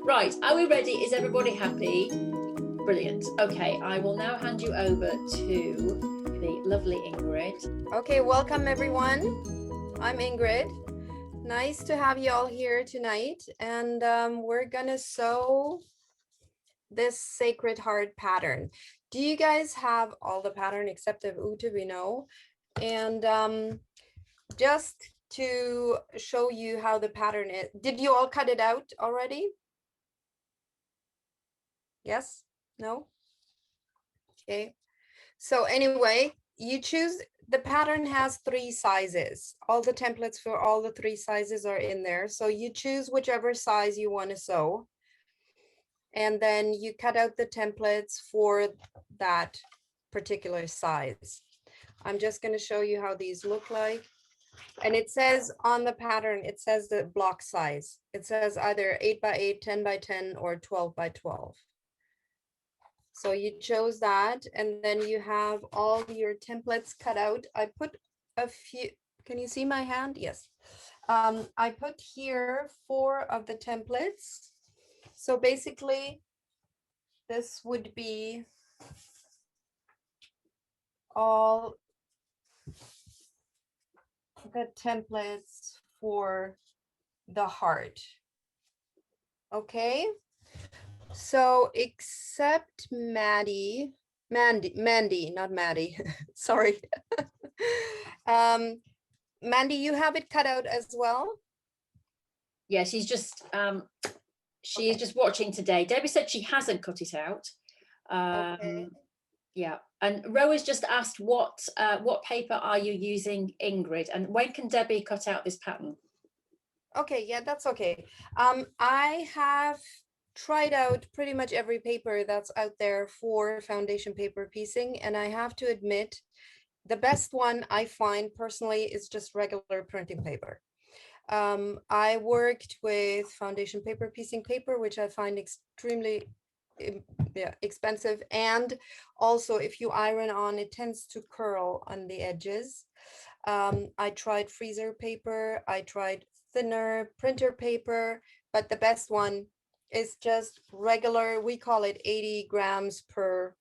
Right, are we ready? Is everybody happy? Brilliant. Okay, I will now hand you over to the lovely Ingrid. Okay, welcome everyone. I'm Ingrid. Nice to have you all here tonight. And we're gonna sew this Sacred Heart pattern. Do you guys have all the pattern except of Ute, we know? And just to show you how the pattern is, did you all cut it out already? Yes? No? Okay. So anyway, you choose, the pattern has 3 sizes. All the templates for all the 3 sizes are in there. So you choose whichever size you want to sew. And then you cut out the templates for that particular size. I'm just going to show you how these look like. And it says on the pattern, it says the block size. It says either 8 by 8, 10 by 10, or 12 by 12. So you chose that, and then you have all your templates cut out. I put a few, can you see my hand? Yes. I put here 4 of the templates. So basically, this would be all the templates for the heart. Okay. So except Mandy, not Maddie, sorry. Mandy, you have it cut out as well? Yeah, she's just is just watching today. Debbie said she hasn't cut it out. Okay. Yeah, and Ro has just asked what paper are you using, Ingrid, and when can Debbie cut out this pattern? Okay, yeah, that's okay. I have tried out pretty much every paper that's out there for foundation paper piecing, and I have to admit, the best one I find personally is just regular printing paper. I worked with foundation paper piecing paper, which I find extremely expensive, and also if you iron on, it tends to curl on the edges. I tried freezer paper, I tried thinner printer paper, but the best one is just regular, we call it 80 grams per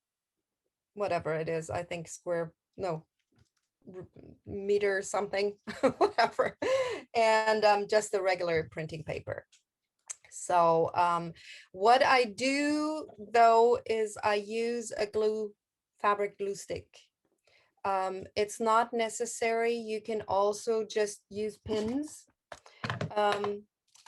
whatever it is, I think meter something, whatever, and just the regular printing paper. So what I do though is I use a fabric glue stick. It's not necessary. You can also just use pins.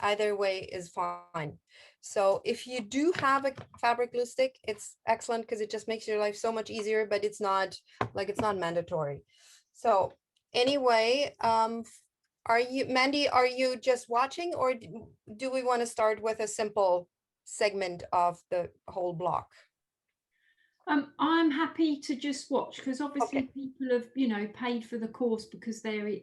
Either way is fine. So if you do have a fabric glue stick, it's excellent because it just makes your life so much easier, but it's not mandatory. So anyway, Mandy, are you just watching, or do we want to start with a simple segment of the whole block? I'm happy to just watch, because obviously people have, paid for the course because they're,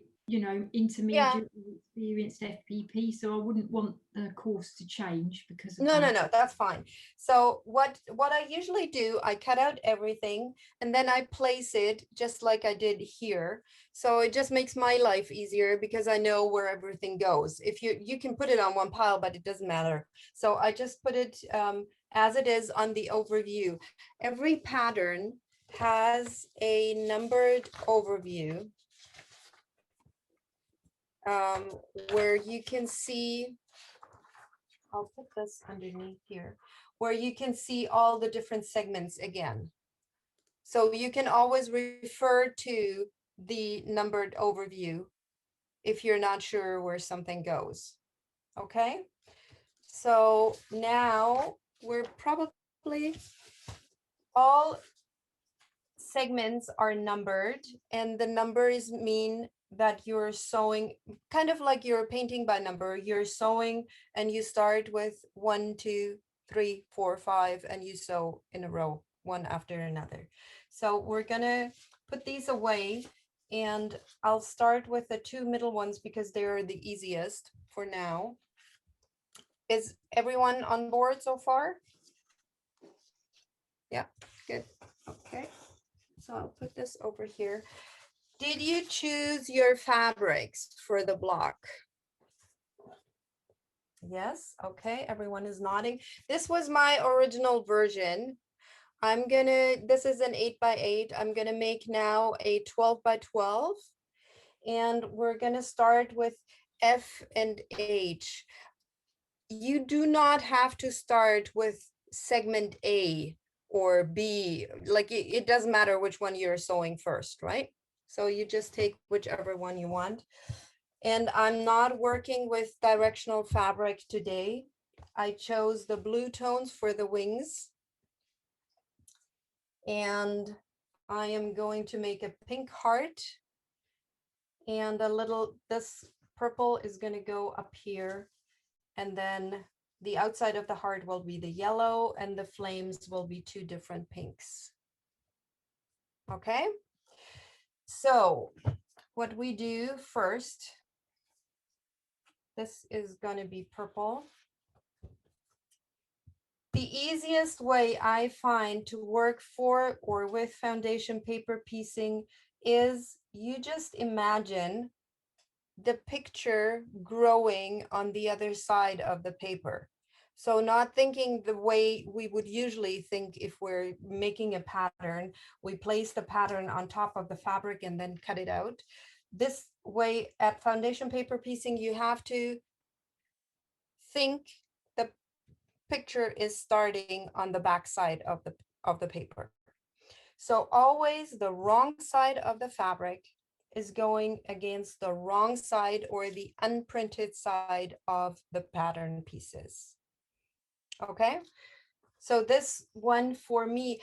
intermediate experienced FPP. So I wouldn't want the course to change because of that. No, that's fine. So what I usually do, I cut out everything and then I place it just like I did here. So it just makes my life easier because I know where everything goes. If you can put it on one pile, but it doesn't matter. So I just put it as it is on the overview. Every pattern has a numbered overview where you can see, I'll put this underneath here, where you can see all the different segments again. So you can always refer to the numbered overview if you're not sure where something goes. Okay, so now we're probably, all segments are numbered, and the numbers mean that you're sewing, kind of like you're painting by number. You're sewing and you start with 1, 2, 3, 4, 5, and you sew in a row, one after another. So we're gonna put these away, and I'll start with the 2 middle ones because they're the easiest for now. Is everyone on board so far? Yeah, good. Okay, so I'll put this over here. Did you choose your fabrics for the block? Yes, okay, everyone is nodding. This was my original version. This is an 8x8. I'm gonna make now a 12x12. And we're gonna start with F and H. You do not have to start with segment A or B. Like it doesn't matter which one you're sewing first, right? So you just take whichever one you want. And I'm not working with directional fabric today. I chose the blue tones for the wings. And I am going to make a pink heart. And this purple is going to go up here. And then the outside of the heart will be the yellow and the flames will be two different pinks. Okay. So what we do first, this is going to be purple. The easiest way I find to work for or with foundation paper piecing is you just imagine the picture growing on the other side of the paper. So not thinking the way we would usually think if we're making a pattern, we place the pattern on top of the fabric and then cut it out. This way at foundation paper piecing, you have to think the picture is starting on the back side of the paper. So always the wrong side of the fabric is going against the wrong side or the unprinted side of the pattern pieces. Okay, so this one for me,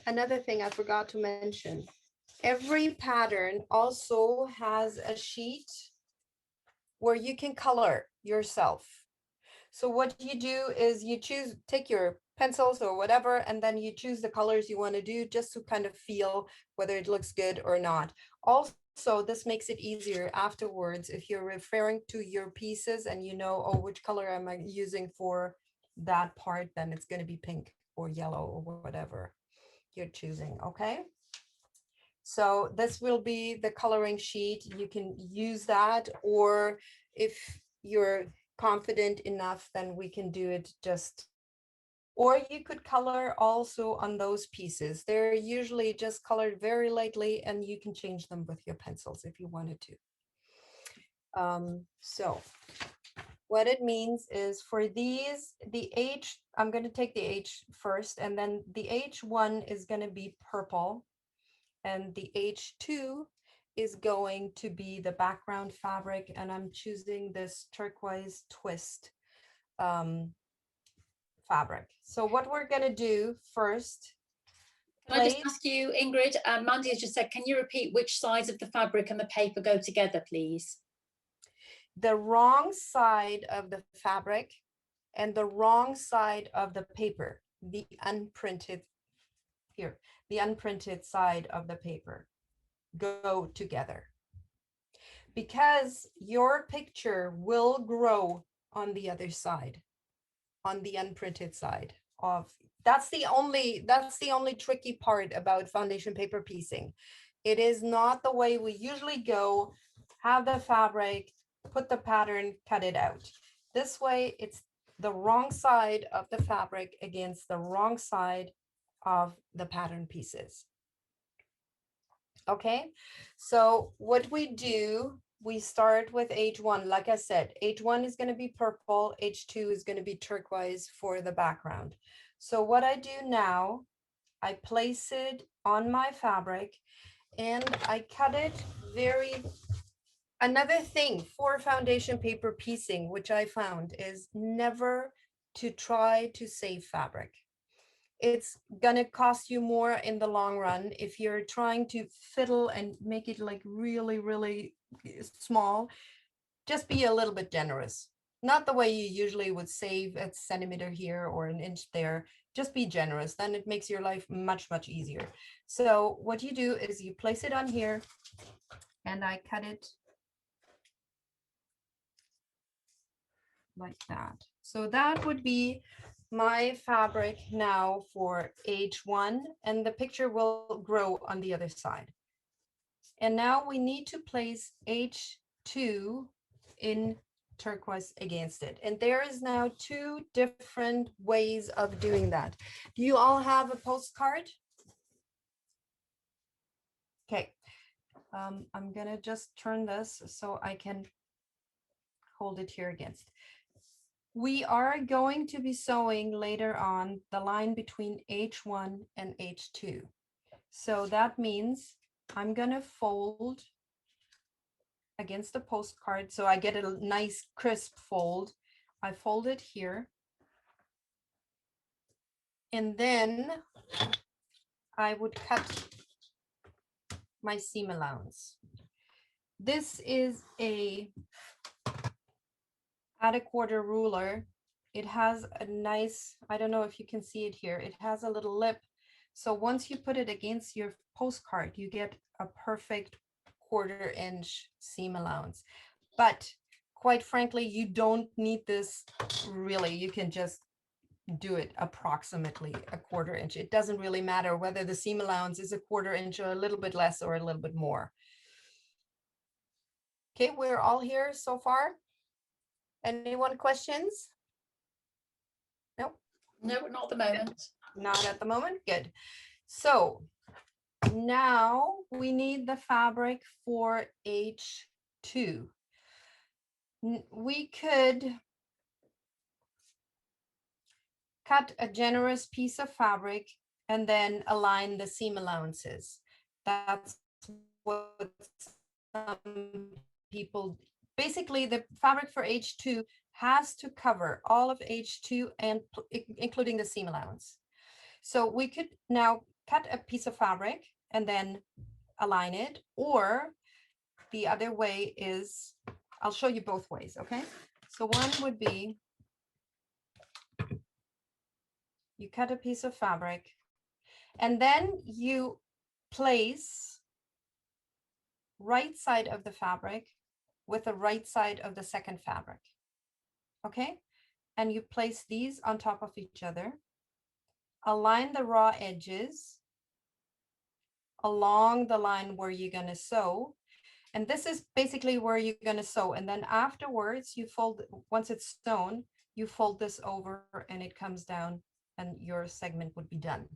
another thing I forgot to mention, every pattern also has a sheet where you can color yourself. So what you do is you take your pencils or whatever, and then you choose the colors you want to do just to kind of feel whether it looks good or not. Also, this makes it easier afterwards if you're referring to your pieces and you know, oh, which color am I using for that part, then it's going to be pink or yellow or whatever you're choosing, okay? So this will be the coloring sheet. You can use that, or if you're confident enough, then we can do it just, or you could color also on those pieces. They're usually just colored very lightly and you can change them with your pencils if you wanted to. So what it means is for these, the H, I'm going to take the H first, and then the H1 is going to be purple. And the H2 is going to be the background fabric, and I'm choosing this turquoise twist fabric. So what we're going to do first. Can I just ask you, Ingrid, Mandy has just said, can you repeat which sides of the fabric and the paper go together, please? The wrong side of the fabric and the wrong side of the paper, the unprinted side of the paper go together, because your picture will grow on the other side, on the unprinted side of, that's the only tricky part about foundation paper piecing. It is not the way we usually go, have the fabric, put the pattern, cut it out. This way it's the wrong side of the fabric against the wrong side of the pattern pieces. Okay, so what we do, we start with H1. Like I said, H1 is going to be purple, H2 is going to be turquoise for the background. So what I do now, I place it on my fabric and I cut it another thing for foundation paper piecing, which I found, is never to try to save fabric. It's gonna cost you more in the long run if you're trying to fiddle and make it like really, really small. Just be a little bit generous. Not the way you usually would save a centimeter here or an inch there. Just be generous. Then it makes your life much, much easier. So what you do is you place it on here and I cut it like that. So that would be my fabric now for H1, and the picture will grow on the other side. And now we need to place H2 in turquoise against it. And there is now 2 different ways of doing that. Do you all have a postcard? Okay, I'm gonna just turn this so I can hold it here against. We are going to be sewing later on the line between H1 and H2. So that means I'm gonna fold against the postcard so I get a nice crisp fold. I fold it here. And then I would cut my seam allowance. This is at a quarter ruler. It has a nice, I don't know if you can see it here, it has a little lip. So once you put it against your postcard, you get a perfect 1/4 inch seam allowance. But quite frankly, you don't need this really. You can just do it approximately a 1/4 inch. It doesn't really matter whether the seam allowance is a 1/4 inch or a little bit less or a little bit more. Okay, we're all here so far. Anyone questions? No, No, not at the moment. not at the moment. Good. So now we need the fabric for H2. We could cut a generous piece of fabric and then align the seam allowances. That's what some people, basically the fabric for H2 has to cover all of H2 and including the seam allowance. So we could now cut a piece of fabric and then align it, or the other way is, I'll show you both ways, okay? So one would be, you cut a piece of fabric and then you place right side of the fabric with the right side of the second fabric, okay? And you place these on top of each other, align the raw edges along the line where you're going to sew. And this is basically where you're going to sew. And then afterwards you fold, once it's sewn, you fold this over and it comes down and your segment would be done.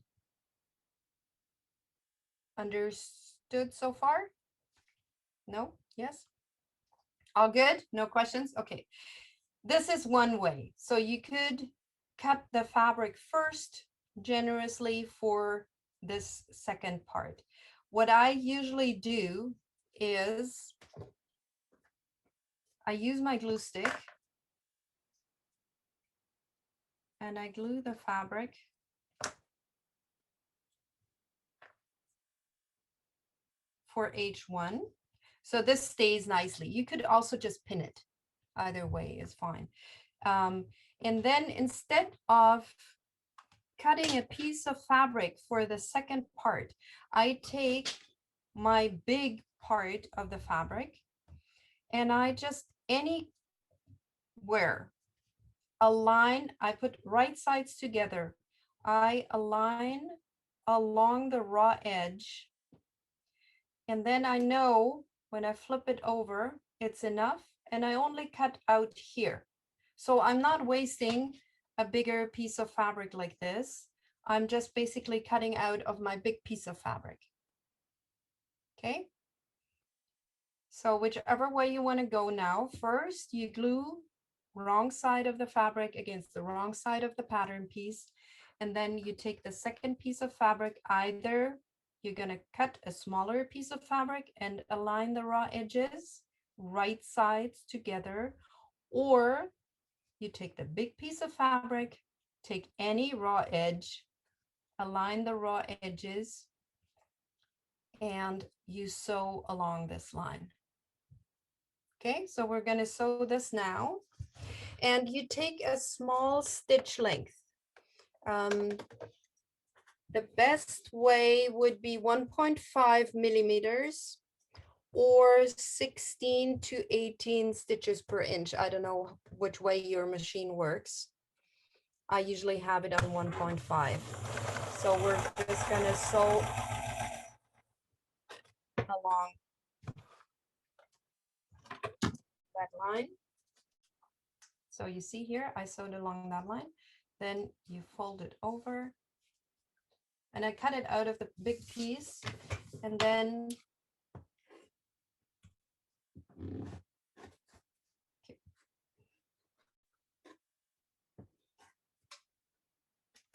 Understood so far? No? Yes? All good? No questions? Okay. This is one way. So you could cut the fabric first generously for this second part. What I usually do is I use my glue stick and I glue the fabric for H1. So this stays nicely. You could also just pin it. Either way is fine. And then instead of cutting a piece of fabric for the second part, I take my big part of the fabric and I just anywhere align, I put right sides together. I align along the raw edge. And then I know when I flip it over, it's enough. And I only cut out here. So I'm not wasting a bigger piece of fabric like this. I'm just basically cutting out of my big piece of fabric. Okay. So whichever way you want to go now, first you glue wrong side of the fabric against the wrong side of the pattern piece. And then you take the second piece of fabric, either you're going to cut a smaller piece of fabric and align the raw edges, right sides together, or you take the big piece of fabric, take any raw edge, align the raw edges, and you sew along this line. Okay, so we're going to sew this now. And you take a small stitch length. The best way would be 1.5 millimeters or 16 to 18 stitches per inch. I don't know which way your machine works. I usually have it on 1.5. So we're just going to sew along that line. So you see here, I sewed along that line, then you fold it over and I cut it out of the big piece and then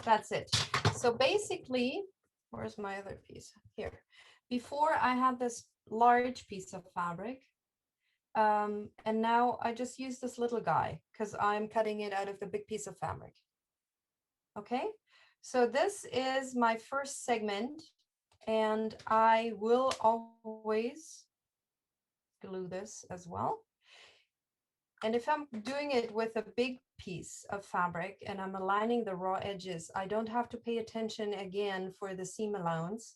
that's it. So basically, where's my other piece? Here. Before I had this large piece of fabric, and now I just use this little guy because I'm cutting it out of the big piece of fabric. Okay, so this is my first segment, and I will always glue this as well. And if I'm doing it with a big piece of fabric and I'm aligning the raw edges, I don't have to pay attention again for the seam allowance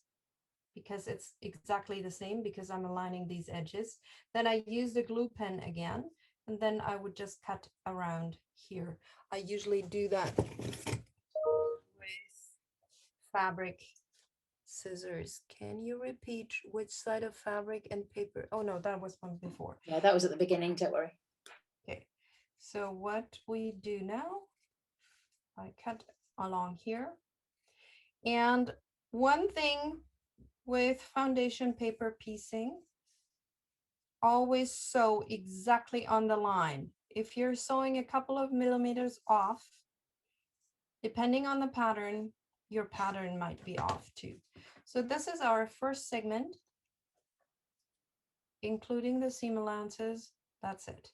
because it's exactly the same because I'm aligning these edges. Then I use the glue pen again, and then I would just cut around here. I usually do that with fabric scissors. Can you repeat which side of fabric and paper? Oh no, that was one before. Yeah, that was at the beginning, don't worry. Okay, so what we do now, I cut along here. And one thing with foundation paper piecing, always sew exactly on the line. If you're sewing a couple of millimeters off, depending on the pattern, your pattern might be off too. So this is our first segment, including the seam allowances. That's it.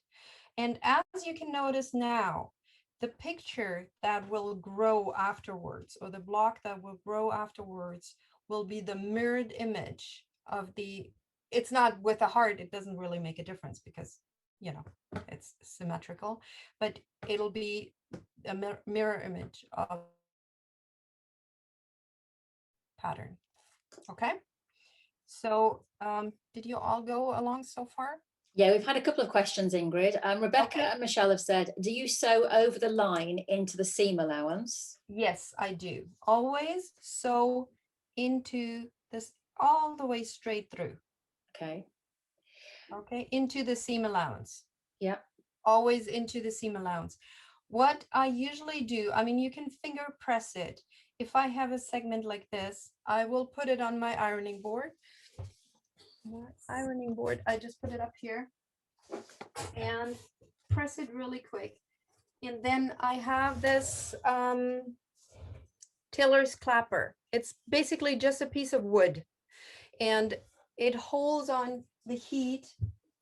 And as you can notice now, the picture that will grow afterwards, or the block that will grow afterwards, will be the mirrored image of the, it's not with a heart, it doesn't really make a difference because, you know, it's symmetrical, but it'll be a mirror image of pattern. Okay. So did you all go along so far? Yeah, we've had a couple of questions, Ingrid. Rebecca Okay. and Michelle have said, do you sew over the line into the seam allowance? Yes, I do. Always sew into this all the way straight through. Okay. Okay, into the seam allowance. Yeah. Always into the seam allowance. What I usually do, I mean, you can finger press it. If I have a segment like this, I will put it on my ironing board. My ironing board, I just put it up here and press it really quick. And then I have this Taylor's clapper. It's basically just a piece of wood and it holds on the heat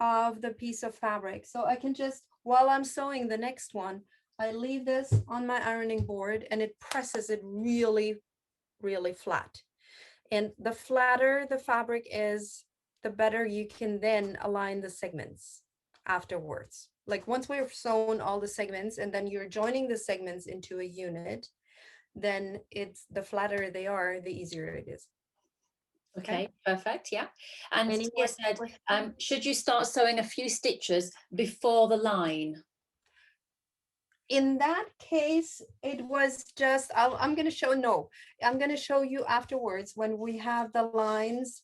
of the piece of fabric. So I can just, while I'm sewing the next one, I leave this on my ironing board and it presses it really, really flat. And the flatter the fabric is, the better you can then align the segments afterwards. Like once we've sewn all the segments and then you're joining the segments into a unit, then it's the flatter they are, the easier it is. Okay, perfect. Yeah. And Any Tia more said, questions? should you start sewing a few stitches before the line? In that case, it was just, I'm going to show, no, I'm going to show you afterwards when we have the lines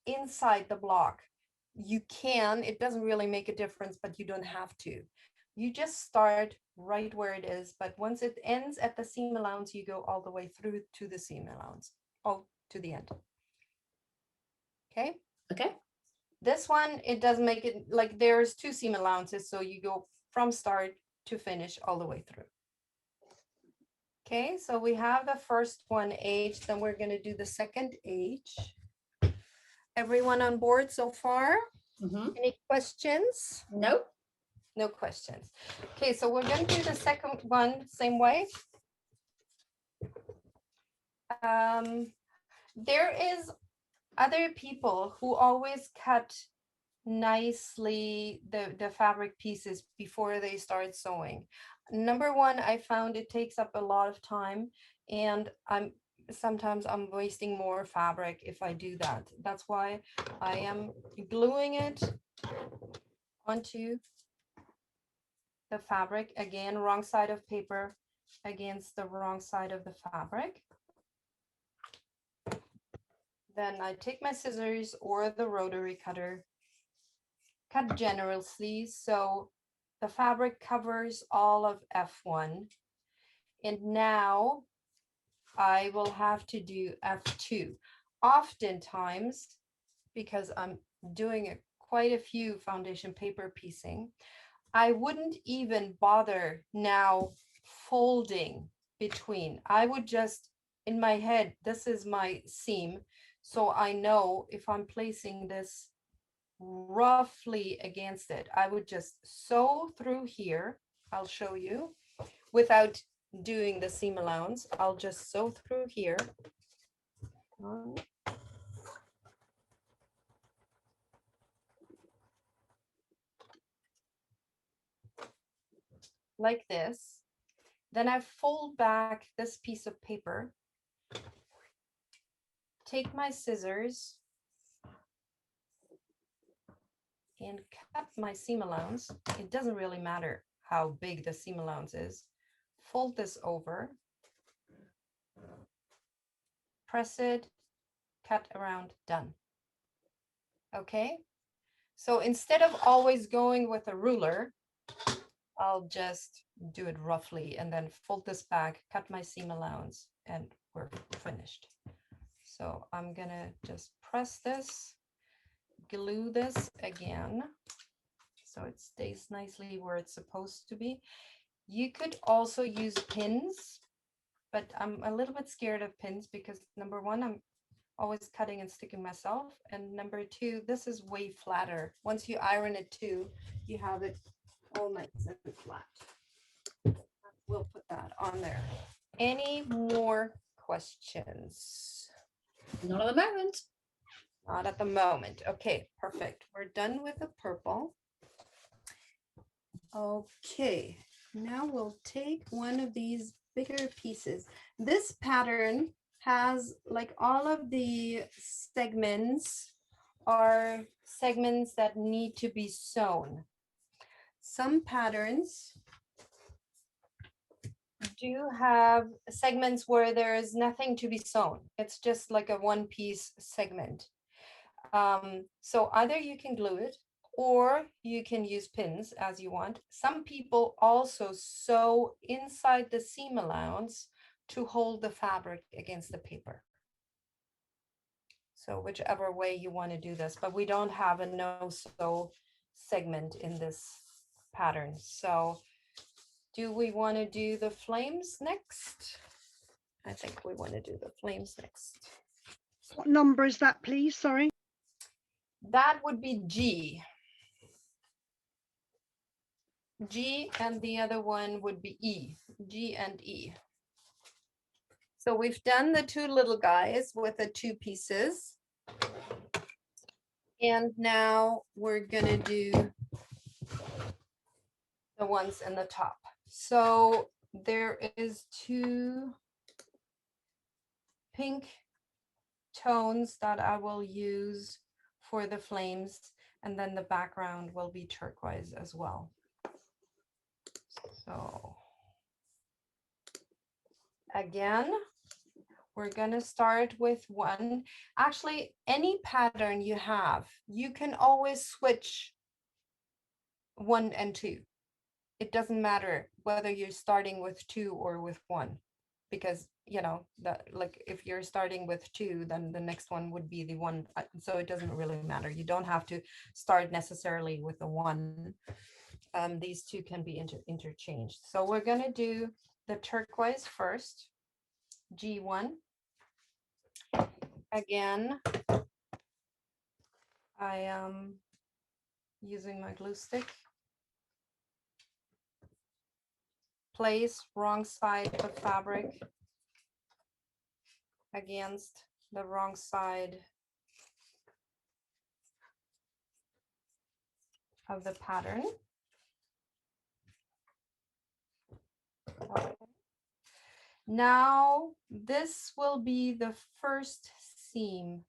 inside the block. You can, it doesn't really make a difference, but you don't have to. You just start right where it is, but once it ends at the seam allowance, you go all the way through to the seam allowance, oh, to the end. Okay. Okay. This one, it doesn't make it, like there's two seam allowances, so you go from start to finish all the way through. Okay, so we have the first one H, then we're going to do the second H. Everyone on board so far? Any questions? No. No questions. Okay, so we're going to do the second one same way. There is other people who always cut nicely the fabric pieces before they start sewing. Number one, I found it takes up a lot of time and sometimes I'm wasting more fabric if I do that. That's why I am gluing it onto the fabric. Again, wrong side of paper against the wrong side of the fabric. Then I take my scissors or the rotary cutter, cut generously so the fabric covers all of F1. And now I will have to do F2. Oftentimes, because I'm doing quite a few foundation paper piecing, I wouldn't even bother now folding between. I would just, in my head, this is my seam. So I know if I'm placing this roughly against it, I would just sew through here. I'll show you without doing the seam allowance. I'll just sew through here. Like this. Then I fold back this piece of paper, take my scissors and cut my seam allowance. It doesn't really matter how big the seam allowance is. Fold this over, press it, cut around, done. Okay, so instead of always going with a ruler, I'll just do it roughly and then fold this back, cut my seam allowance, and we're finished. So I'm gonna just press this, glue this again, so it stays nicely where it's supposed to be. You could also use pins, but I'm a little bit scared of pins because number one, I'm always cutting and sticking myself. And number two, this is way flatter. Once you iron it too, you have it all nice and flat. We'll put that on there. Any more questions? Not at the moment. Not at the moment. Okay, perfect. We're done with the purple. Okay, now we'll take one of these bigger pieces. This pattern has, like, all of the segments are segments that need to be sewn. Some patterns do have segments where there's nothing to be sewn. It's just like a one-piece segment. So either you can glue it or you can use pins as you want. Some people also sew inside the seam allowance to hold the fabric against the paper. So whichever way you want to do this, but we don't have a no-sew segment in this pattern. So do we want to do the flames next? I think we want to do the flames next. What number is that, please? Sorry. That would be G. G, and the other one would be E. G and E. So we've done the two little guys with the two pieces. And now we're gonna do the ones in the top. So there is two pink tones that I will use for the flames, and then the background will be turquoise as well. So again, we're going to start with one. Actually, any pattern you have, you can always switch 1 and 2. It doesn't matter whether you're starting with 2 or with 1, because, you know, that, like, if you're starting with 2, then the next one would be the 1. So it doesn't really matter. You don't have to start necessarily with the 1. These two can be interchanged. So we're going to do the turquoise first, G1. Again, I am using my glue stick. Place wrong side of fabric against the wrong side of the pattern. Okay. Now, this will be the first seam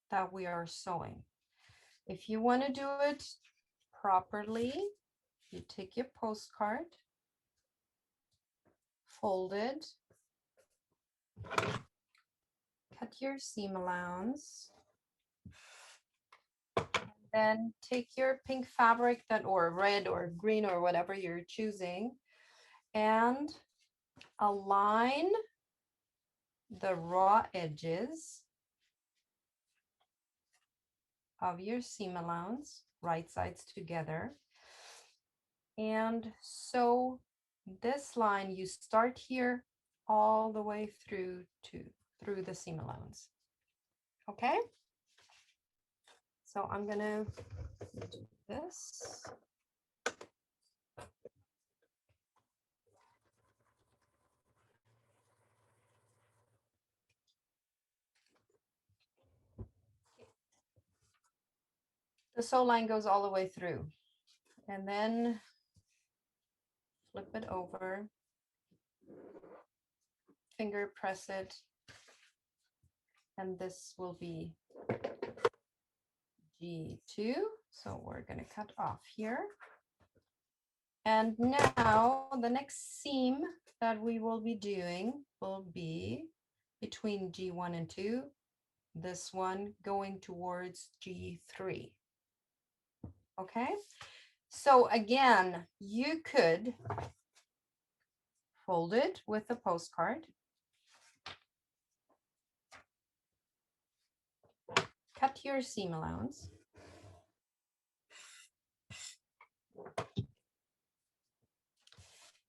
that we are sewing. If you want to do it properly, you take your postcard, fold it, cut your seam allowance, Then take your pink fabric that, or red or green or whatever you're choosing, and align the raw edges of your seam allowance, right sides together. And so this line, you start here all the way through the seam allowance. Okay. So I'm gonna do this. The sew line goes all the way through, and then flip it over, finger press it, and this will be G2. So we're going to cut off here. And now the next seam that we will be doing will be between G1 and 2, this one going towards G3. Okay, so again, you could fold it with a postcard, cut your seam allowance,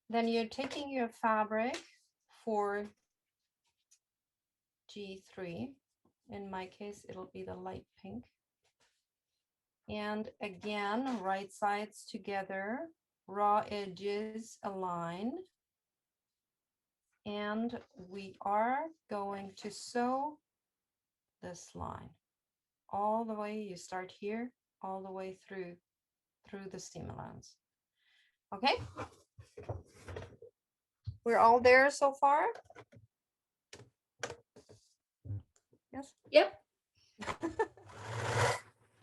then you're taking your fabric for G3. In my case, it'll be the light pink. And again, right sides together, raw edges align. And we are going to sew this line all the way. You start here, all the way through the seam allowance. Okay, we're all there so far. Yes. Yep.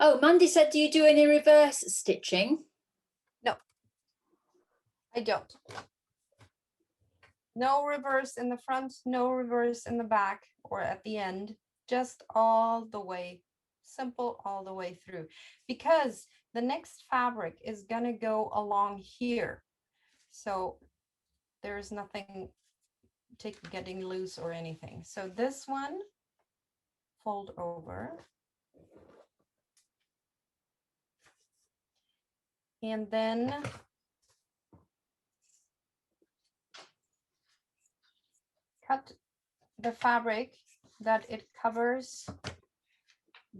Oh, Mandy said, do you do any reverse stitching? No, I don't. No reverse in the front, no reverse in the back or at the end, just all the way, simple all the way through, because the next fabric is going to go along here. So there's nothing getting loose or anything. So this one, fold over. And then cut the fabric that it covers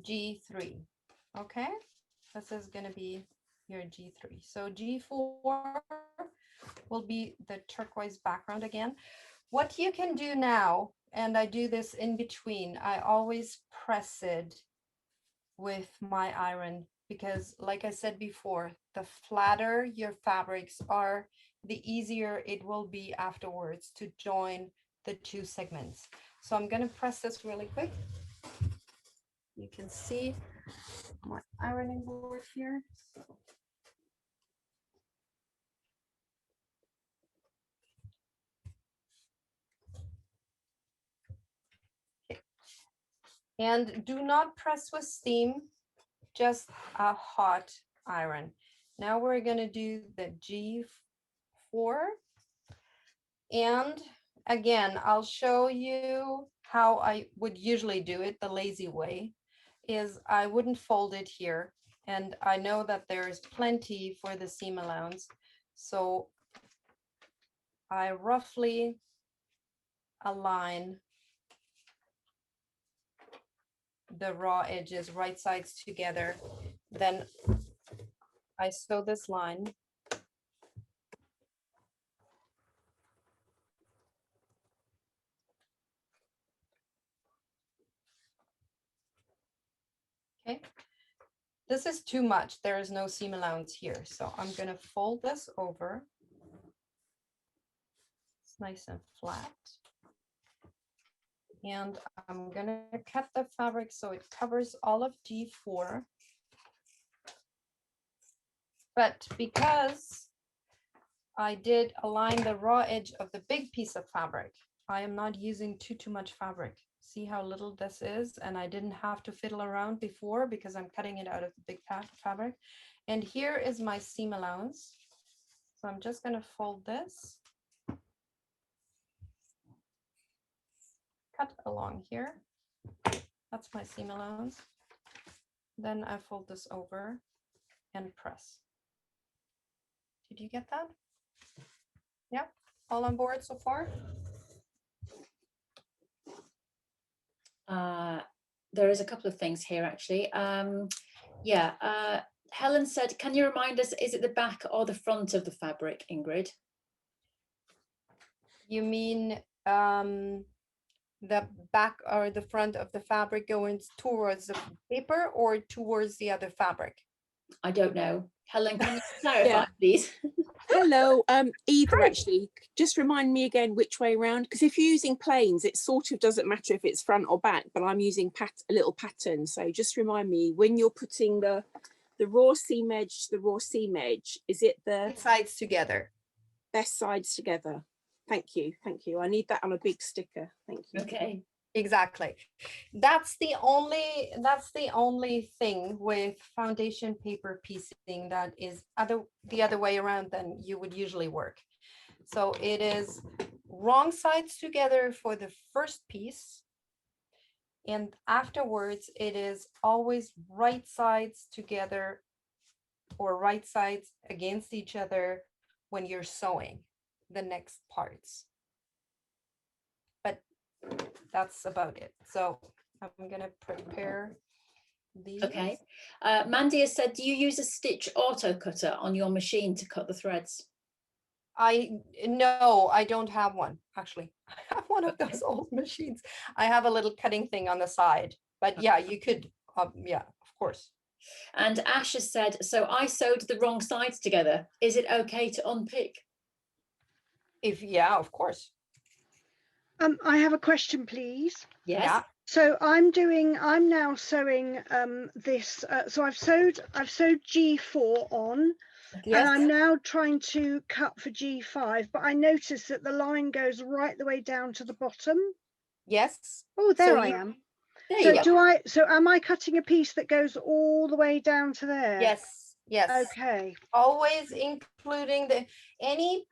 G3. Okay, this is going to be your G3. So G4 will be the turquoise background again. What you can do now, and I do this in between, I always press it with my iron, because like I said before, the flatter your fabrics are, the easier it will be afterwards to join the two segments. So I'm going to press this really quick. You can see my ironing board here. Okay. And do not press with steam, just a hot iron. Now we're going to do the G4. And again, I'll show you how I would usually do it. The lazy way is I wouldn't fold it here. And I know that there's plenty for the seam allowance. So I roughly align the raw edges, right sides together. Then I sew this line. Okay, this is too much. There is no seam allowance here. So I'm going to fold this over. It's nice and flat. And I'm going to cut the fabric so it covers all of G4. But because I did align the raw edge of the big piece of fabric, I am not using too much fabric. See how little this is, and I didn't have to fiddle around before because I'm cutting it out of the big fabric. And here is my seam allowance. So I'm just going to fold this, cut along here. That's my seam allowance. Then I fold this over and press. Did you get that? Yeah, all on board so far? There is a couple of things here actually. Helen said, can you remind us, is it the back or the front of the fabric, Ingrid? You mean the back or the front of the fabric going towards the paper or towards the other fabric? I don't know. Helen, can you clarify, Yeah. please? Hello, either Hi. actually. Just remind me again which way around, because if you're using planes, it sort of doesn't matter if it's front or back, but I'm using a little pattern. So just remind me, when you're putting the raw seam edge to the raw seam edge, is it the Both sides together. best sides together? Thank you, thank you. I need that on a big sticker. Thank you. Okay. Exactly. That's the only thing with foundation paper piecing that is the other way around than you would usually work. So it is wrong sides together for the first piece, and afterwards it is always right sides together or right sides against each other when you're sewing the next parts. But that's about it. So I'm gonna prepare these. Okay. Mandy has said, do you use a stitch auto cutter on your machine to cut the threads? No, I don't have one actually. I have one of those old machines. I have a little cutting thing on the side, but yeah, you could, yeah, of course. And Ash has said, so I sewed the wrong sides together. Is it okay to unpick? Yeah, of course. I have a question, please. Yes. Yeah. So I'm now sewing this. So I've sewed G4 on, Yes. and I'm now trying to cut for G5. But I noticed that the line goes right the way down to the bottom. Yes. Oh, there So I you- am. There So you go. So am I cutting a piece that goes all the way down to there? Yes. Yes. Okay. Always including any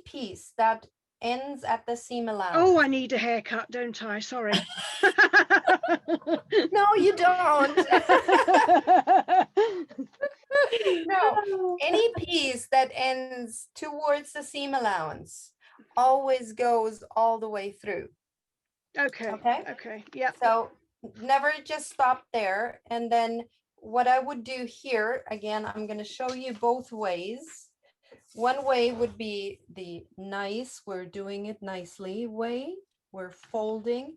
piece that ends at the seam allowance. Oh, I need a haircut, don't I? Sorry. No, you don't. No, any piece that ends towards the seam allowance always goes all the way through. Okay. Okay. Okay. Yeah. So never just stop there. And then what I would do here, again, I'm going to show you both ways. One way would be the nice, we're doing it nicely way. We're folding.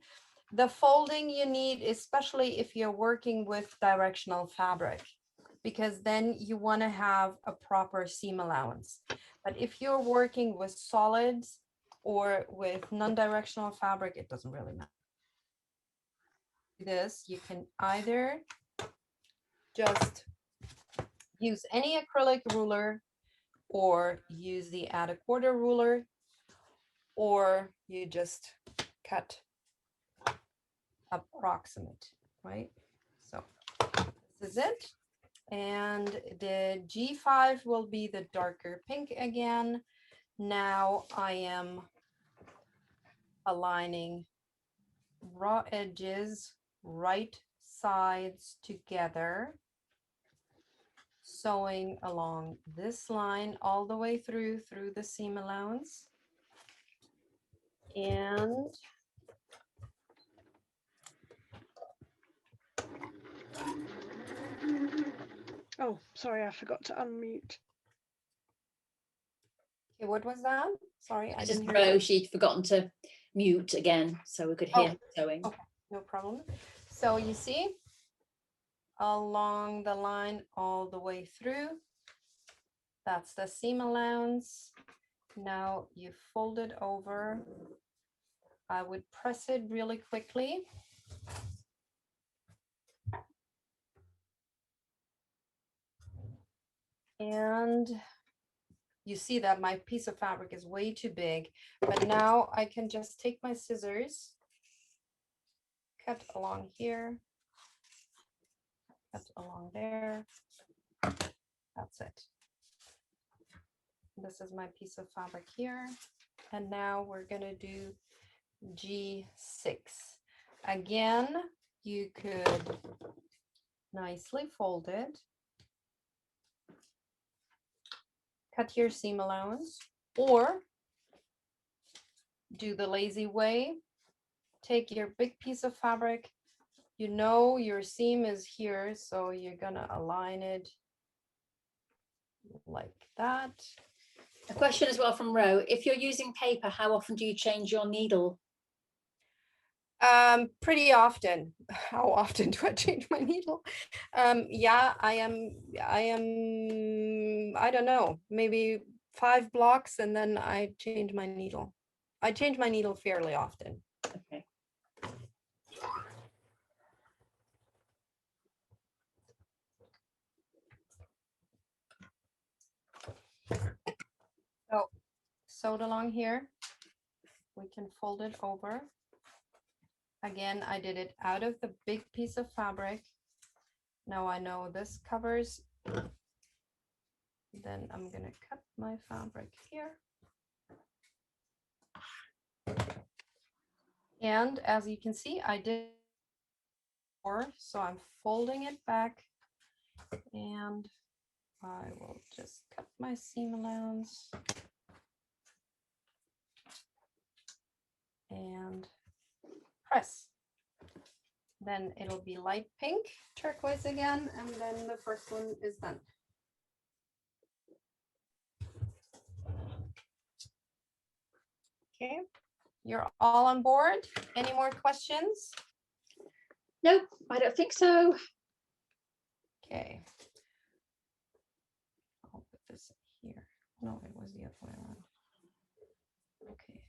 The folding you need, especially if you're working with directional fabric, because then you want to have a proper seam allowance. But if you're working with solids or with non-directional fabric, it doesn't really matter. This, you can either just use any acrylic ruler or use the add a quarter ruler, or you just cut approximate, right? So this is it. And the G5 will be the darker pink again. Now I am aligning raw edges, right sides together, sewing along this line all the way through the seam allowance. And Oh, sorry, I forgot to unmute. okay, what was that? Sorry, I Just didn't hear. Rose, she'd forgotten to mute again, so we could hear her sewing. Okay, no problem. So you see, along the line all the way through, that's the seam allowance. Now you fold it over. I would press it really quickly. And you see that my piece of fabric is way too big, but now I can just take my scissors cut along here, cut along there. That's it. This is my piece of fabric here. And now we're gonna do G6. Again, you could nicely fold it, cut your seam allowance, or do the lazy way. Take your big piece of fabric. You know your seam is here, so you're gonna align it like that. A question as well from Ro. If you're using paper, how often do you change your needle? Pretty often. How often do I change my needle? Yeah, I don't know, maybe 5 blocks, and then I change my needle. I change my needle fairly often. Okay. So sewed along here, we can fold it over. Again, I did it out of the big piece of fabric. Now I know this covers. Then I'm gonna cut my fabric here. And as you can see, I did more, so I'm folding it back, and I will just cut my seam allowance and press. Then it'll be light pink, turquoise again, and then the first one is done. Okay, you're all on board. Any more questions? Nope, I don't think so. Okay. I'll put this here. No, it was the other way around. Okay.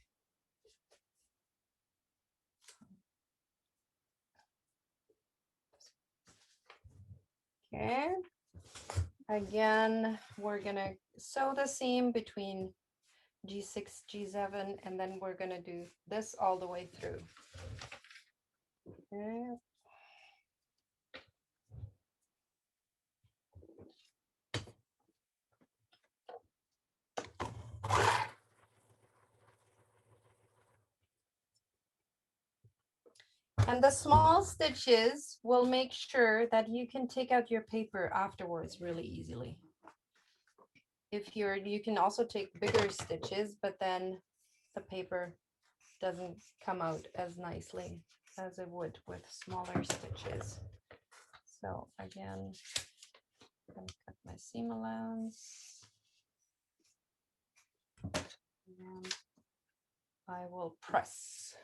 Okay. Again, we're gonna sew the seam between G6, G7, and then we're gonna do this all the way through. Okay. And the small stitches will make sure that you can take out your paper afterwards really easily. If you can also take bigger stitches, but then the paper doesn't come out as nicely as it would with smaller stitches. So again, I'm gonna cut my seam allowance. And I will press.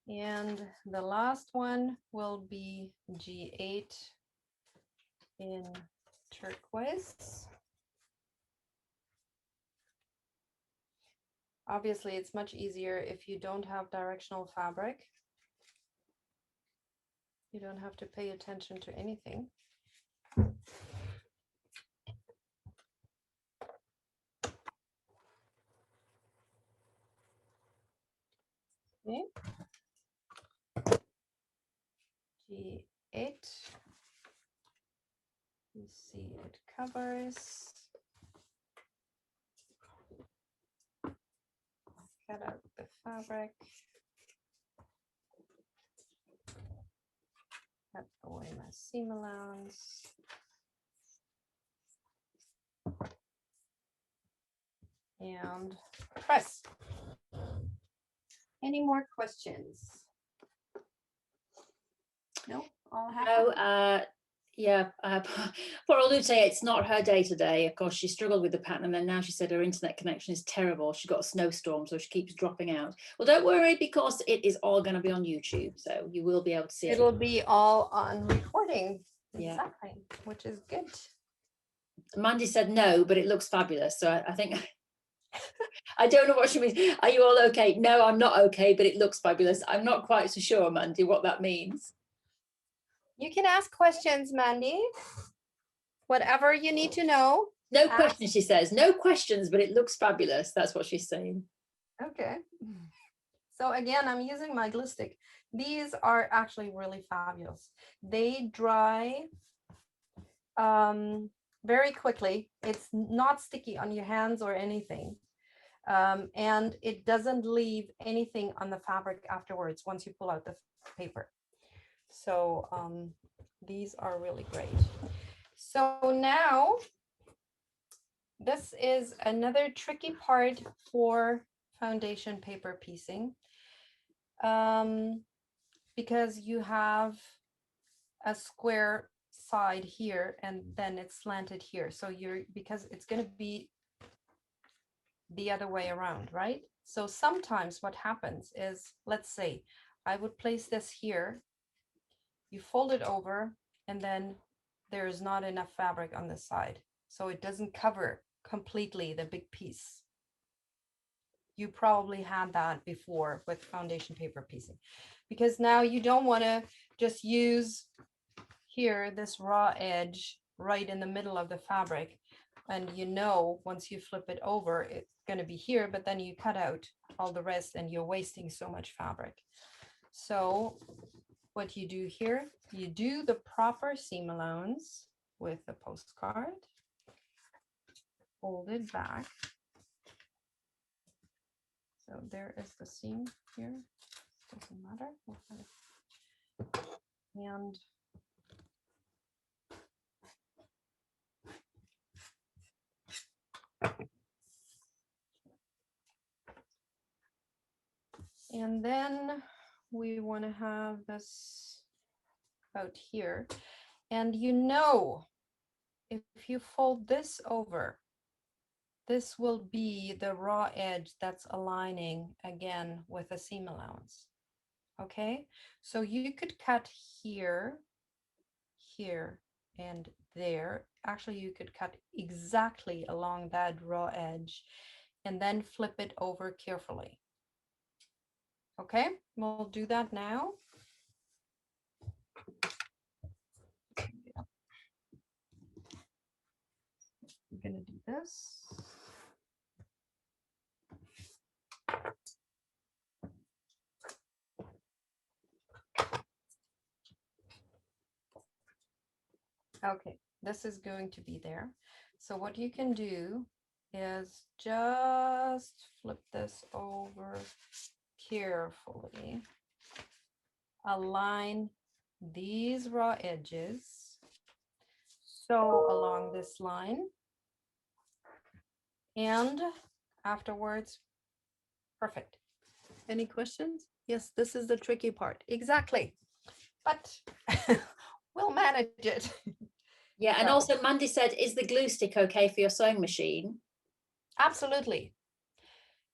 And the last one will be G8 in turquoise. Obviously, it's much easier if you don't have directional fabric. You don't have to pay attention to anything. Okay. G8. You see it covers. Cut out the fabric. Cut away my seam allowance. And press. Any more questions? No, all happy? No, yeah, poor old Ute, it's not her day today. Of course, she struggled with the pattern, and then now she said her internet connection is terrible. She got a snowstorm, so she keeps dropping out. Well, don't worry, because it is all going to be on YouTube, so you will be able to see it. It'll be all on recording. Yeah. Exactly, which is good. Mandy said no, but it looks fabulous. So I think I don't know what she means. Are you all okay? No, I'm not okay, but it looks fabulous. I'm not quite so sure, Mandy, what that means. You can ask questions, Mandy. Whatever you need to know, No questions, she says. No questions, but it looks fabulous. That's what she's saying. Okay. So again, I'm using my glue stick. These are actually really fabulous. They dry very quickly. It's not sticky on your hands or anything. And it doesn't leave anything on the fabric afterwards once you pull out the paper. So these are really great. So now this is another tricky part for foundation paper piecing, because you have a square side here and then it's slanted here. So because it's going to be the other way around, right? So sometimes what happens is, let's say I would place this here, you fold it over, and then there's not enough fabric on this side. So it doesn't cover completely the big piece. You probably had that before with foundation paper piecing, because now you don't want to just use here this raw edge right in the middle of the fabric. And once you flip it over, it's going to be here, but then you cut out all the rest and you're wasting so much fabric. So what you do here, you do the proper seam allowance with the postcard, fold it back. So there is the seam here, doesn't matter. And then we want to have this out here. And if you fold this over, this will be the raw edge that's aligning again with a seam allowance. Okay, so you could cut here, here, and there. Actually, you could cut exactly along that raw edge and then flip it over carefully. Okay, we'll do that now. I'm gonna do this. Okay, this is going to be there. So what you can do is just flip this over carefully. Align these raw edges. Sew along this line. And afterwards, perfect. Any questions? Yes, this is the tricky part. Exactly. But we'll manage it. Yeah, and also Mandy said, is the glue stick okay for your sewing machine? Absolutely.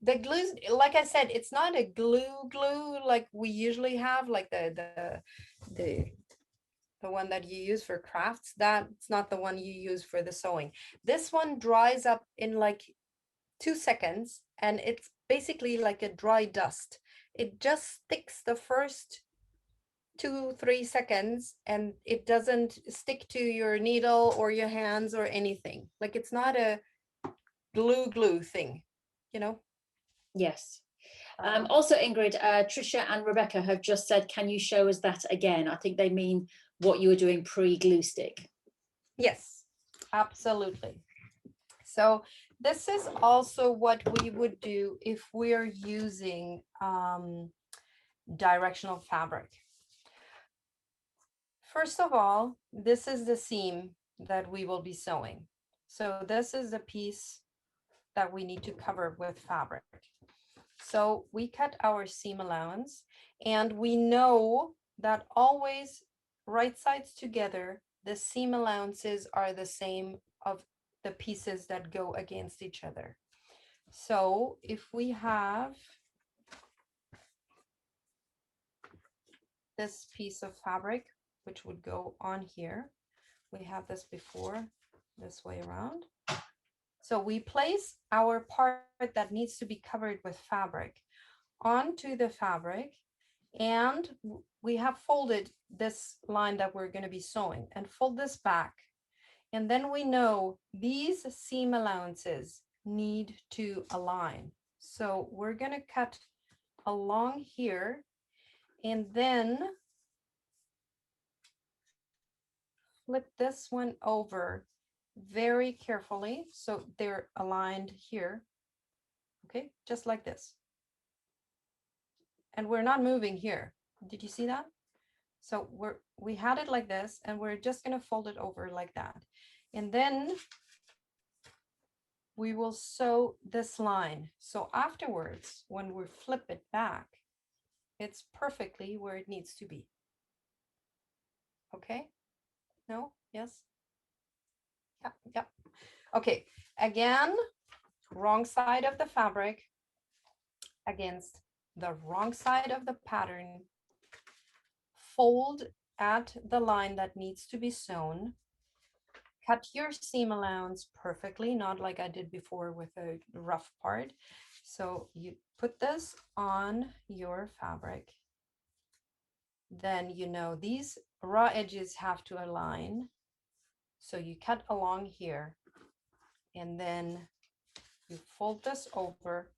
The glue, like I said, it's not a glue like we usually have, like the one that you use for crafts. That's not the one you use for the sewing. This one dries up in like 2 seconds, and it's basically like a dry dust. It just sticks the first 2-3 seconds, and it doesn't stick to your needle or your hands or anything. Like, it's not a glue thing, Yes. Also, Ingrid, Trisha and Rebecca have just said, can you show us that again? I think they mean what you were doing pre-glue stick. Yes, absolutely. So this is also what we would do if we're using directional fabric. First of all, this is the seam that we will be sewing. So this is the piece that we need to cover with fabric. So we cut our seam allowance, and we know that always right sides together, the seam allowances are the same of the pieces that go against each other. So if we have this piece of fabric, which would go on here, we have this before, this way around. So we place our part that needs to be covered with fabric onto the fabric, and we have folded this line that we're going to be sewing, and fold this back. And then we know these seam allowances need to align. So we're going to cut along here and then flip this one over very carefully so they're aligned here. Okay, just like this. And we're not moving here. Did you see that? So we had it like this, and we're just going to fold it over like that. And then we will sew this line. So afterwards, when we flip it back, it's perfectly where it needs to be. Okay? No? Yes? Yeah, yeah. Okay, again, wrong side of the fabric against the wrong side of the pattern. Fold at the line that needs to be sewn. Cut your seam allowance perfectly, not like I did before with a rough part. So you put this on your fabric. Then you know these raw edges have to align. So you cut along here and then you fold this over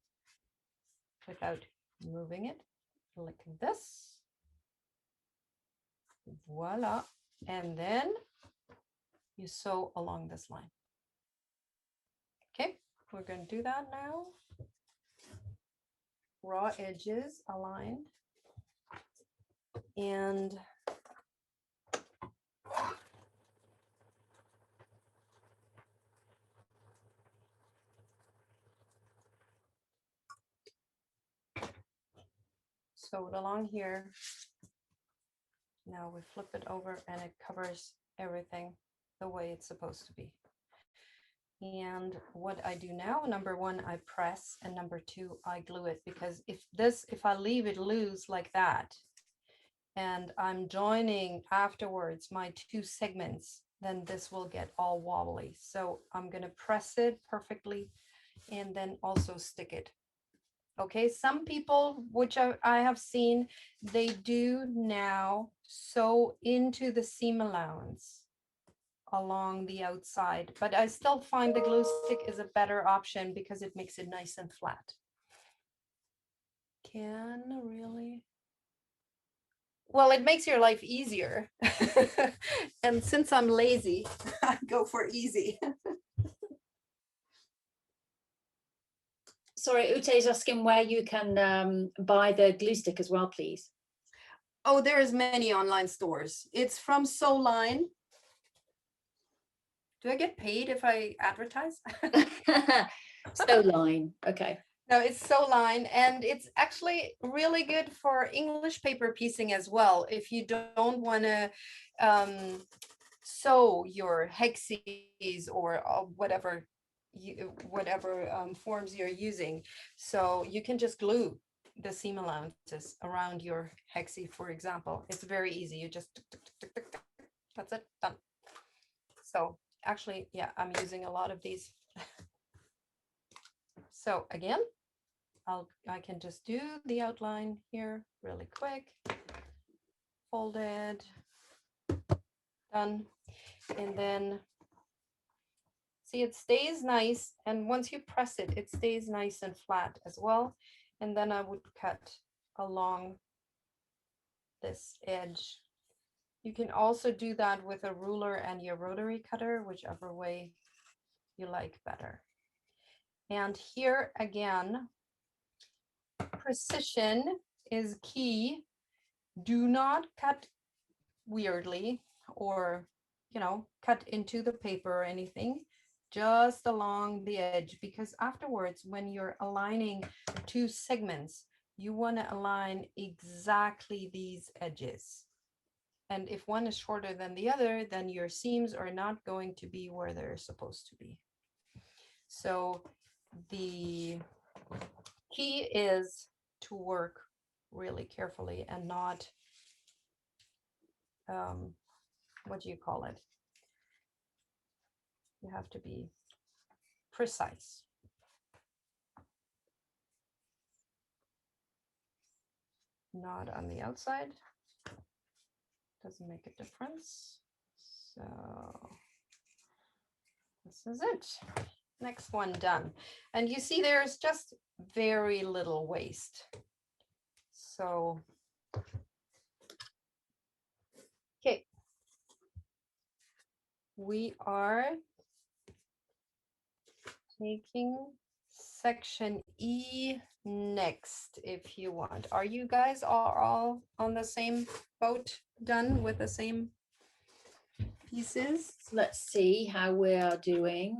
without moving it like this. Voila. And then you sew along this line. Okay, we're going to do that now. Raw edges aligned. And sew it along here. Now we flip it over and it covers everything the way it's supposed to be. And what I do now, number one, I press, and number two, I glue it, because if I leave it loose like that, and I'm joining afterwards my two segments, then this will get all wobbly. So I'm going to press it perfectly and then also stick it. Okay, some people, which I have seen, they do now sew into the seam allowance along the outside, but I still find the glue stick is a better option because it makes it nice and flat. Can really? Well, it makes your life easier. And since I'm lazy, I go for easy. Sorry, Ute is asking where you can buy the glue stick as well, please. Oh, there's many online stores. It's from Sewline. Do I get paid if I advertise? Sewline, okay. No, it's Sewline, and it's actually really good for English paper piecing as well. If you don't want to sew your hexes or whatever forms you're using, so you can just glue the seam allowances around your hexie, for example. It's very easy. You just that's it, done. So actually, yeah, I'm using a lot of these. So again, I can just do the outline here really quick, fold it, done, and then see it stays nice, and once you press it, it stays nice and flat as well. And then I would cut along this edge. You can also do that with a ruler and your rotary cutter, whichever way you like better. And here again, precision is key. Do not cut weirdly or, cut into the paper or anything, just along the edge, because afterwards, when you're aligning two segments, you want to align exactly these edges. And if one is shorter than the other, then your seams are not going to be where they're supposed to be. So the key is to work really carefully and not, what do you call it? You have to be precise. Not on the outside. Doesn't make a difference. So This is it. Next one done. And you see there's just very little waste. So, okay. We are taking section E next, if you want. Are you guys all on the same boat, done with the same pieces? Let's see how we are doing.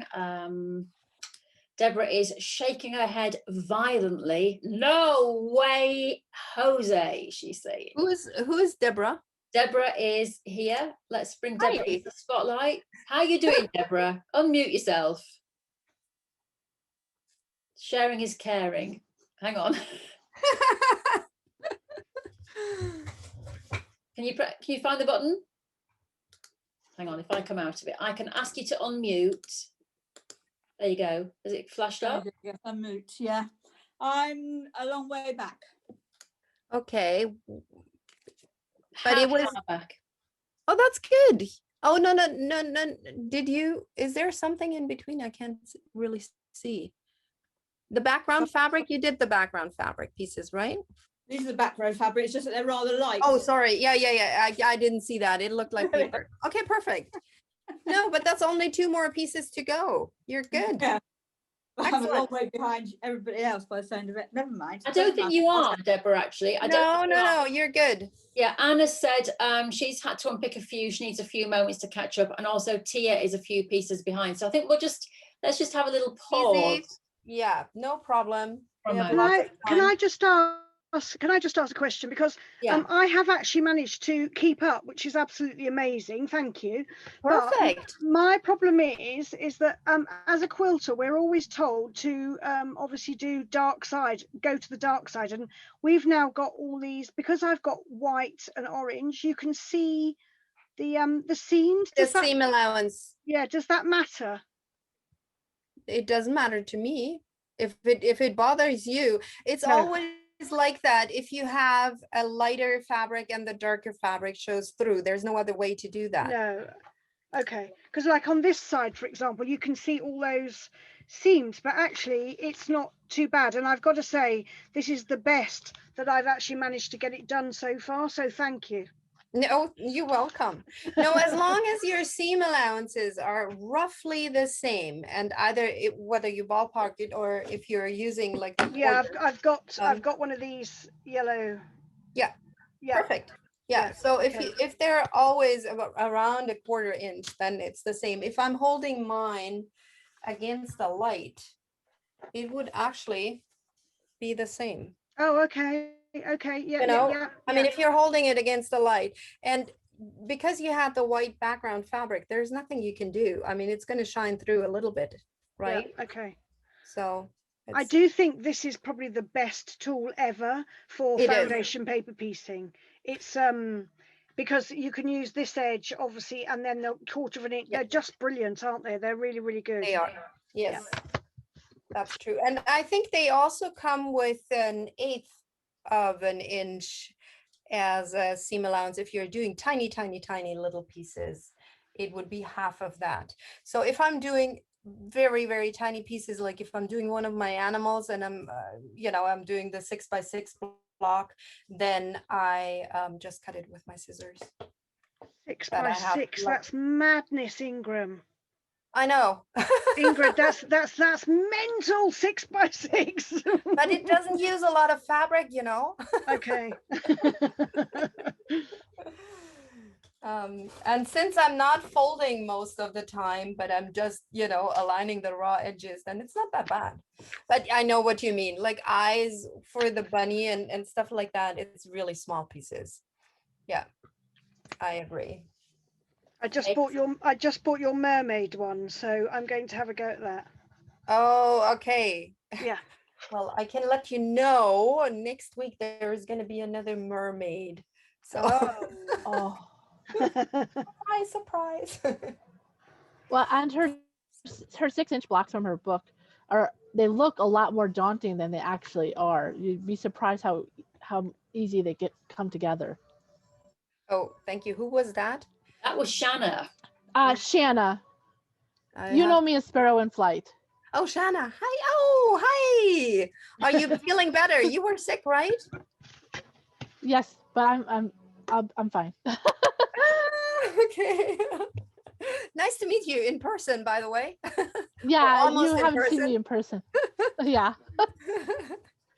Deborah is shaking her head violently. No way, Jose, she's saying. Who is Deborah? Deborah is here. Let's bring Deborah Hi. into the spotlight. How you doing, Deborah? Unmute yourself. Sharing is caring. Hang on. Can you find the button? Hang on, if I come out of it, I can ask you to unmute. There you go. Has it flashed up? Yes, I'm mute. Yeah, I'm a long way back. Okay, but How it was, far back? oh, that's good. Oh, no. Did you, is there something in between? I can't really see. The background fabric, you did the background fabric pieces, right? These are the background fabric. It's just that they're rather light. Oh, sorry. Yeah. I didn't see that. It looked like paper. Okay, perfect. No, but that's only 2 more pieces to go. You're good. Yeah. I'm a long Excellent. way behind everybody else by the sound of it. Never mind. I don't think you are, Deborah, actually. I don't think you are. No, you're good. Yeah, Anna said she's had to unpick a few. She needs a few moments to catch up. And also Tia is a few pieces behind. So I think let's just have a little pause. Easy. Yeah, no problem. We have Can lots of Can time. I just ask? Can I just ask a question? Because Yeah. I have actually managed to keep up, which is absolutely amazing. Thank you. But Perfect. my problem is that as a quilter, we're always told to obviously do dark side, go to the dark side, and we've now got all these, because I've got white and orange. You can see the seams. The Does that, seam allowance. yeah, does that matter? It doesn't matter to me. If it bothers you, it's No. always like that. If you have a lighter fabric and the darker fabric shows through, there's no other way to do that. No. Okay, because like on this side, for example, you can see all those seams, but actually it's not too bad. And I've got to say, this is the best that I've actually managed to get it done so far. So thank you. No, you're welcome. No, as long as your seam allowances are roughly the same, and either whether you ballpark it or if you're using like the Yeah, border, I've got one of these yellow. Yeah. Yeah. Perfect. Yeah. Yeah, So okay. if they're always around a 1/4 inch, then it's the same. If I'm holding mine against the light, it would actually be the same. Oh, okay. Okay. Yeah. You know, Yeah. I mean, if you're holding it against the light, and because you have the white background fabric, there's nothing you can do. I mean, it's going to shine through a little bit, right? Yeah, okay. So I it's, do think this is probably the best tool ever for It is. foundation paper piecing. It's because you can use this edge obviously, and then the 1/4 of an inch. Yeah. They're just brilliant, aren't they? They're really, really good. they are. Yes, that's true. And I think they also come with an 1/8 of an inch as a seam allowance. If you're doing tiny little pieces, it would be half of that. So if I'm doing very, very tiny pieces, like if I'm doing one of my animals and I'm, I'm doing the 6x6 block, then I just cut it with my scissors. 6 But I by have 6. lo- That's madness, Ingram. I know. Ingrid, that's mental. 6 by 6. But it doesn't use a lot of fabric, Okay. And since I'm not folding most of the time, but I'm just, aligning the raw edges, then it's not that bad. But I know what you mean, like eyes for the bunny and stuff like that. It's really small pieces. Yeah, I agree. I just bought your mermaid one, so I'm going to have a go at that. Oh, okay. Yeah. Well, I can let you know next week there is going to be another mermaid. So, Oh, surprise. well, and her 6-inch blocks from her book they look a lot more daunting than they actually are. You'd be surprised how easy they come together. Oh, thank you. Who was that? That was Shanna. Shanna. You know me as Sparrow in Flight. Oh, Shanna. Hi. Oh, hi. Are you feeling better? You were sick, right? Yes, but I'm fine. Okay. Nice to meet you in person, by the way. Yeah, almost you in haven't seen person. me in person. Yeah.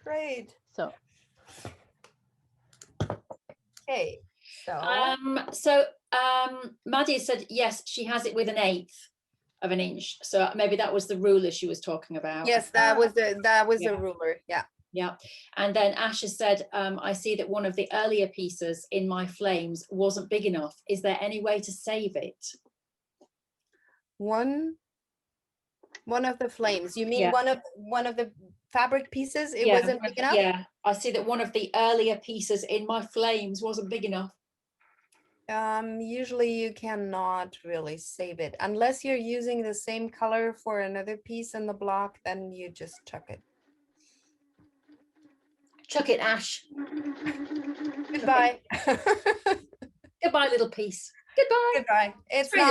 Great. Okay. Maddie said yes, she has it with 1/8 of an inch. So maybe that was the ruler she was talking about. Yes, that was the ruler. Yeah. Yeah. And then Ash has said, I see that one of the earlier pieces in my flames wasn't big enough. Is there any way to save it? One of the flames. You mean Yeah. one of the fabric pieces? It Yeah, wasn't big enough? Yeah, I see that one of the earlier pieces in my flames wasn't big enough. Usually you cannot really save it unless you're using the same color for another piece in the block, then you just chuck it. Chuck it, Ash. Goodbye. Goodbye, little piece. Goodbye. Goodbye. It's Spray the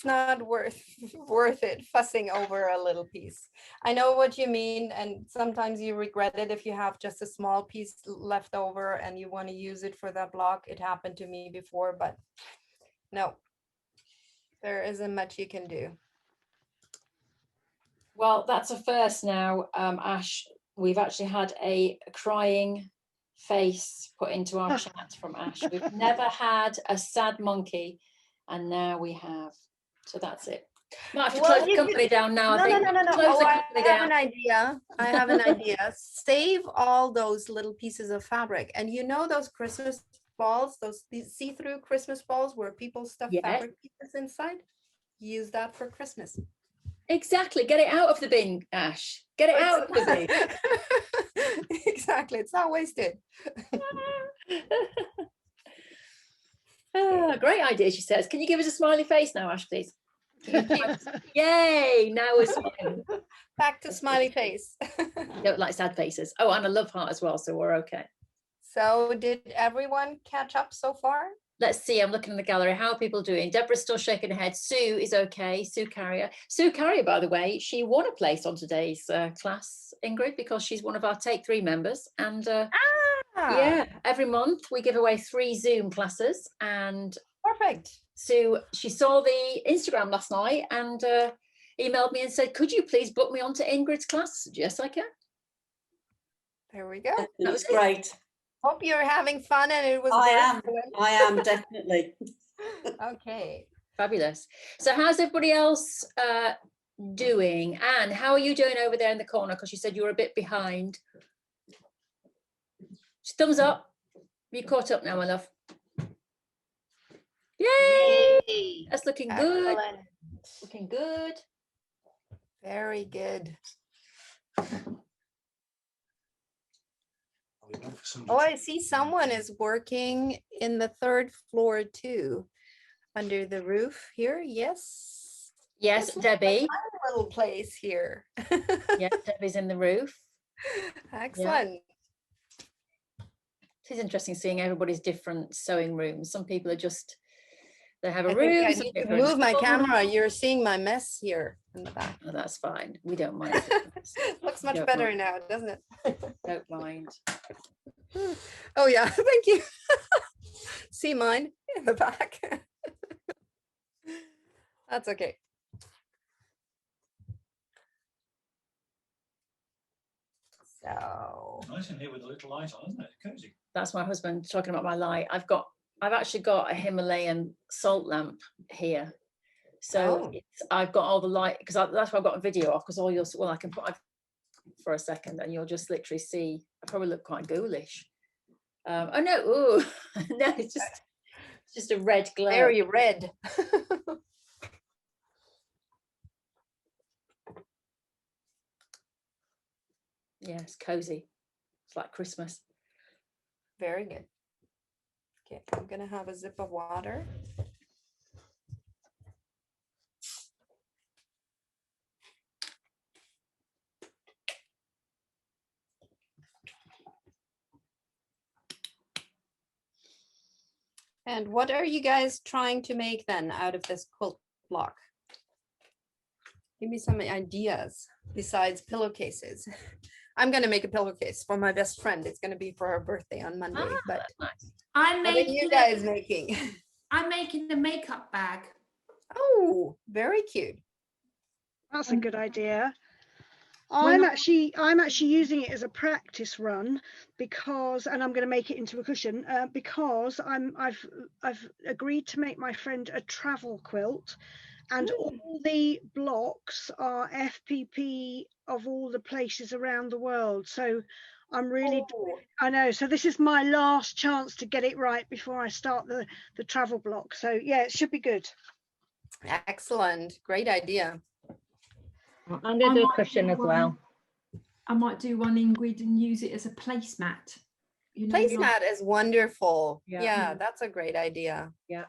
not worth it fussing over a little piece. I know what you mean, and sometimes you regret it if you have just a small piece left over and you want to use it for that block. It happened to me before, but no, there isn't much you can do. Well, that's a first now, Ash. We've actually had a crying face put into our chat from Ash. We've never had a sad monkey, and now we have. So that's it. Might have to close the company down now. No. Close the company I have down. an idea. I have an idea. Save all those little pieces of fabric, and you know those Christmas balls, these see-through Christmas balls where people stuff fabric pieces inside. Use that for Christmas. Exactly. Get it out of the bin, Ash. Get it out of the bin. Exactly. It's not wasted. Great idea, she says. Can you give us a smiley face now, Ash, please? Yay! Now we're smiling. Back to smiley face. Don't like sad faces. Oh, and a love heart as well, so we're okay. So did everyone catch up so far? Let's see, I'm looking in the gallery. How are people doing? Deborah's still shaking her head. Sue is okay. Sue Carrier. Sue Carrier, by the way, she won a place on today's class, Ingrid, because she's one of our Take 3 members. And yeah, every month we give away 3 Zoom classes. And perfect. Sue, she saw the Instagram last night and emailed me and said, could you please book me onto Ingrid's class? Yes, I can. There we go. That was great. Hope you're having fun and it was I am definitely. Okay. Fabulous. So how's everybody else doing? Anne, how are you doing over there in the corner? Because you said you were a bit behind. Thumbs up. You caught up now, my love. Yay! That's looking good. Excellent. Looking good. Very good. Oh, I see someone is working in the 3rd floor too, under the roof here. Yes. Yes, Debbie. A little place here. Yeah, Debbie's in the roof. Excellent. Yeah. It's interesting seeing everybody's different sewing rooms. Some people are just, they have a room. I need to move my camera. You're seeing my mess here in the back. Oh, that's fine. We don't mind. Looks much better now, doesn't it? Don't mind. Oh yeah, thank you. See mine in the back. That's okay. So nice in here with a little light on, isn't it? Cozy. That's my husband talking about my light. I've actually got a Himalayan salt lamp here. So I've got all the light because that's what I've got a video of, because all you'll see, well, I can put for a second and you'll just literally see. I probably look quite ghoulish. Oh no, ooh. No, it's just a red glow. Very red. Yeah, it's cozy. It's like Christmas. Very good. Okay, I'm gonna have a sip of water. And what are you guys trying to make then out of this quilt block? Give me some ideas besides pillowcases. I'm gonna make a pillowcase for my best friend. It's gonna be for her birthday on Monday. But Nice. I'm what are you making guys making? I'm making a makeup bag. Oh, very cute. That's a good idea. When I'm actually using it as a practice run because, and I'm going to make it into a cushion because I've agreed to make my friend a travel quilt, and all the blocks are FPP of all the places around the world. So I'm really, I know. So this is my last chance to get it right before I start the travel block. So yeah, it should be good. Excellent. Great idea. I'm going to do a cushion as well. I might do one, Ingrid, and use it as a placemat. You know, like- Placemat is wonderful. Yeah. Yeah, that's a great idea. Yeah.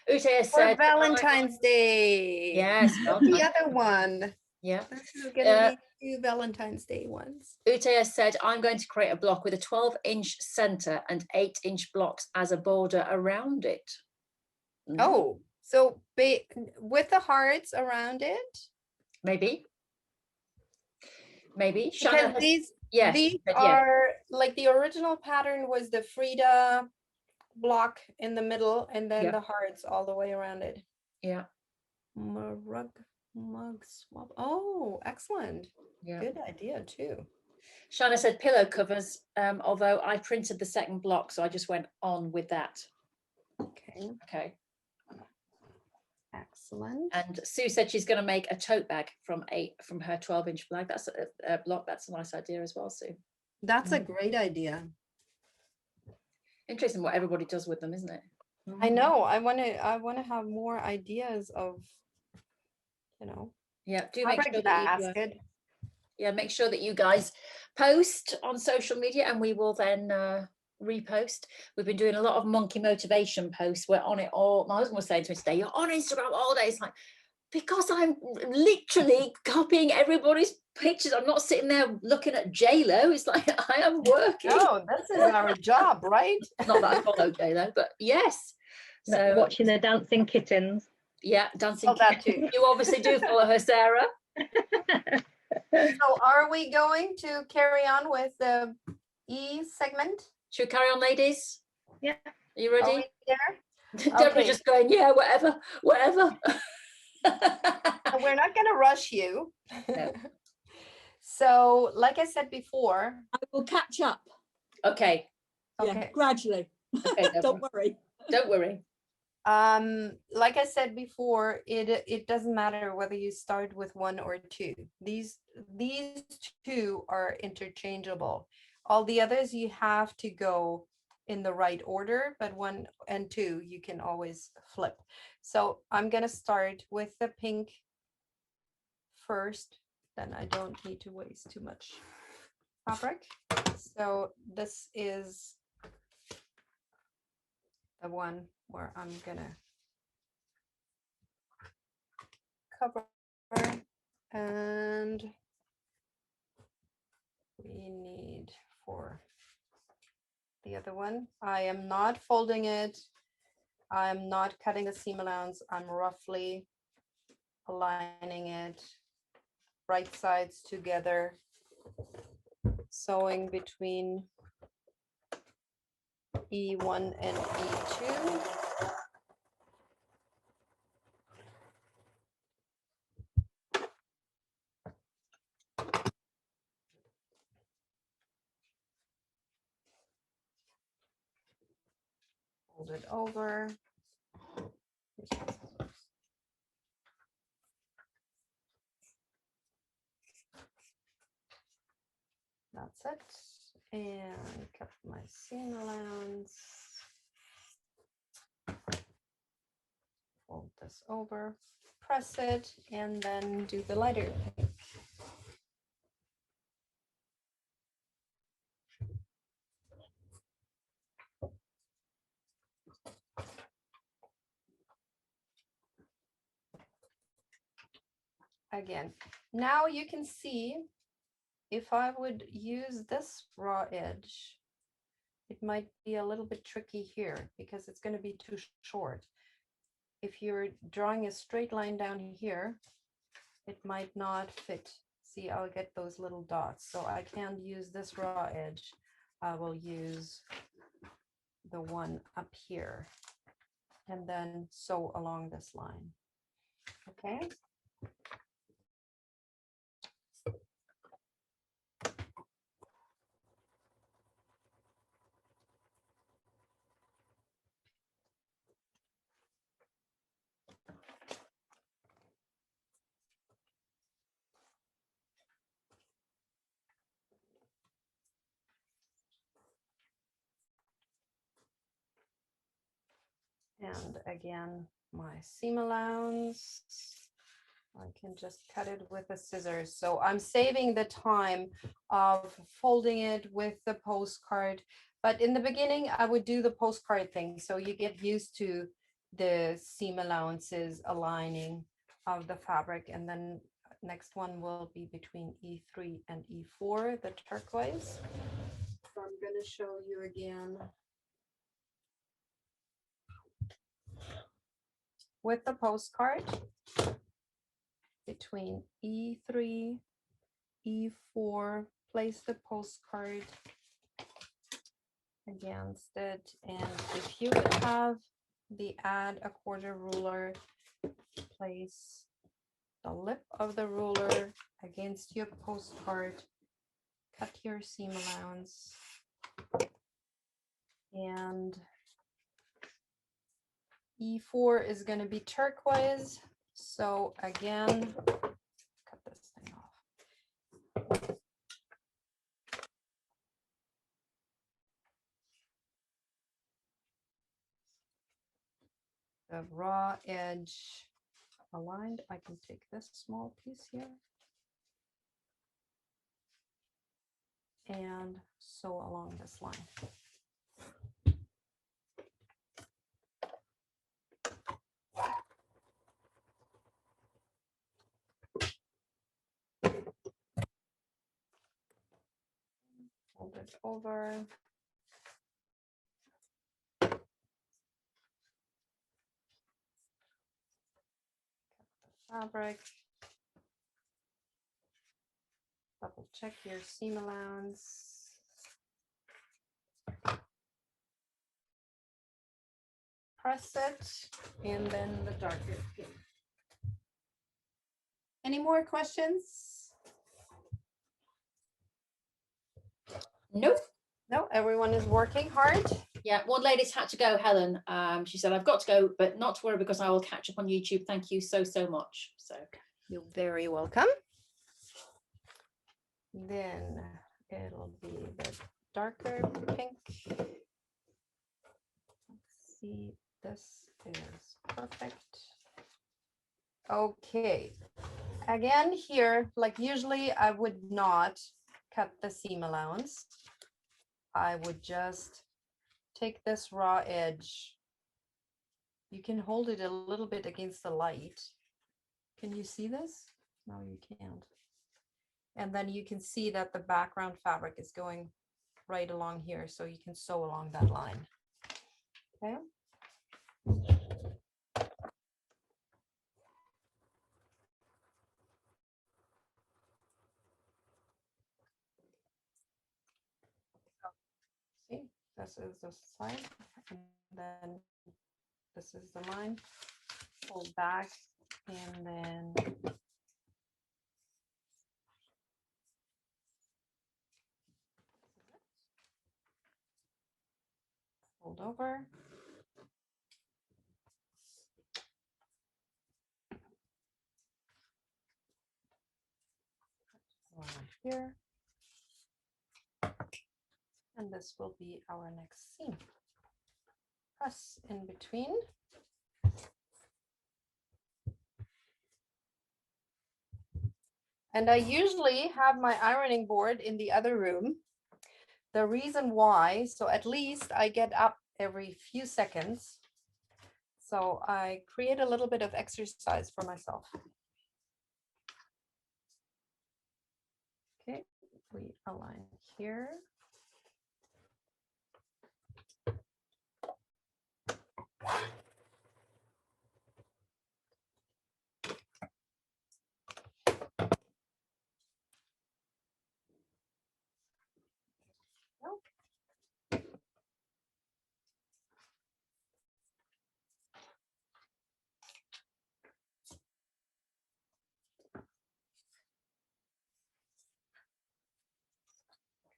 Ute has For said Valentine's Day. Yes, The Valentine's other one. Yeah. This is gonna be 2 Valentine's Day ones. Ute has said, I'm going to create a block with a 12-inch center and 8-inch blocks as a border around it. Oh, so with the hearts around it? Maybe. Maybe. Because these are like the original pattern was the Frida block in the middle and then the hearts all the way around it. Yeah. Mug swap. Oh, excellent. Yeah. Good idea too. Shanna said pillow covers, although I printed the second block, so I just went on with that. Okay. Okay. Excellent. And Sue said she's going to make a tote bag from her 12-inch block. That's a block. That's a nice idea as well, Sue. That's a great idea. Interesting what everybody does with them, isn't it? I know. I want to have more ideas of, you know. Yeah. Do make sure that basket. make sure that you guys post on social media, and we will then repost. We've been doing a lot of monkey motivation posts. We're on it all. My husband was saying to me today, "You're on Instagram all day." It's like, because I'm literally copying everybody's pictures. I'm not sitting there looking at J-Lo. It's like I am working. Oh, this is our job, right? Not that I follow J-Lo, but yes. So watching the dancing kittens. Yeah, dancing. Oh, that too. You obviously do follow her, Sarah. So are we going to carry on with the E segment? Should we carry on, ladies? Yeah. Are you ready? Are we there? Deborah Okay. just going, yeah, whatever. We're not going to rush you. No. So, like I said before, I will catch up. Okay. Yeah, gradually. Okay, Don't worry. Don't worry. Like I said before, it doesn't matter whether you start with 1 or 2. These 2 are interchangeable. All the others you have to go in the right order, but 1 and 2 you can always flip. So I'm gonna start with the pink first, then I don't need to waste too much fabric. So this is the one where I'm gonna cover, and we need for the other one. I am not folding it. I'm not cutting the seam allowance. I'm roughly aligning it right sides together, sewing between E1 and E2. Fold it over. That's it. And cut my seam allowance. Fold this over, press it, and then do the lighter pink. Again, now you can see if I would use this raw edge, it might be a little bit tricky here because it's going to be too short. If you're drawing a straight line down here, it might not fit. See, I'll get those little dots. So I can't use this raw edge. I will use the one up here and then sew along this line. Okay. And again, my seam allowance, I can just cut it with a scissors. So I'm saving the time of folding it with the postcard. But in the beginning, I would do the postcard thing. So you get used to the seam allowances aligning of the fabric. And then next one will be between E3 and E4, the turquoise. So I'm going to show you again. With the postcard between E3, E4, place the postcard against it. And if you would have the add a quarter ruler, place the lip of the ruler against your postcard, cut your seam allowance, and E4 is going to be turquoise. So again, cut this thing off. The raw edge aligned. I can take this small piece here and sew along this line. Fold it over. Fabric. Double check your seam allowance. Press it, and then the darker pink. Any more questions? Nope. No, everyone is working hard. Yeah, one lady's had to go, Helen. She said, I've got to go, but not to worry because I will catch up on YouTube. Thank you so, so much. So you're very welcome. Then it'll be the darker pink. Let's see, this is perfect. Okay, again here, like usually I would not cut the seam allowance. I would just take this raw edge. You can hold it a little bit against the light. Can you see this? No, you can't. And then you can see that the background fabric is going right along here, so you can sew along that line. Okay. See, this is the side, and then this is the line. Fold back, and then fold over. Here. And this will be our next seam. Press in between. And I usually have my ironing board in the other room. The reason why, so at least I get up every few seconds. So I create a little bit of exercise for myself. Okay, we align here.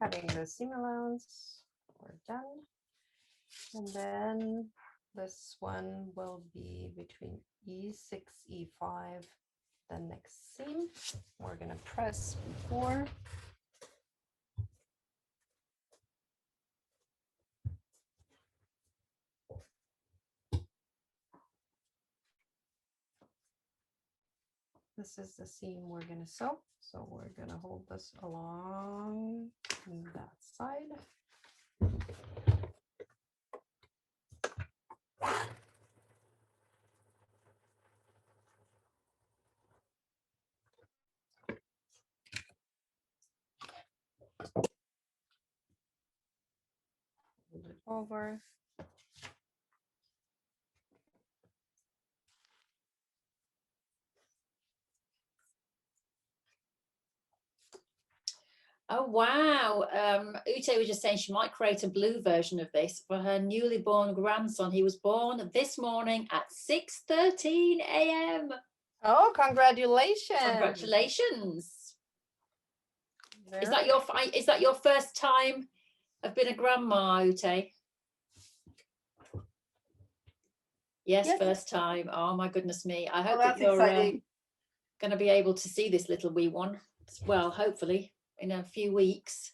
cutting the seam allowance. We're done. And then this one will be between E6, E5, the next seam. We're going to press before. This is the seam we're going to sew. So we're going to hold this along that side. Hold it over. Oh, wow. Ute was just saying she might create a blue version of this for her newly born grandson. He was born this morning at 6:13 a.m. Oh, congratulations. Congratulations. Very Is that your first time of being a grandma, Ute? Yes, Yes. first time. Oh my goodness me. I hope Well, that that's you're exciting. going to be able to see this little wee one. Well, hopefully in a few weeks.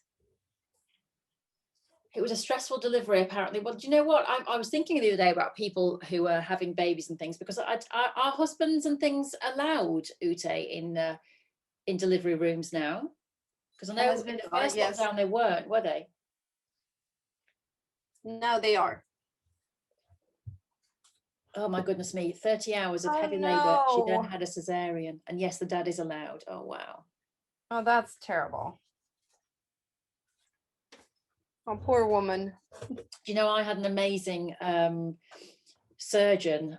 It was a stressful delivery, apparently. Well, do you know what? I was thinking the other day about people who are having babies and things, because our husbands and things allowed, Ute, in delivery rooms now. Because I know in Husband the are, first yes. lockdown they weren't, were they? Now they are. Oh my goodness me, 30 hours of I heavy labour. She then know. had a cesarean. And yes, the dad is allowed. Oh, wow. Oh, that's terrible. Oh, poor woman. Do you know, I had an amazing surgeon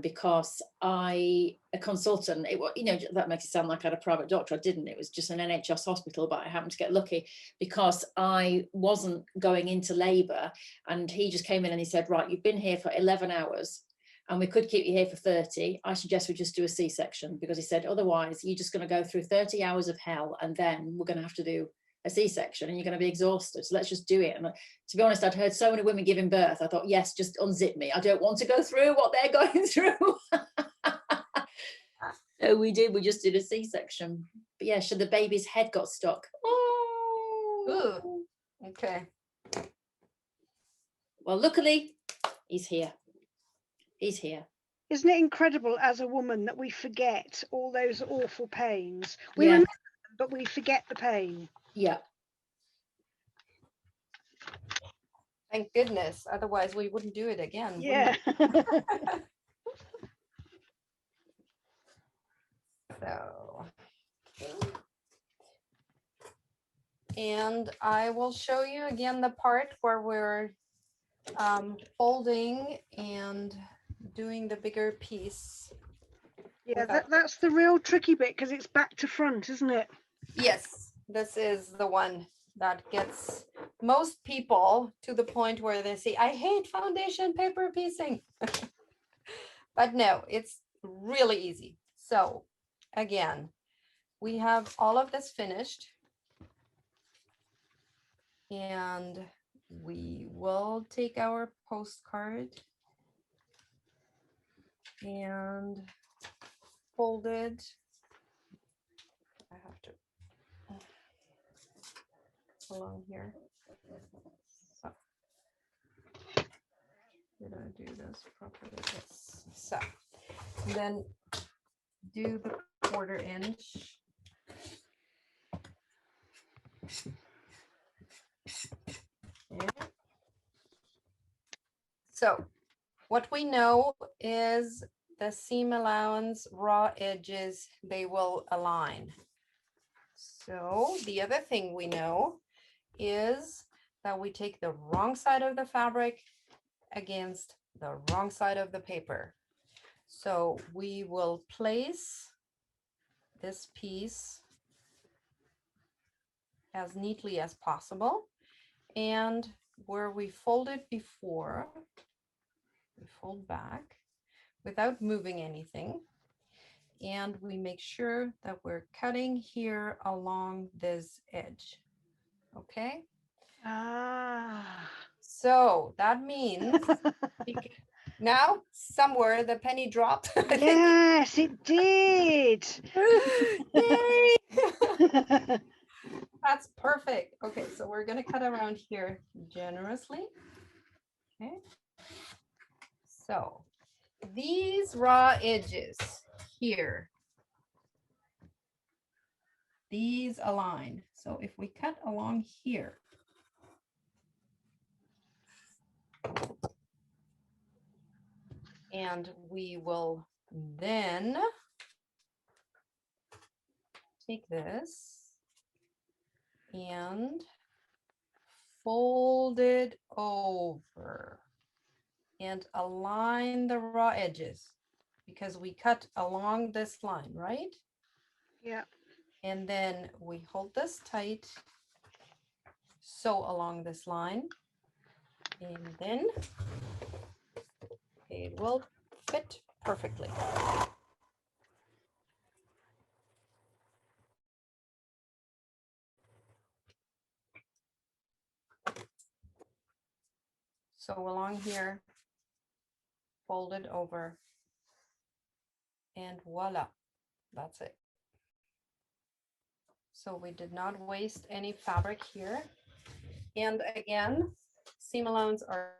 because a consultant, you know, that makes it sound like I had a private doctor. I didn't. It was just an NHS hospital, but I happened to get lucky because I wasn't going into labour, and he just came in and he said, right, you've been here for 11 hours and we could keep you here for 30. I suggest we just do a C-section, because he said, otherwise you're just going to go through 30 hours of hell, and then we're going to have to do a C-section and you're going to be exhausted. So let's just do it. And to be honest, I'd heard so many women giving birth. I thought, yes, just unzip me. I don't want to go through what they're going through. So we just did a C-section. But yeah, so the baby's head got stuck. Oh. Ooh. Okay. Well, luckily, he's here. He's here. Isn't it incredible as a woman that we forget all those awful pains? We Yeah. remember them, but we forget the pain. Yeah. Thank goodness. Otherwise, we wouldn't do it again. Yeah. So, and I will show you again the part where we're folding and doing the bigger piece. Yeah, that's the real tricky bit, because it's back to front, isn't it? Yes, this is the one that gets most people to the point where they say, I hate foundation paper piecing. But no, it's really easy. So again, we have all of this finished. And we will take our postcard and fold it. I have to along here. So, did I do this properly? Yes. So then do the 1/4 inch. Okay. So what we know is the seam allowance, raw edges, they will align. So the other thing we know is that we take the wrong side of the fabric against the wrong side of the paper. So we will place this piece as neatly as possible. And where we folded before, we fold back without moving anything. And we make sure that we're cutting here along this edge. Okay. Ah. So that means now somewhere the penny dropped. I think. Yes, it did. Yay! That's perfect. Okay, so we're gonna cut around here generously. Okay. So these raw edges here, these align. So if we cut along here, and we will then take this and fold it over and align the raw edges because we cut along this line, right? Yeah. And then we hold this tight, sew along this line, and then it will fit perfectly. So along here, fold it over, and voila, that's it. So we did not waste any fabric here. And again, seam allowance are,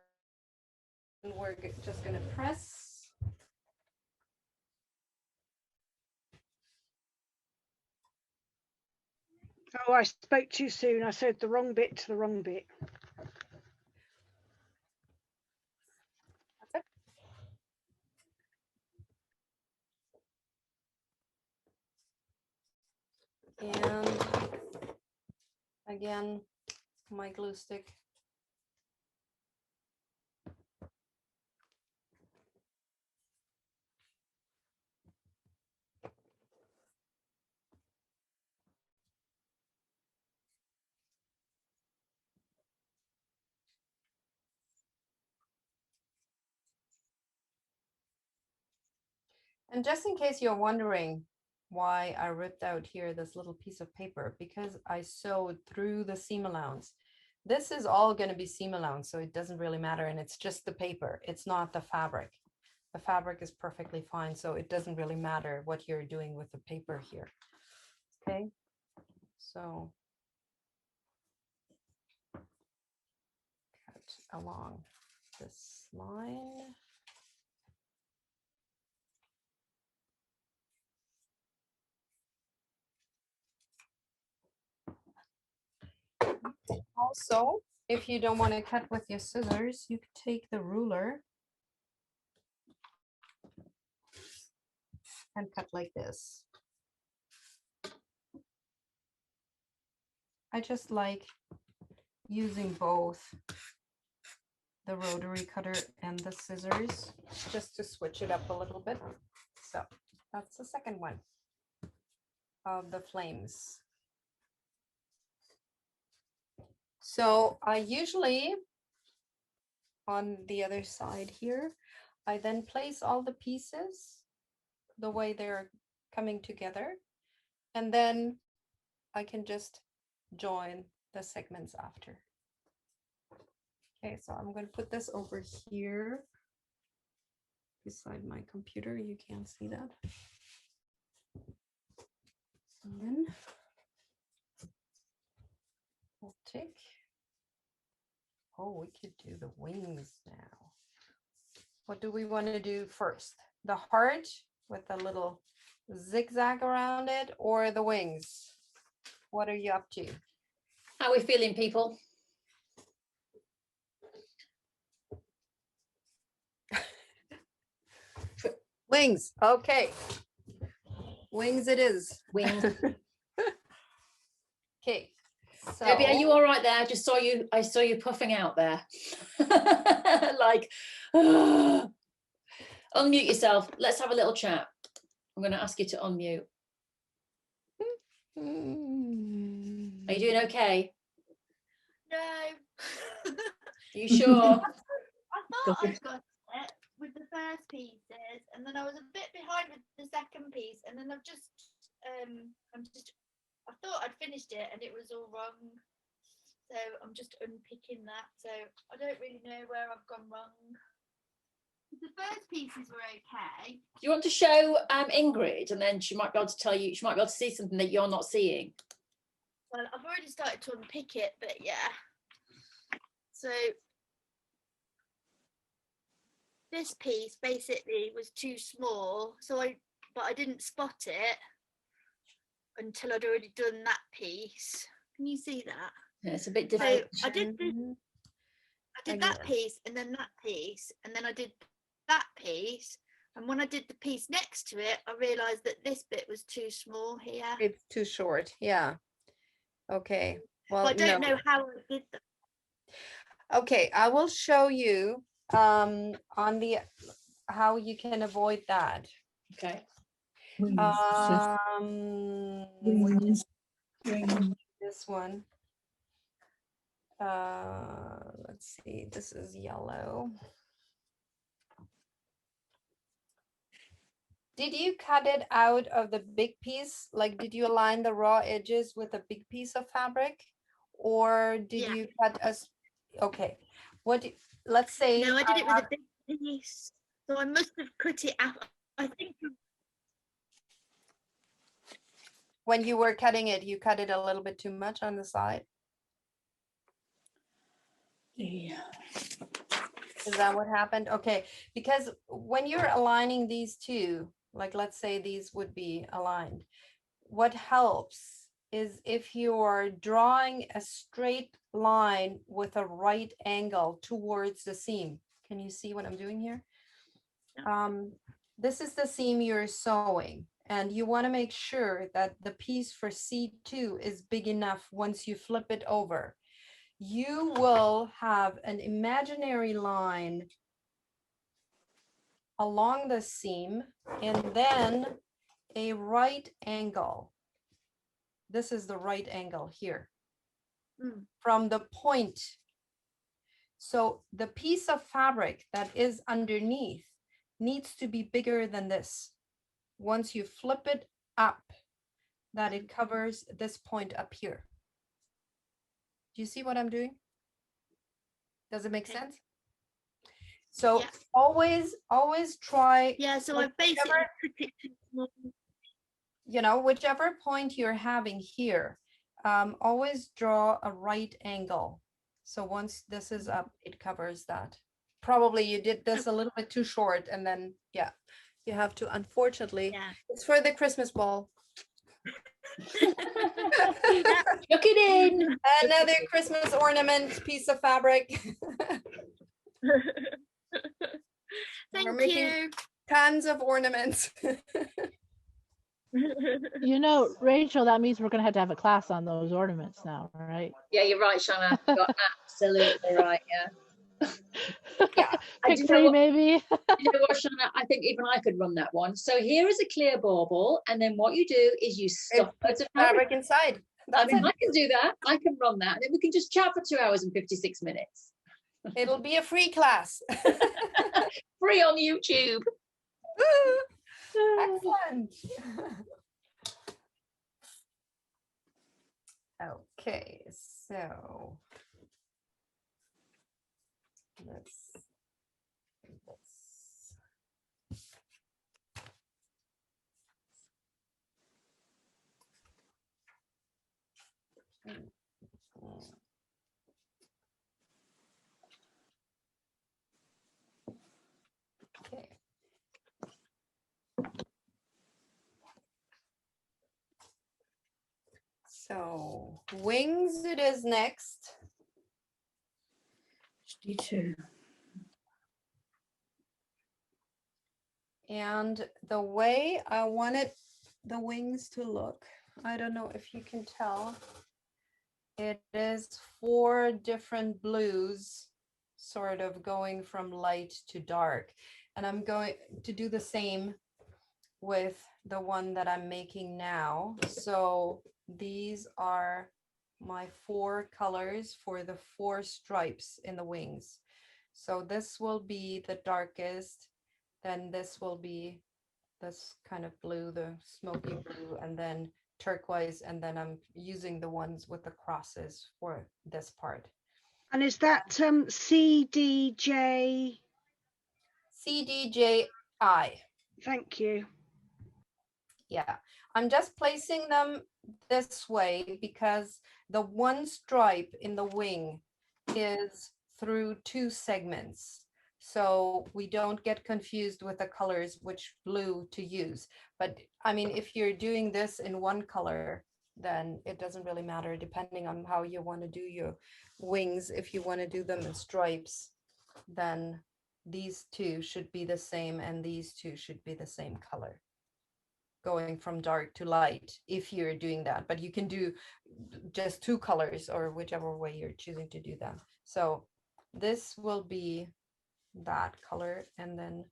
we're just gonna press. Oh, I spoke too soon. I said the wrong bit to the wrong bit. And again, my glue stick. And just in case you're wondering why I ripped out here this little piece of paper, because I sewed through the seam allowance. This is all going to be seam allowance, so it doesn't really matter. And it's just the paper. It's not the fabric. The fabric is perfectly fine, so it doesn't really matter what you're doing with the paper here. Okay, so cut along this line. Also, if you don't want to cut with your scissors, you could take the ruler and cut like this. I just like using both the rotary cutter and the scissors just to switch it up a little bit. So that's the second one of the flames. So I usually, on the other side here, I then place all the pieces the way they're coming together, and then I can just join the segments after. Okay, so I'm going to put this over here beside my computer. You can't see that. And then we'll take, oh, we could do the wings now. What do we want to do first? The heart with a little zigzag around it, or the wings? What are you up to? How are we feeling, people? Wings. Okay. Wings it is. Wings. Okay. So, Debbie, are you all right there? I saw you puffing out there. Like, unmute yourself. Let's have a little chat. I'm going to ask you to unmute. Are you doing okay? No. Are you sure? I thought I got it with the first pieces, and then I was a bit behind with the second piece, and then I thought I'd finished it, and it was all wrong. So I'm just unpicking that. So I don't really know where I've gone wrong. The first pieces were okay. Do you want to show Ingrid, and then she might be able to tell you, she might be able to see something that you're not seeing? Well, I've already started to unpick it, but yeah. So this piece basically was too small, but I didn't spot it until I'd already done that piece. Can you see that? Yeah, it's a bit different. So I did that piece, and then that piece, and then I did that piece. And when I did the piece next to it, I realized that this bit was too small here. It's too short. Yeah. Okay. Well, But I don't know how I did that. Okay, I will show you on the how you can avoid that. Okay. This one. Let's see, this is yellow. Did you cut it out of the big piece? Like, did you align the raw edges with a big piece of fabric? Or did you cut us? Okay, let's say. No, I did it with a big piece. So I must have cut it out. I think when you were cutting it, you cut it a little bit too much on the side. Yeah. Is that what happened? Okay, because when you're aligning these two, like let's say these would be aligned, what helps is if you're drawing a straight line with a right angle towards the seam. Can you see what I'm doing here? This is the seam you're sewing, and you want to make sure that the piece for C2 is big enough. Once you flip it over, you will have an imaginary line along the seam and then a right angle. This is the right angle here from the point. So the piece of fabric that is underneath needs to be bigger than this. Once you flip it up, that it covers this point up here. Do you see what I'm doing? Does it make sense? So always try. Yeah, so I basically cut it too small. You know, whichever point you're having here, always draw a right angle. So once this is up, it covers that. Probably you did this a little bit too short, and then yeah, you have to, unfortunately, it's for the Christmas ball. Look it in. Another Christmas ornament piece of fabric. We're making tons of ornaments. You know, Rachel, that means we're going to have a class on those ornaments now, right? Yeah, you're right, Shana. You got absolutely right. Yeah. Yeah. Pick three, maybe. You know what, Shana? I think even I could run that one. So here is a clear bauble, and then what you do is you stuff loads of fabric inside. I mean, I can do that. I can run that, and then we can just chat for 2 hours and 56 minutes. It'll be a free class. Free on YouTube. Excellent. Okay, so let's do this. Okay. So wings it is next. D2. And the way I wanted the wings to look, I don't know if you can tell, it is 4 different blues, sort of going from light to dark. And I'm going to do the same with the one that I'm making now. So these are my 4 colors for the 4 stripes in the wings. So this will be the darkest, then this will be this kind of blue, the smoky blue, and then turquoise, and then I'm using the ones with the crosses for this part. And is that CDJ? CDJI. Thank you. Yeah, I'm just placing them this way because the one stripe in the wing is through 2 segments. So we don't get confused with the colors, which blue to use. But I mean, if you're doing this in one color, then it doesn't really matter depending on how you want to do your wings. If you want to do them in stripes, then these 2 should be the same and these 2 should be the same color, going from dark to light if you're doing that. But you can do just 2 colors or whichever way you're choosing to do them. So this will be that color and then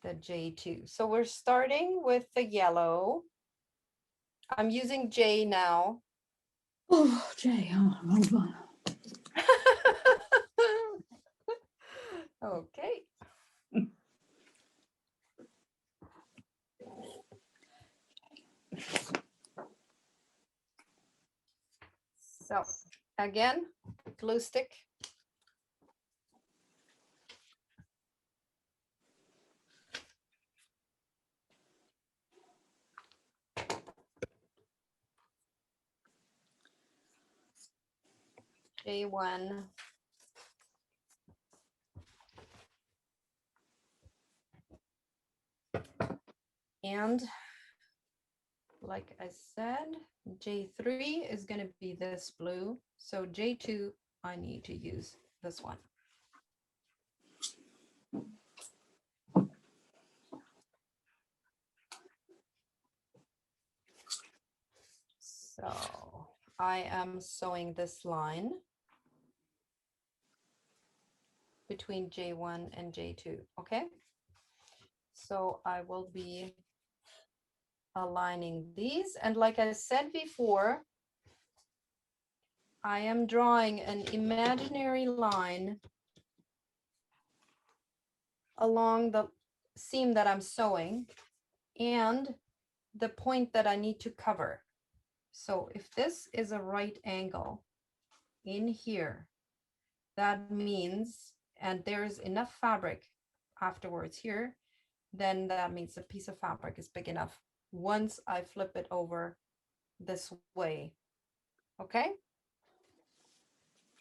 the J2. So we're starting with the yellow. I'm using J now. Oh, Jay, hold on. Okay. So again, glue stick. J1. And like I said, J3 is going to be this blue. So J2, I need to use this one. So I am sewing this line between J1 and J2, okay? So I will be aligning these. And like I said before, I am drawing an imaginary line along the seam that I'm sewing and the point that I need to cover. So if this is a right angle in here, that means, and there's enough fabric afterwards here, then that means the piece of fabric is big enough once I flip it over this way. Okay?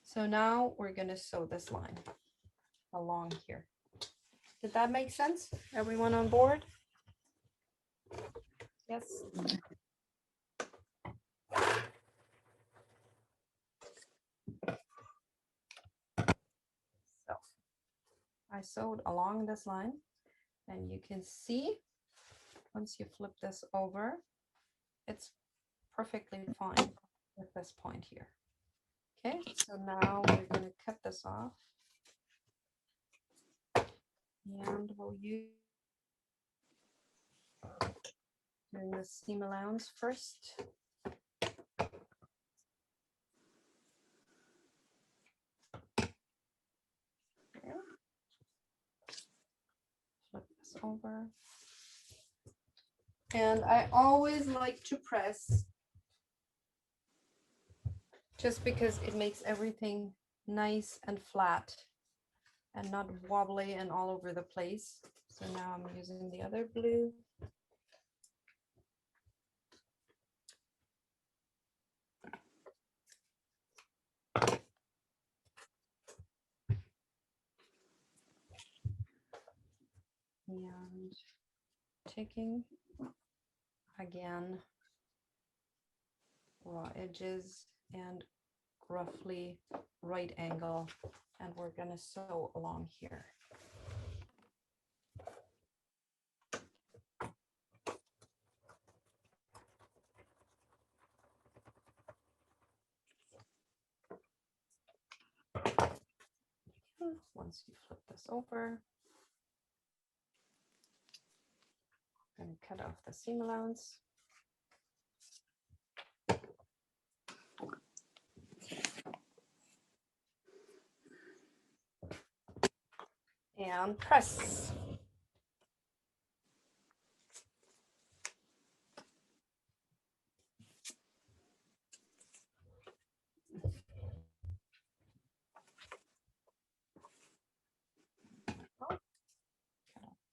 So now we're going to sew this line along here. Did that make sense? Everyone on board? Yes. So I sewed along this line, and you can see once you flip this over, it's perfectly fine with this point here. Okay, so now we're going to cut this off, and we'll use doing the seam allowance first. Okay. Flip this over. And I always like to press just because it makes everything nice and flat and not wobbly and all over the place. So now I'm using the other blue. And taking again raw edges and roughly right angle, and we're going to sew along here. Once you flip this over, I'm going to cut off the seam allowance. And press.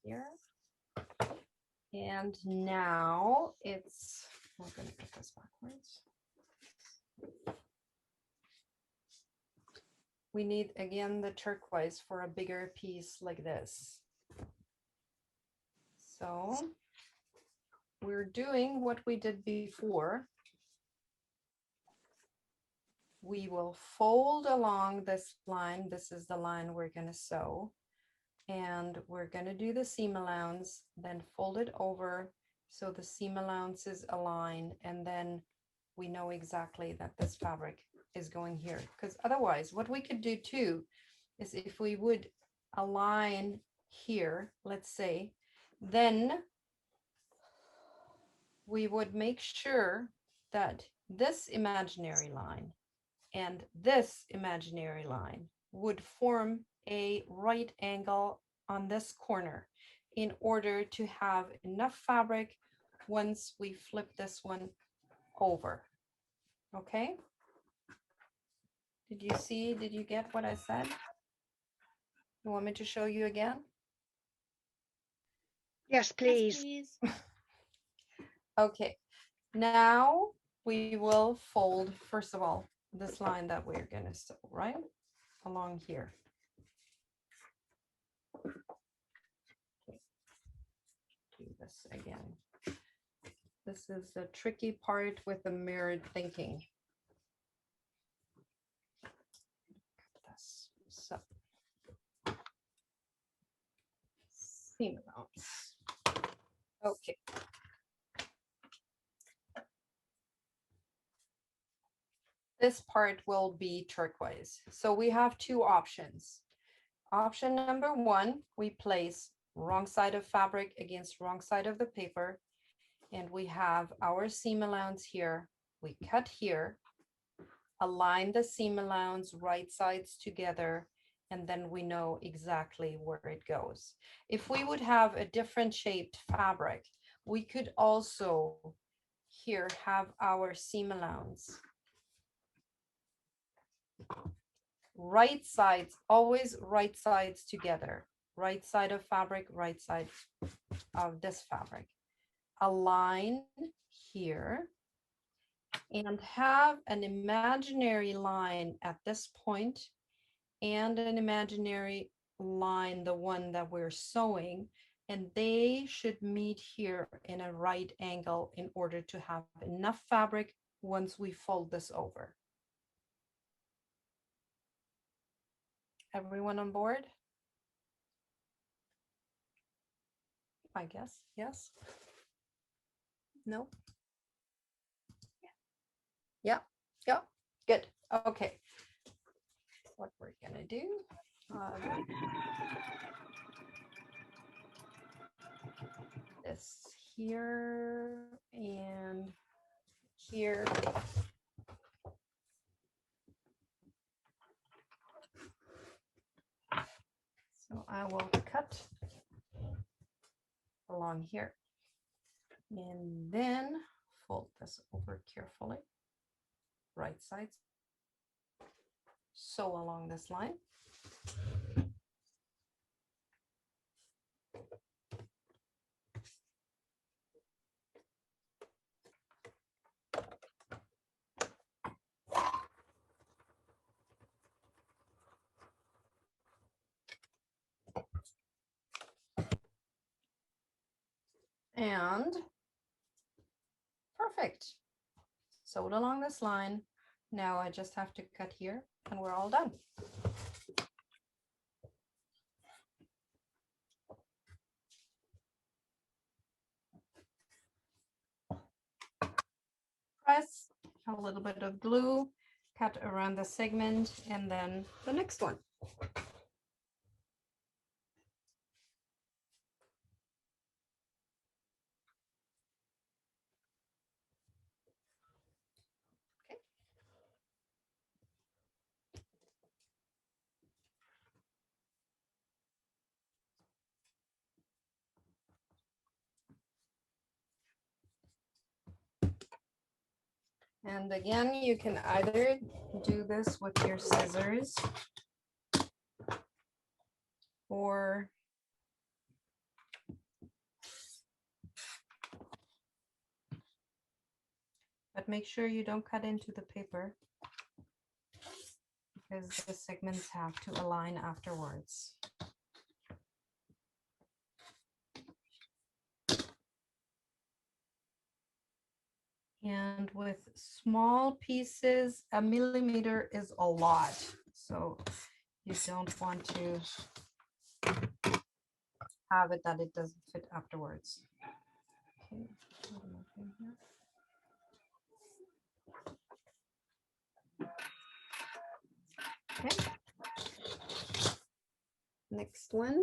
here. And now it's, I'm going to put this backwards. We need again the turquoise for a bigger piece like this. So we're doing what we did before. We will fold along this line. This is the line we're going to sew. And we're going to do the seam allowance, then fold it over so the seam allowances align, and then we know exactly that this fabric is going here. Because otherwise, what we could do too is if we would align here, let's say, then we would make sure that this imaginary line and this imaginary line would form a right angle on this corner in order to have enough fabric once we flip this one over. Okay? Did you see, did you get what I said? You want me to show you again? Yes, please. Yes, please. Okay, now we will fold, first of all, this line that we're going to sew, right? Along here. Okay. Do this again. This is the tricky part with the mirrored thinking. This. So, seam allowance. Okay. This part will be turquoise. So we have two options. Option number one, we place wrong side of fabric against wrong side of the paper. And we have our seam allowance here. We cut here, align the seam allowance right sides together, and then we know exactly where it goes. If we would have a different shaped fabric, we could also here have our seam allowance. Right sides, always right sides together. Right side of fabric, right side of this fabric. Align here and have an imaginary line at this point and an imaginary line, the one that we're sewing, and they should meet here in a right angle in order to have enough fabric once we fold this over. Everyone on board? I guess, yes. No? Yeah, yeah, good. Okay. What we're gonna do. This here and here. So I will cut along here and then fold this over carefully. Right sides. Sew along this line. And perfect. Sewed along this line. Now I just have to cut here and we're all done. Press a little bit of glue, cut around the segment, and then the next one. And again, you can either do this with your scissors or but make sure you don't cut into the paper because the segments have to align afterwards. And with small pieces, a millimeter is a lot. So you don't want to have it that it doesn't fit afterwards. Okay. Okay. Next one.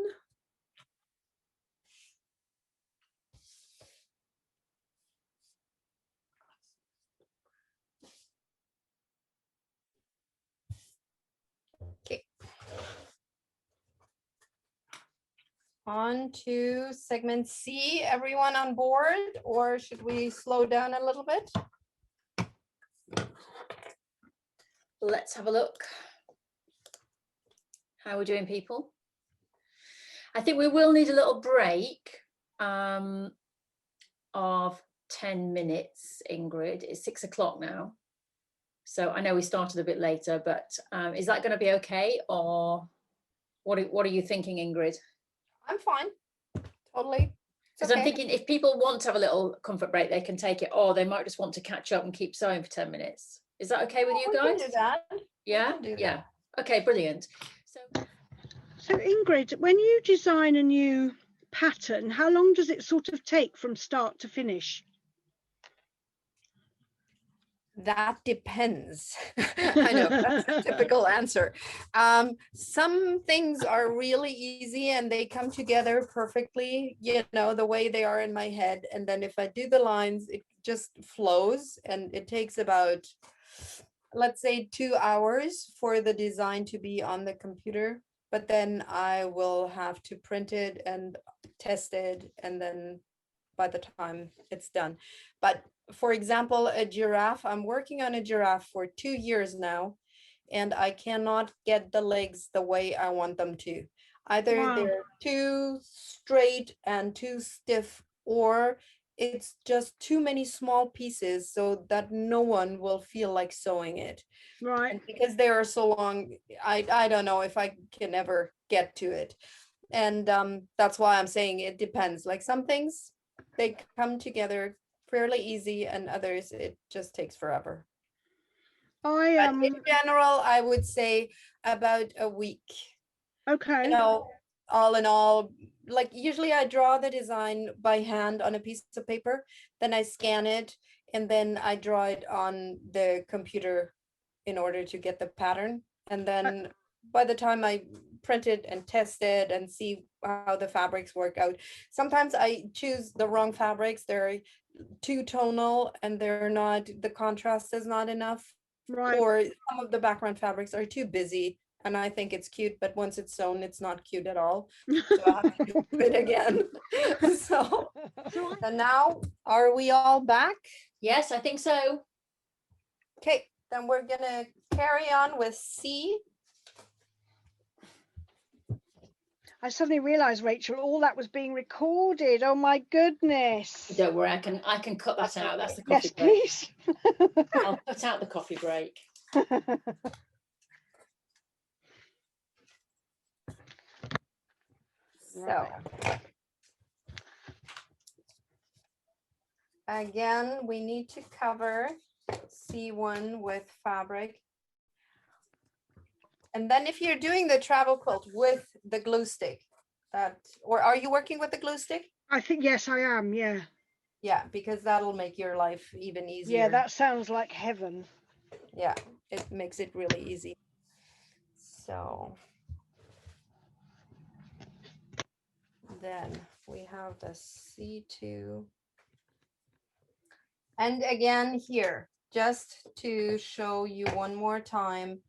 Okay. On to segment C. Everyone on board, or should we slow down a little bit? Let's have a look. How are we doing, people? I think we will need a little break of 10 minutes, Ingrid. It's 6 o'clock now. So I know we started a bit later, but is that going to be okay? Or what are you thinking, Ingrid? I'm fine. Totally. Because I'm thinking if people want to have a little comfort break, they can take it, or they might just want to catch up and keep sewing for 10 minutes. Is that okay with you guys? We can do that. Yeah? Yeah. Okay, brilliant. So Ingrid, when you design a new pattern, how long does it sort of take from start to finish? That depends. I know that's a typical answer. Some things are really easy and they come together perfectly, you know, the way they are in my head. And then if I do the lines, it just flows, and it takes about, let's say, 2 hours for the design to be on the computer. But then I will have to print it and test it, and then by the time it's done. But for example, a giraffe, I'm working on a giraffe for 2 years now, and I cannot get the legs the way I want them to. Either they're too straight and too stiff, or it's just too many small pieces so that no one will feel like sewing it. Right. And because they are so long, I don't know if I can ever get to it. And that's why I'm saying it depends. Like some things, they come together fairly easy, and others it just takes forever. But in general, I would say about a week. Okay. You know, all in all, like usually I draw the design by hand on a piece of paper, then I scan it, and then I draw it on the computer in order to get the pattern. And then by the time I print it and test it and see how the fabrics work out, sometimes I choose the wrong fabrics. They're too tonal and they're not, the contrast is not enough. Right. Or some of the background fabrics are too busy and I think it's cute, but once it's sewn, it's not cute at all. So I have to do it again. So now, are we all back? Yes, I think so. Okay, then we're gonna carry on with C. I suddenly realized, Rachel, all that was being recorded. Oh my goodness. Don't worry, I can cut that out. That's the coffee Yes, break. please. I'll cut out the coffee break. So again, we need to cover C1 with fabric. And then if you're doing the travel quilt with the glue stick, or are you working with the glue stick? I think, yes, I am. Yeah. Yeah, because that'll make your life even easier. Yeah, that sounds like heaven. Yeah, it makes it really easy. So then we have the C2. And again here, just to show you one more time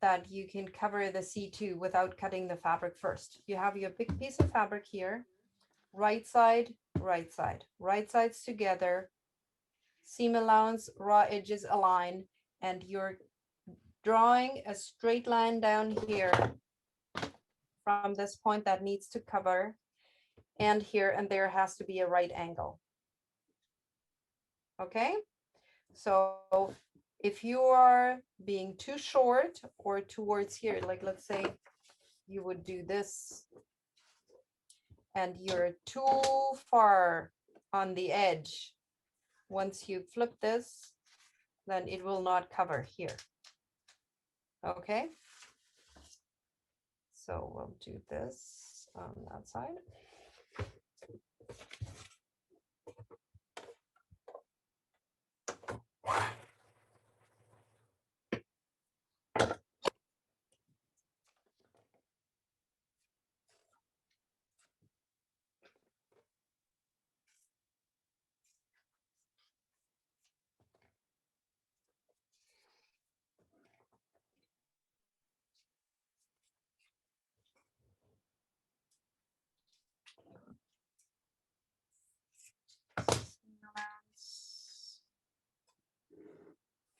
that you can cover the C2 without cutting the fabric first. You have your big piece of fabric here, right side, right side, right sides together, seam allowance, raw edges align, and you're drawing a straight line down here from this point that needs to cover, and here and there has to be a right angle. Okay, So if you are being too short or towards here, like let's say you would do this and you're too far on the edge, once you flip this, then it will not cover here. Okay. So we'll do this on that side.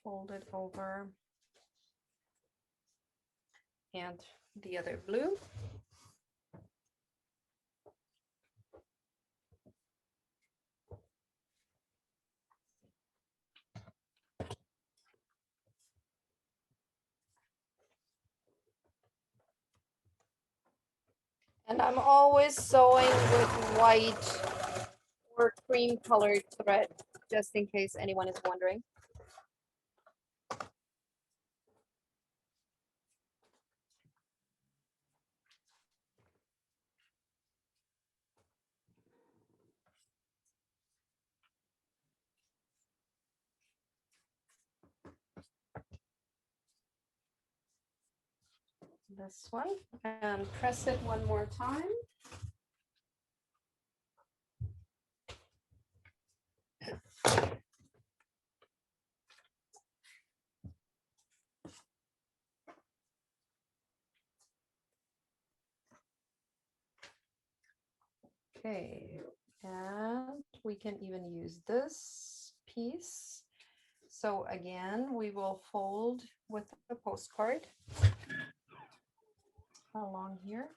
Fold it over, and the other blue. And I'm always sewing with white or cream colored thread, just in case anyone is wondering. This one, and press it one more time. Okay, and we can even use this piece. So again, we will fold with the postcard along here.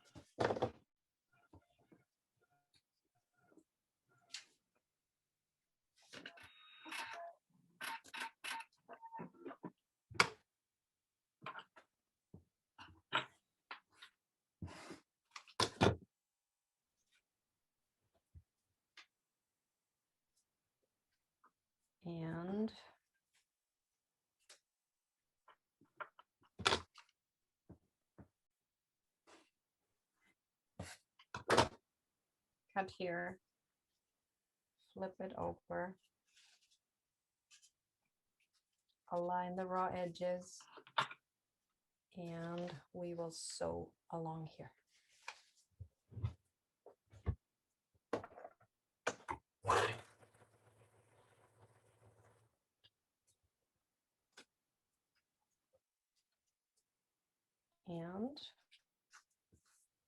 And cut here, flip it over, align the raw edges, and we will sew along here. And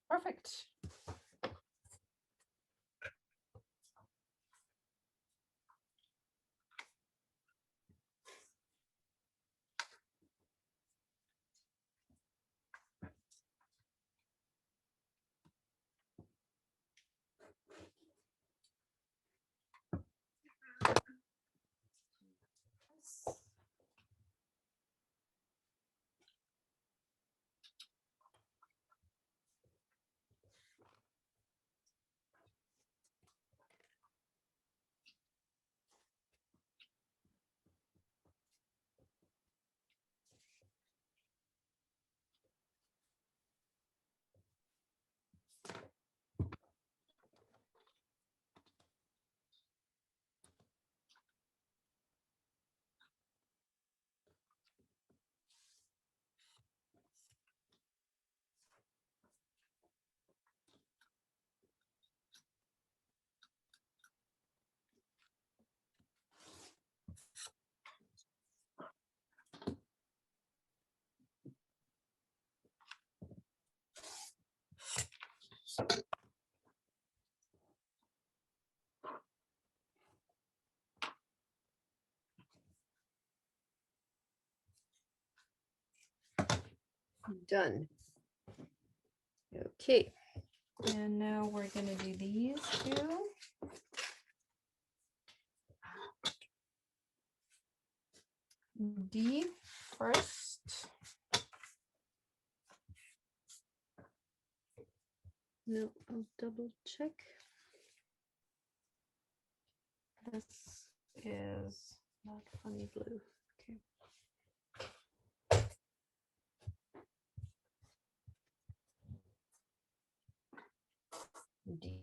perfect. Done. Okay. And now we're going to do these two. D first. No, I'll double check. This is not funny blue. Okay. D.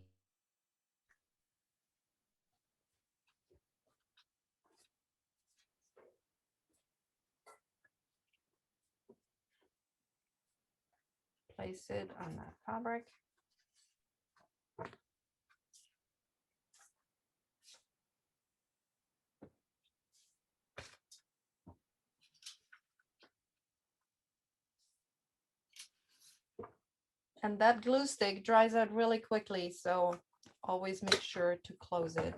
Place it on that fabric. And that glue stick dries out really quickly, so always make sure to close it.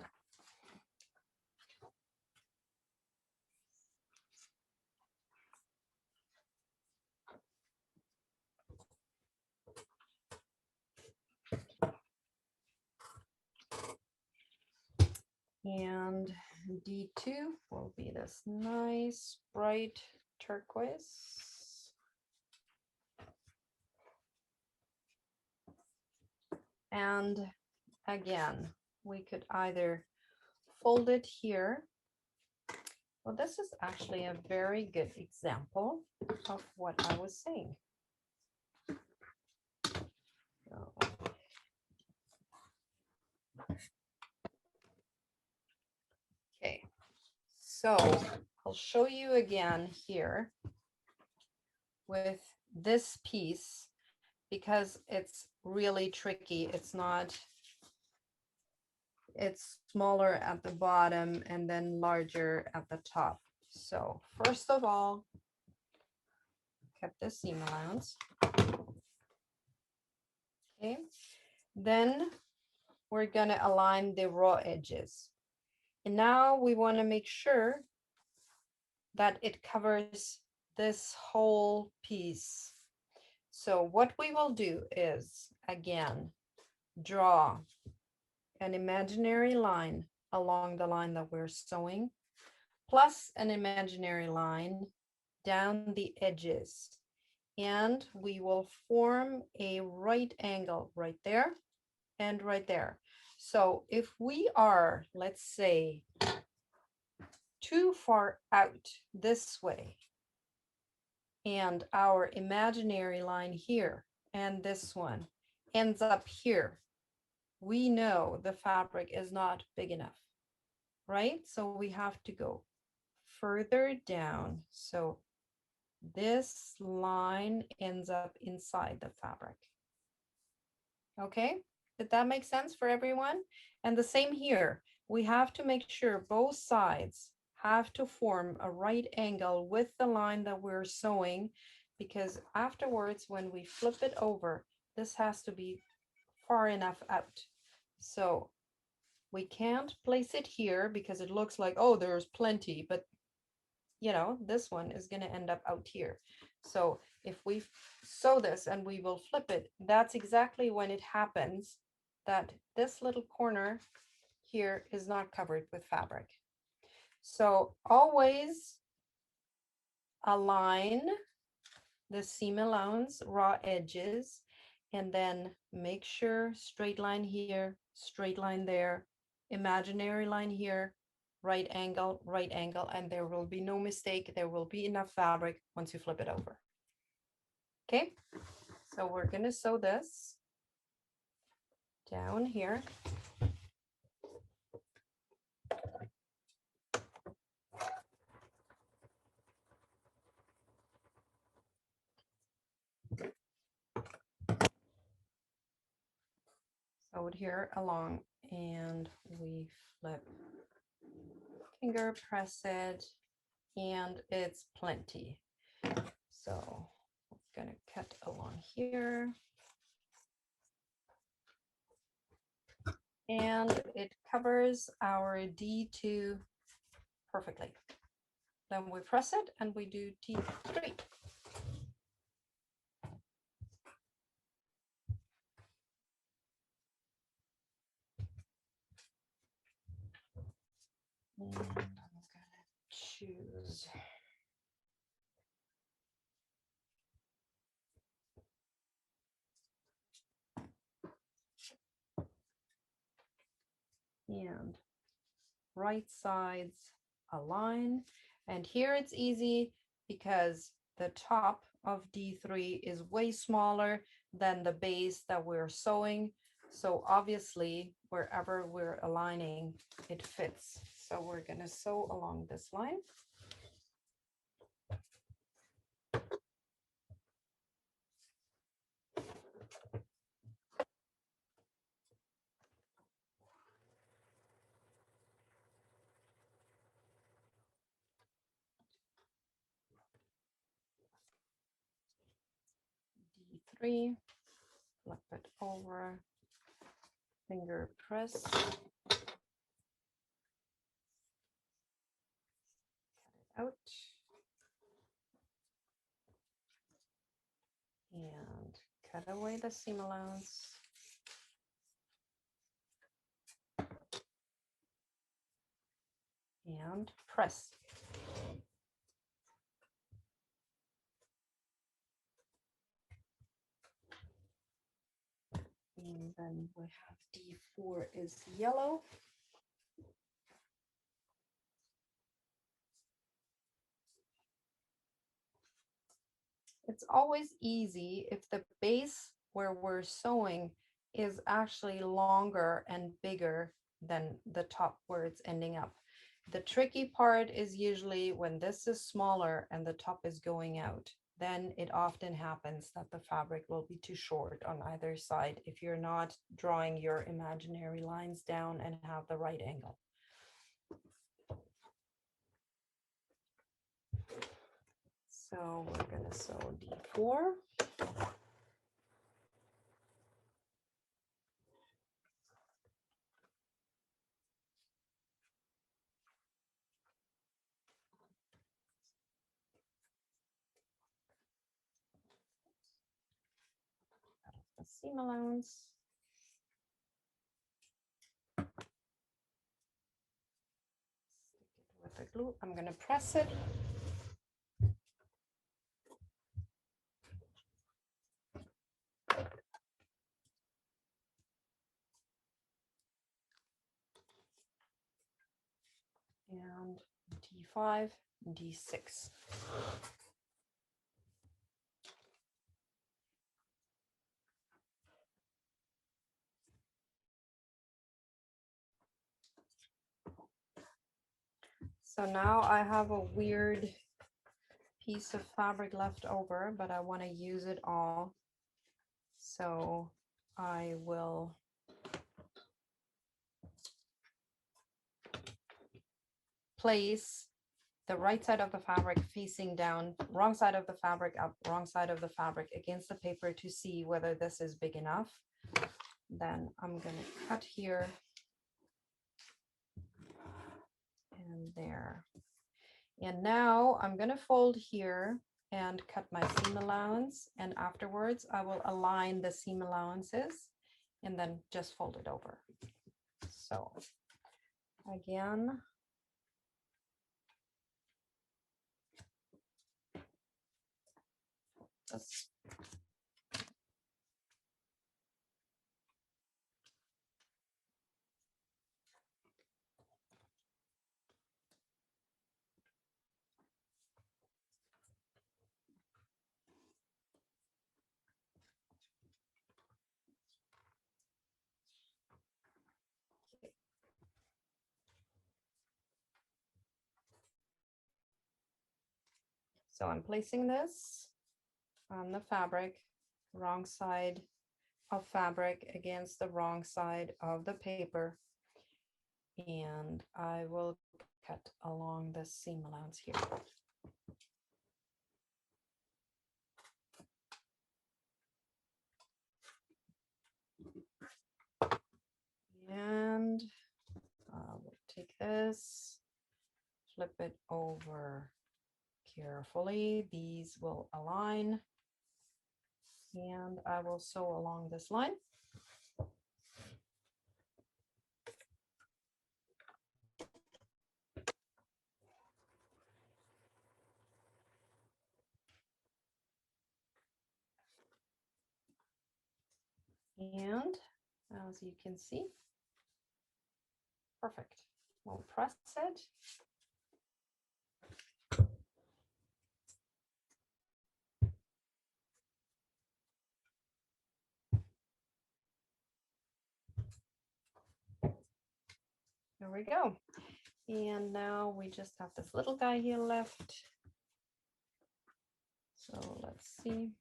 And D2 will be this nice bright turquoise. And again, we could either fold it here. Well, this is actually a very good example of what I was saying. So, okay, so I'll show you again here with this piece because it's really tricky. It's smaller at the bottom and then larger at the top. So first of all, cut the seam allowance. Okay, then we're gonna align the raw edges. And now we want to make sure that it covers this whole piece. So what we will do is, again, draw an imaginary line along the line that we're sewing, plus an imaginary line down the edges. And we will form a right angle right there and right there. So if we are, let's say, too far out this way, and our imaginary line here and this one ends up here, we know the fabric is not big enough, right? So we have to go further down. So this line ends up inside the fabric. Okay, did that make sense for everyone? And the same here, we have to make sure both sides have to form a right angle with the line that we're sewing, because afterwards when we flip it over, this has to be far enough out. So we can't place it here because it looks like, oh, there's plenty, but you know, this one is going to end up out here. So if we sew this and we will flip it, that's exactly when it happens that this little corner here is not covered with fabric. So always align the seam allowance, raw edges, and then make sure straight line here, straight line there, imaginary line here, right angle, and there will be no mistake. There will be enough fabric once you flip it over. Okay, so we're going to sew this down here. Sew it here along, and we flip, finger press it, and it's plenty. So I'm gonna cut along here. And it covers our D2 perfectly. Then we press it and we do T3. And I'm gonna choose and right sides align. And here it's easy because the top of D3 is way smaller than the base that we're sewing. So obviously, wherever we're aligning, it fits. So we're going to sew along this line. D3, flip it over, finger press. Out and cut away the seam allowance. And press. And then we have D4 is yellow. It's always easy if the base where we're sewing is actually longer and bigger than the top where it's ending up. The tricky part is usually when this is smaller and the top is going out, then it often happens that the fabric will be too short on either side if you're not drawing your imaginary lines down and have the right angle. So we're going to sew D4. The seam allowance. Stick it with the glue. I'm going to press it. And D5, D6. So now I have a weird piece of fabric left over, but I want to use it all. So I will place the right side of the fabric facing down, wrong side of the fabric up, wrong side of the fabric against the paper to see whether this is big enough. Then I'm going to cut here and there. And now I'm going to fold here and cut my seam allowance. And afterwards, I will align the seam allowances and then just fold it over. So again, this. So I'm placing this on the fabric, wrong side of fabric against the wrong side of the paper. And I will cut along the seam allowance here. And we'll take this, flip it over carefully. These will align. And I will sew along this line. And as you can see, Perfect. We'll press it. There we go. And now we just have this little guy here left. So let's see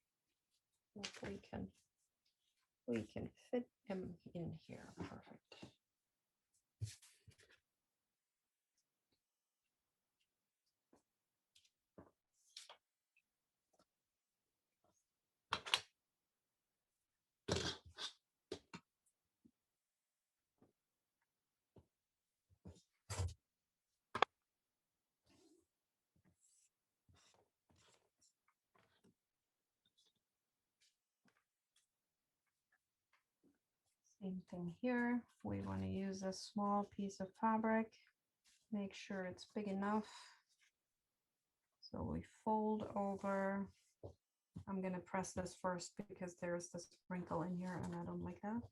if we can fit him in here. Perfect. Same thing here. We want to use a small piece of fabric. Make sure it's big enough. So we fold over. I'm going to press this first because there's this wrinkle in here and I don't like that.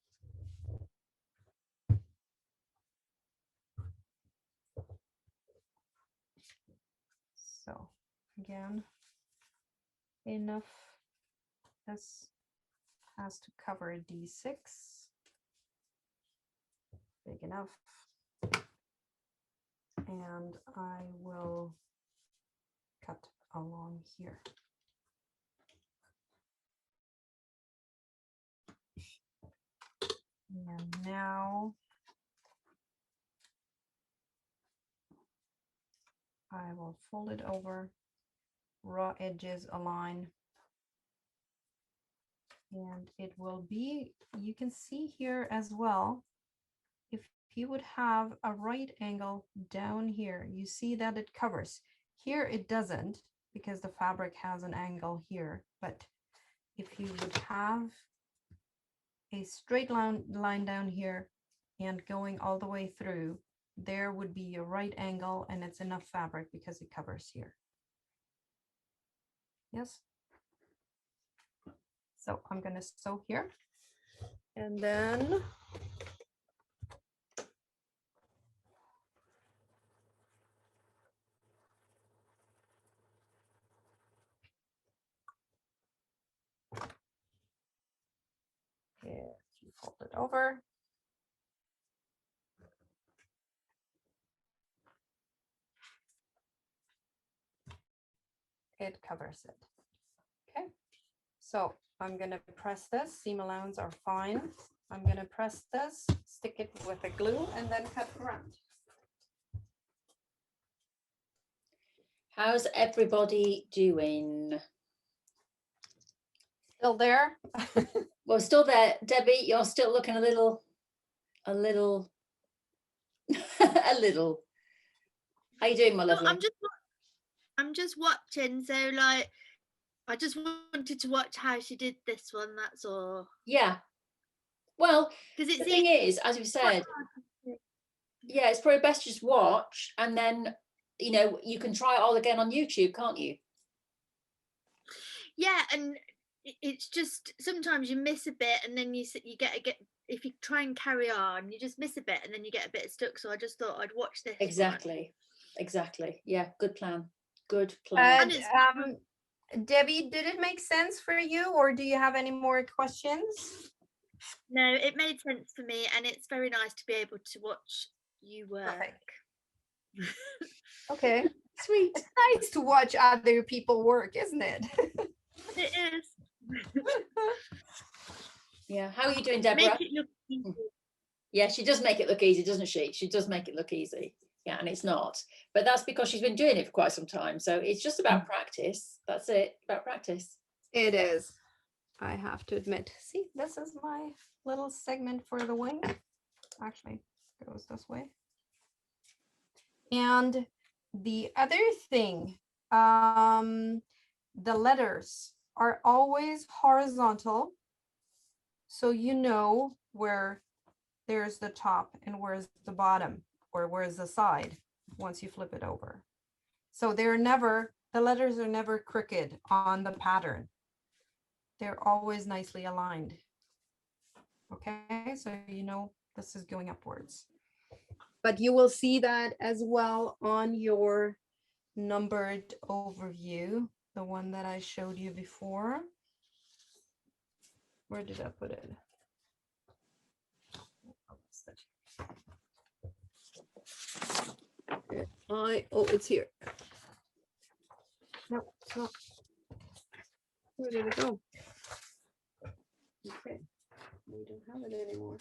So again, enough. This has to cover a D6. Big enough. And I will cut along here. And now I will fold it over, raw edges align. And it will be, you can see here as well, if you would have a right angle down here, you see that it covers. Here it doesn't because the fabric has an angle here, but if you would have a straight line down here and going all the way through, there would be a right angle and it's enough fabric because it covers here. Yes. So I'm going to sew here and then you fold it over. It covers it. Okay, so I'm going to press this. Seam allowance are fine. I'm going to press this, stick it with a glue, and then cut around. How's everybody doing? Still there? Well, still there. Debbie, you're still looking a little, a little. How you doing, my lovely? I'm just watching. So like, I just wanted to watch how she did this one. That's all. Yeah. Well, because the thing is, as we said, yeah, it's probably best to just watch, and then you can try it all again on YouTube, can't you? Yeah, and it's just sometimes you miss a bit, and then you get if you try and carry on, you just miss a bit, and then you get a bit stuck. So I just thought I'd watch this. Exactly. Yeah, good plan. Good plan. Debbie, did it make sense for you, or do you have any more questions? No, it made sense for me, and it's very nice to be able to watch you work. Perfect. Okay, sweet. It's nice to watch other people work, isn't it? It is. Yeah. How are you doing, Deborah? Make it look easy. Yeah, she does make it look easy, doesn't she? She does make it look easy. Yeah, and it's not. But that's because she's been doing it for quite some time. So it's just about practice. That's it, about practice. It is. I have to admit. See, this is my little segment for the wing. Actually, it goes this way. And the other thing, the letters are always horizontal. So you know where there's the top and where's the bottom or where's the side once you flip it over. So the letters are never crooked on the pattern. They're always nicely aligned. Okay, so you know this is going upwards. but you will see that as well on your numbered overview, the one that I showed you before. Where did I put it? Oh, it's here. No, it's not. Where did it go? Okay, we don't have it anymore.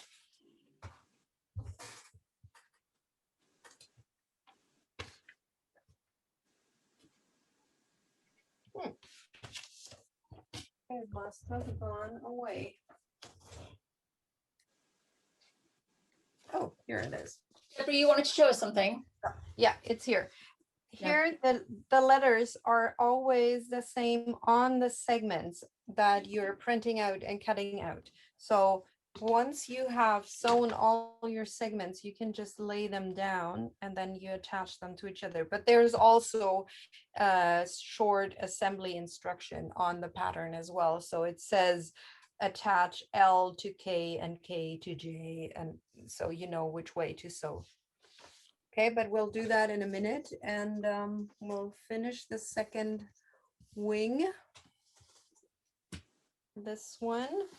It must have gone away. Oh, here it is. Deborah, you wanted to show us something? Yeah, it's here. Yeah. Here, the letters are always the same on the segments that you're printing out and cutting out. So once you have sewn all your segments, you can just lay them down and then you attach them to each other. But there's also a short assembly instruction on the pattern as well. So it says attach L to K and K to J, and so you know which way to sew. Okay, but we'll do that in a minute, and we'll finish the second wing. This one.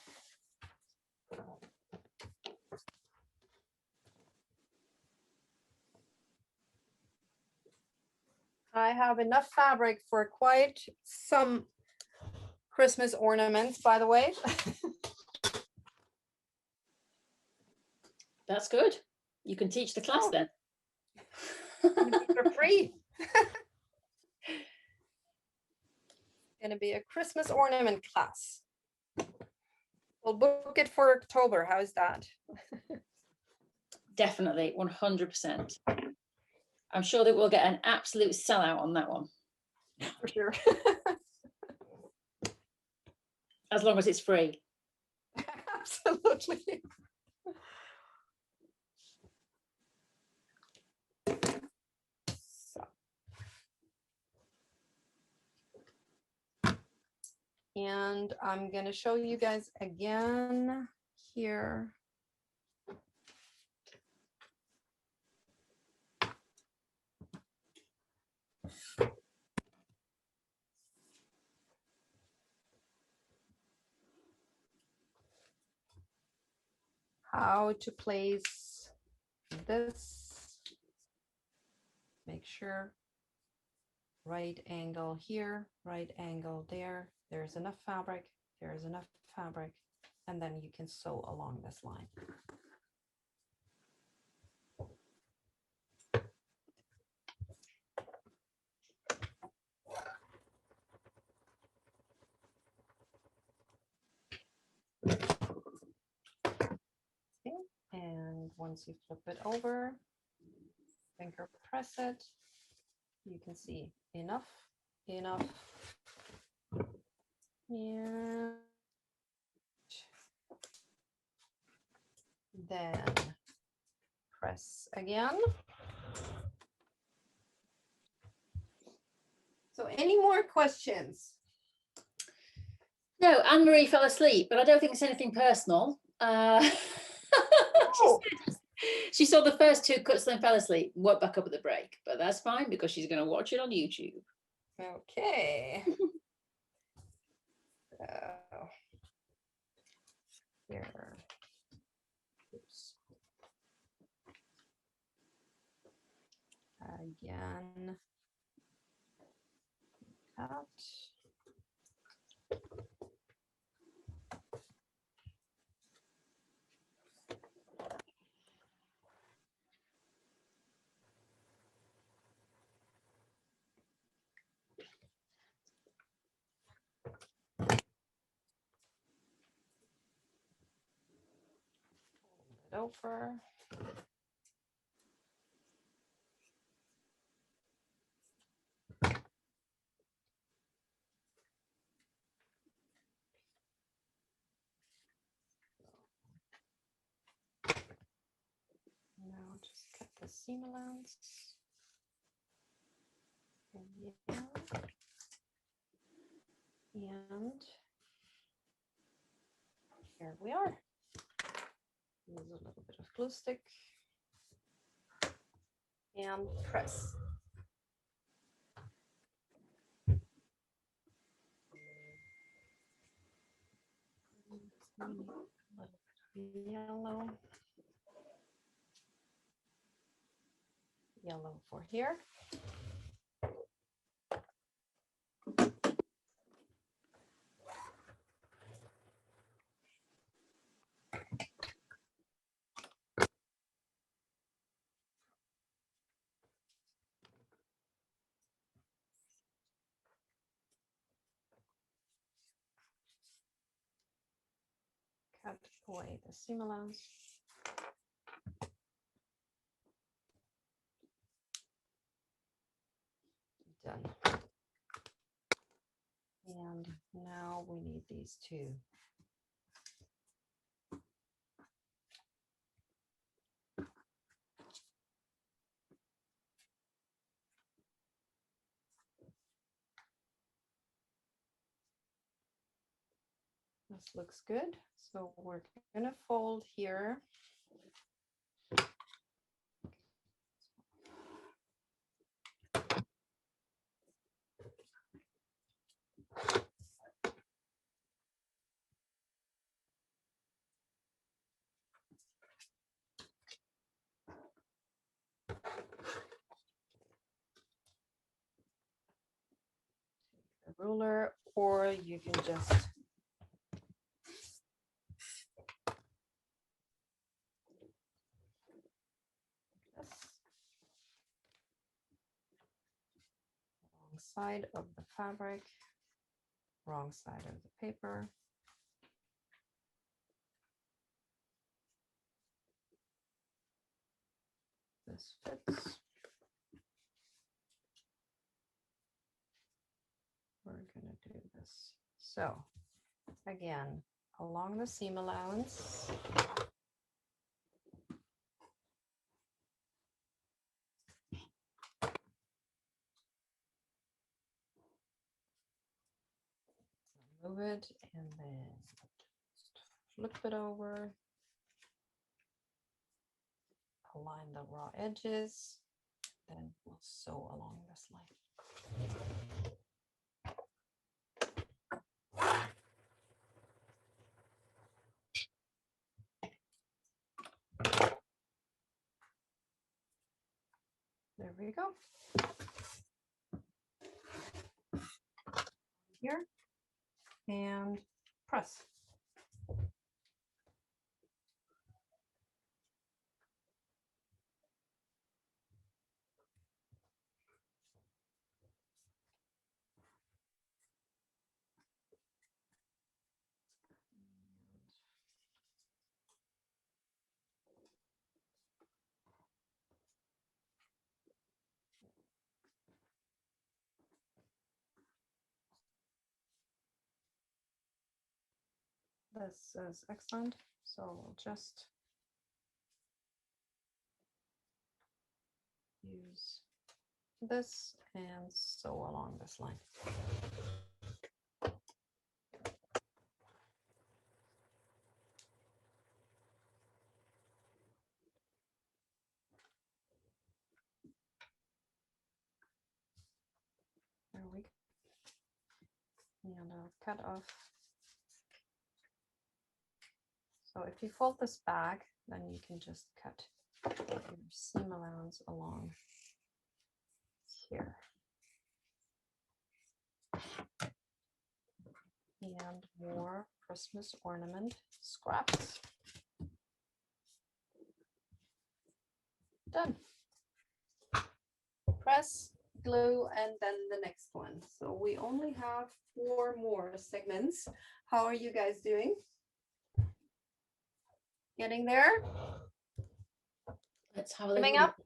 I have enough fabric for quite some Christmas ornaments, by the way. That's good. You can teach the class then. For free. Gonna be a Christmas ornament class. We'll book it for October. How's that? Definitely, 100%. I'm sure that we'll get an absolute sellout on that one. For sure. As long as it's free. Absolutely. So. And I'm going to show you guys again here. How to place this. Make sure right angle here, right angle there. There's enough fabric, there's enough fabric, and then you can sew along this line. Okay. And once you flip it over, finger press it, you can see enough, and then press again. So any more questions? No, Anne-Marie fell asleep, but I don't think it's anything personal. She saw the first two cuts, then fell asleep, woke back up at the break, but that's fine because she's going to watch it on YouTube. Okay. Here. Oops. Again. Cut. Over. Now just cut the seam allowance. And here we are. Use a little bit of glue stick. and press. Yellow. Yellow for here. Cut away the seam allowance. Done. And now we need these two. This looks good. So we're gonna fold here. The ruler, or you can just wrong side of the fabric, wrong side of the paper. This fits. We're gonna do this. So again, along the seam allowance. Move it and then flip it over. Align the raw edges. Then we'll sew along this line. There we go. Here and press. This is excellent. So we'll just use this and sew along this line. There we go. And I'll cut off. So if you fold this back, then you can just cut your seam allowance along here. And more Christmas ornament scraps. Done. Press, glue, and then the next one. So we only have 4 more segments. How are you guys doing? Getting there? Let's have a Coming little up?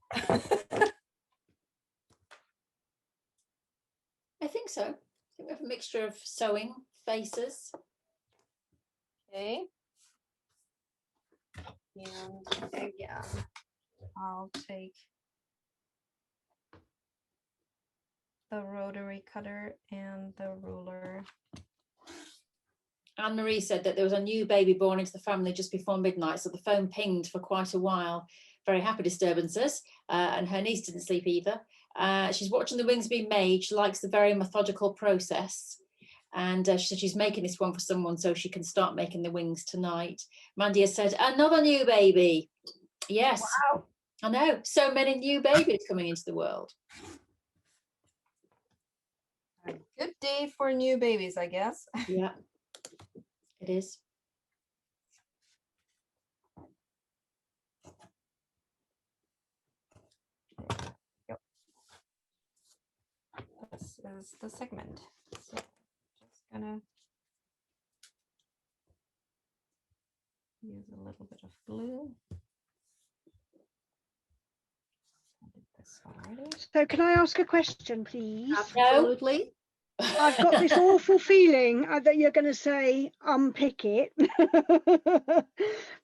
I think so. I think we have a mixture of sewing faces. Okay. And again, I'll take the rotary cutter and the ruler. Anne-Marie said that there was a new baby born into the family just before midnight, so the phone pinged for quite a while. very happy disturbances, and her niece didn't sleep either. She's watching the wings being made. She likes the very methodical process. And she said she's making this one for someone so she can start making the wings tonight. Mandy has said, another new baby. Yes. Wow. I know. So many new babies coming into the world. A good day for new babies, I guess. Yeah, it is. Yep. This is the segment. So just gonna use a little bit of glue. I did this already. So can I ask a question, please? Absolutely. I've got this awful feeling that you're going to say unpick it.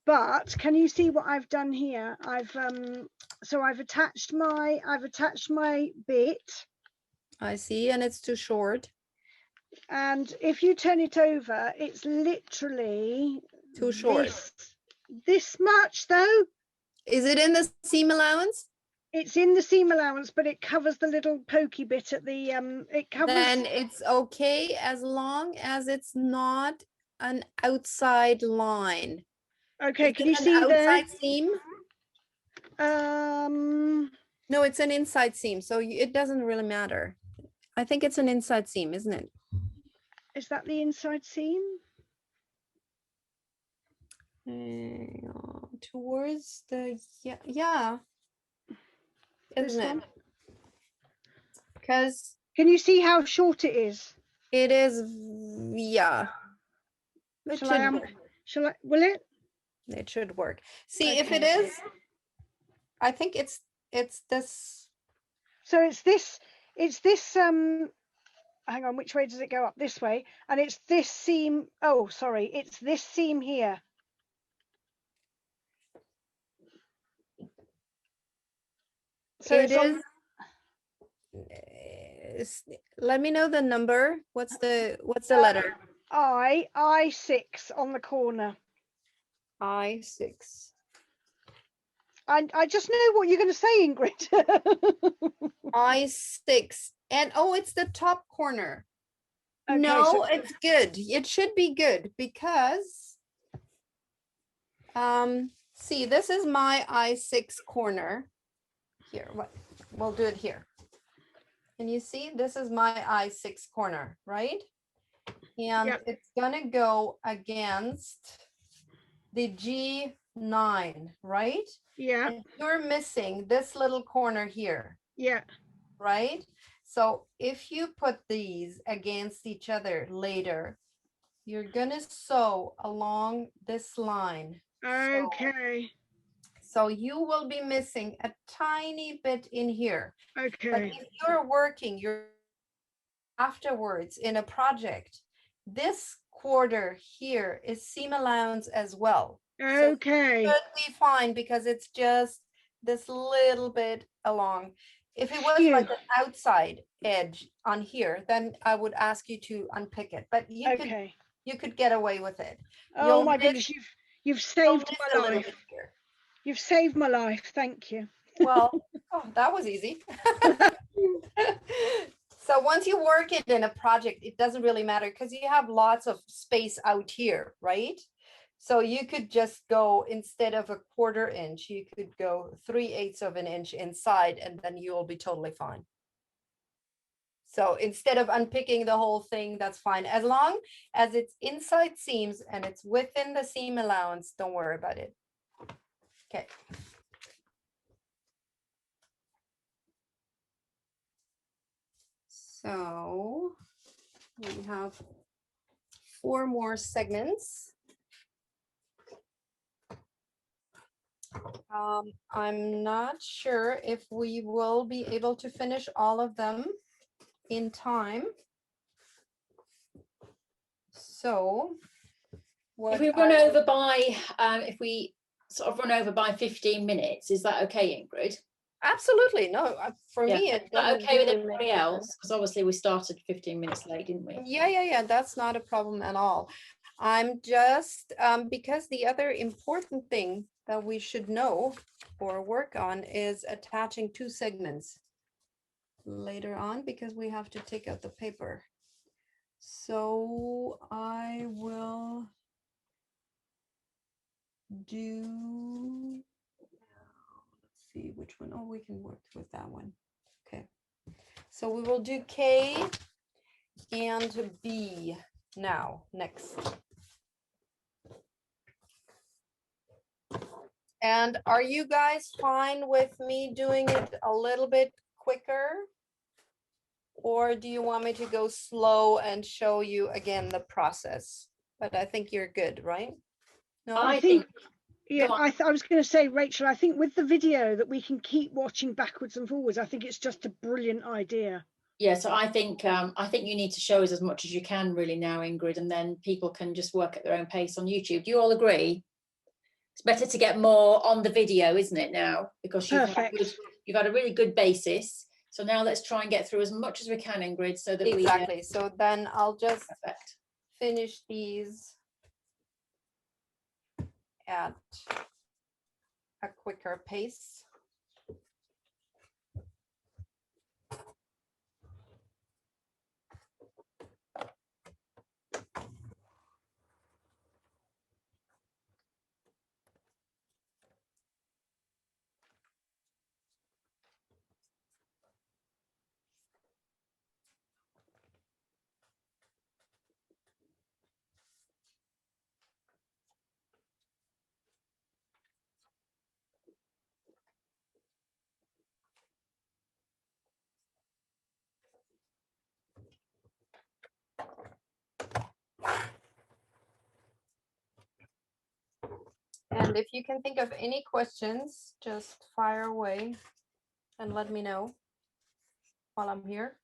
But can you see what I've done here? I've attached my bit. I see, and it's too short. And if you turn it over, it's literally Too short. This much though. Is it in the seam allowance? It's in the seam allowance, but it covers the little pokey bit at the it covers. Then it's okay as long as it's not an outside line. Okay, Is can it you an see outside there? seam? No, it's an inside seam, so it doesn't really matter. I think it's an inside seam, isn't it? Is that the inside seam? Towards the yeah. Isn't it? Because can you see how short it is? It is, yeah. Shall I, will it? It should work. See, if it is, I think it's this. So it's this, hang on, which way does it go up? This way. And it's this seam, oh, sorry, it's this seam here. So It is. Let me know the number. What's the letter? I6 on the corner. I6. I just know what you're going to say, Ingrid. I6. And oh, it's the top corner. Okay, no, so it's good. It should be good because see, this is my I6 corner. Here, what we'll do it here. Can you see this is my I6 corner, right? And it's gonna go against the G9, right? Yeah. And you're missing this little corner here. Yeah. Right? So if you put these against each other later, you're gonna sew along this line. Okay. So you will be missing a tiny bit in here. Okay. But if you're working afterwards in a project, this quarter here is seam allowance as well. Okay. So it should be fine because it's just this little bit along. If it was like an outside edge on here, then I would ask you to unpick it. But you could get away with it. Oh my goodness, you've saved my life. You've saved my life. Thank you. Well, oh, that was easy. So once you work it in a project, it doesn't really matter because you have lots of space out here, right? So you could just go, instead of a 1/4 inch, you could go 3/8 of an inch inside, and then you will be totally fine. So instead of unpicking the whole thing, that's fine. As long as it's inside seams and it's within the seam allowance, don't worry about it. Okay. So we have 4 more segments. I'm not sure if we will be able to finish all of them in time. So if we run over by, if we sort of run over by 15 minutes, is that okay, Ingrid? Absolutely. No, for me, is that okay with everybody else? Because obviously we started 15 minutes late, didn't we? Yeah. That's not a problem at all. I'm just, because the other important thing that we should know or work on is attaching two segments later on, because we have to take out the paper. So I will do, let's see which one. Oh, we can work with that one. Okay. So we will do K and B now, next. And are you guys fine with me doing it a little bit quicker? Or do you want me to go slow and show you again the process? But I think you're good, right? No, I think, Yeah, go on. I was going to say, Rachel, I think with the video that we can keep watching backwards and forwards, I think it's just a brilliant idea. Yeah, so I think you need to show us as much as you can really now, Ingrid, and then people can just work at their own pace on YouTube. Do you all agree? It's better to get more on the video, isn't it, now? Because you've had a really good basis. So now let's try and get through as much as we can, Ingrid, so that exactly. So then I'll just perfect. finish these at a quicker pace. And if you can think of any questions, just fire away and let me know while I'm here.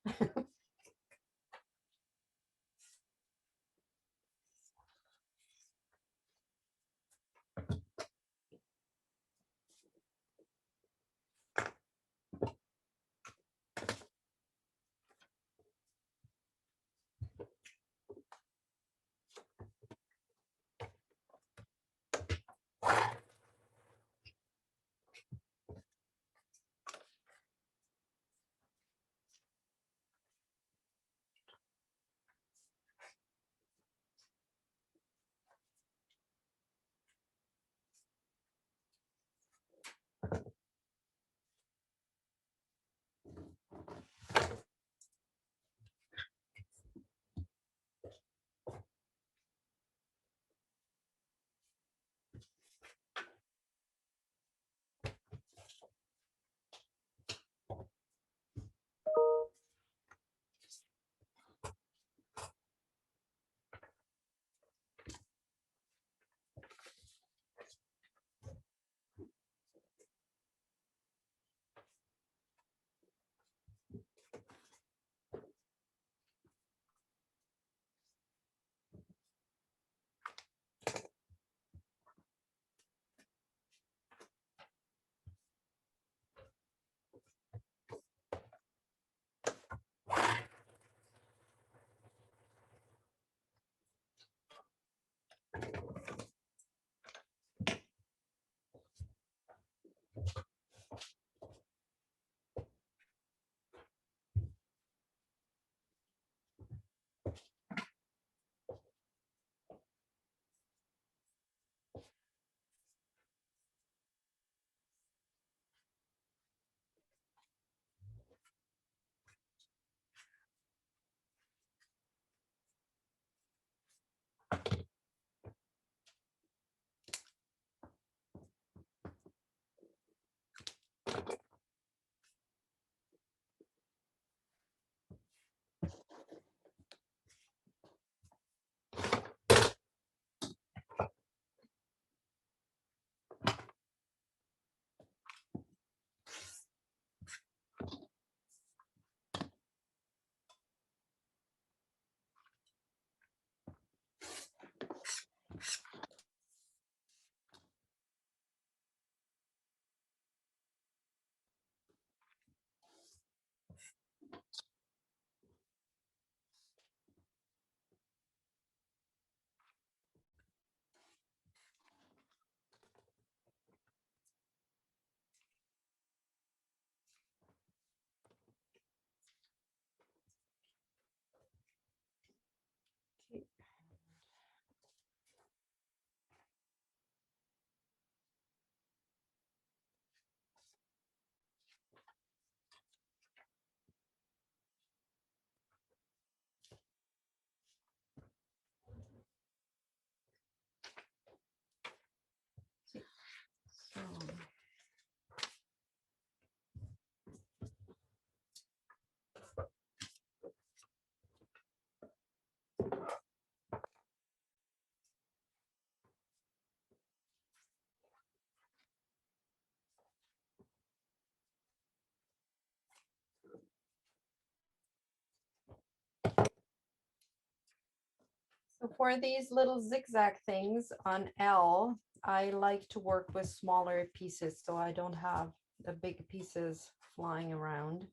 for these little zigzag things on L, I like to work with smaller pieces so I don't have the big pieces flying around.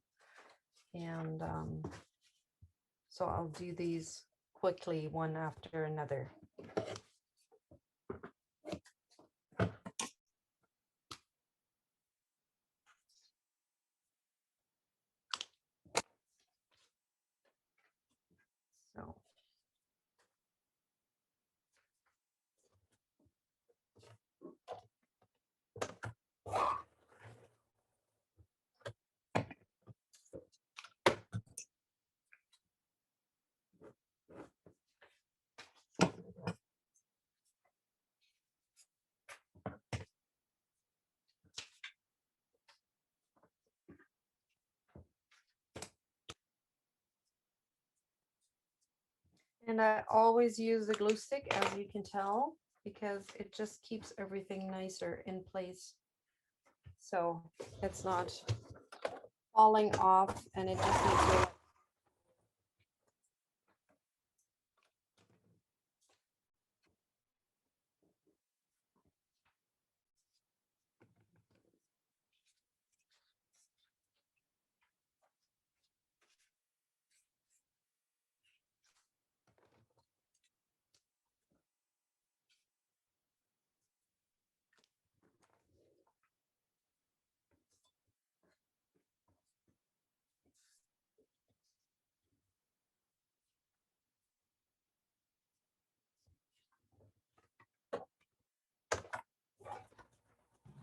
And so I'll do these quickly one after another. So. And I always use the glue stick, as you can tell, because it just keeps everything nicer in place. So it's not falling off, and it just makes it.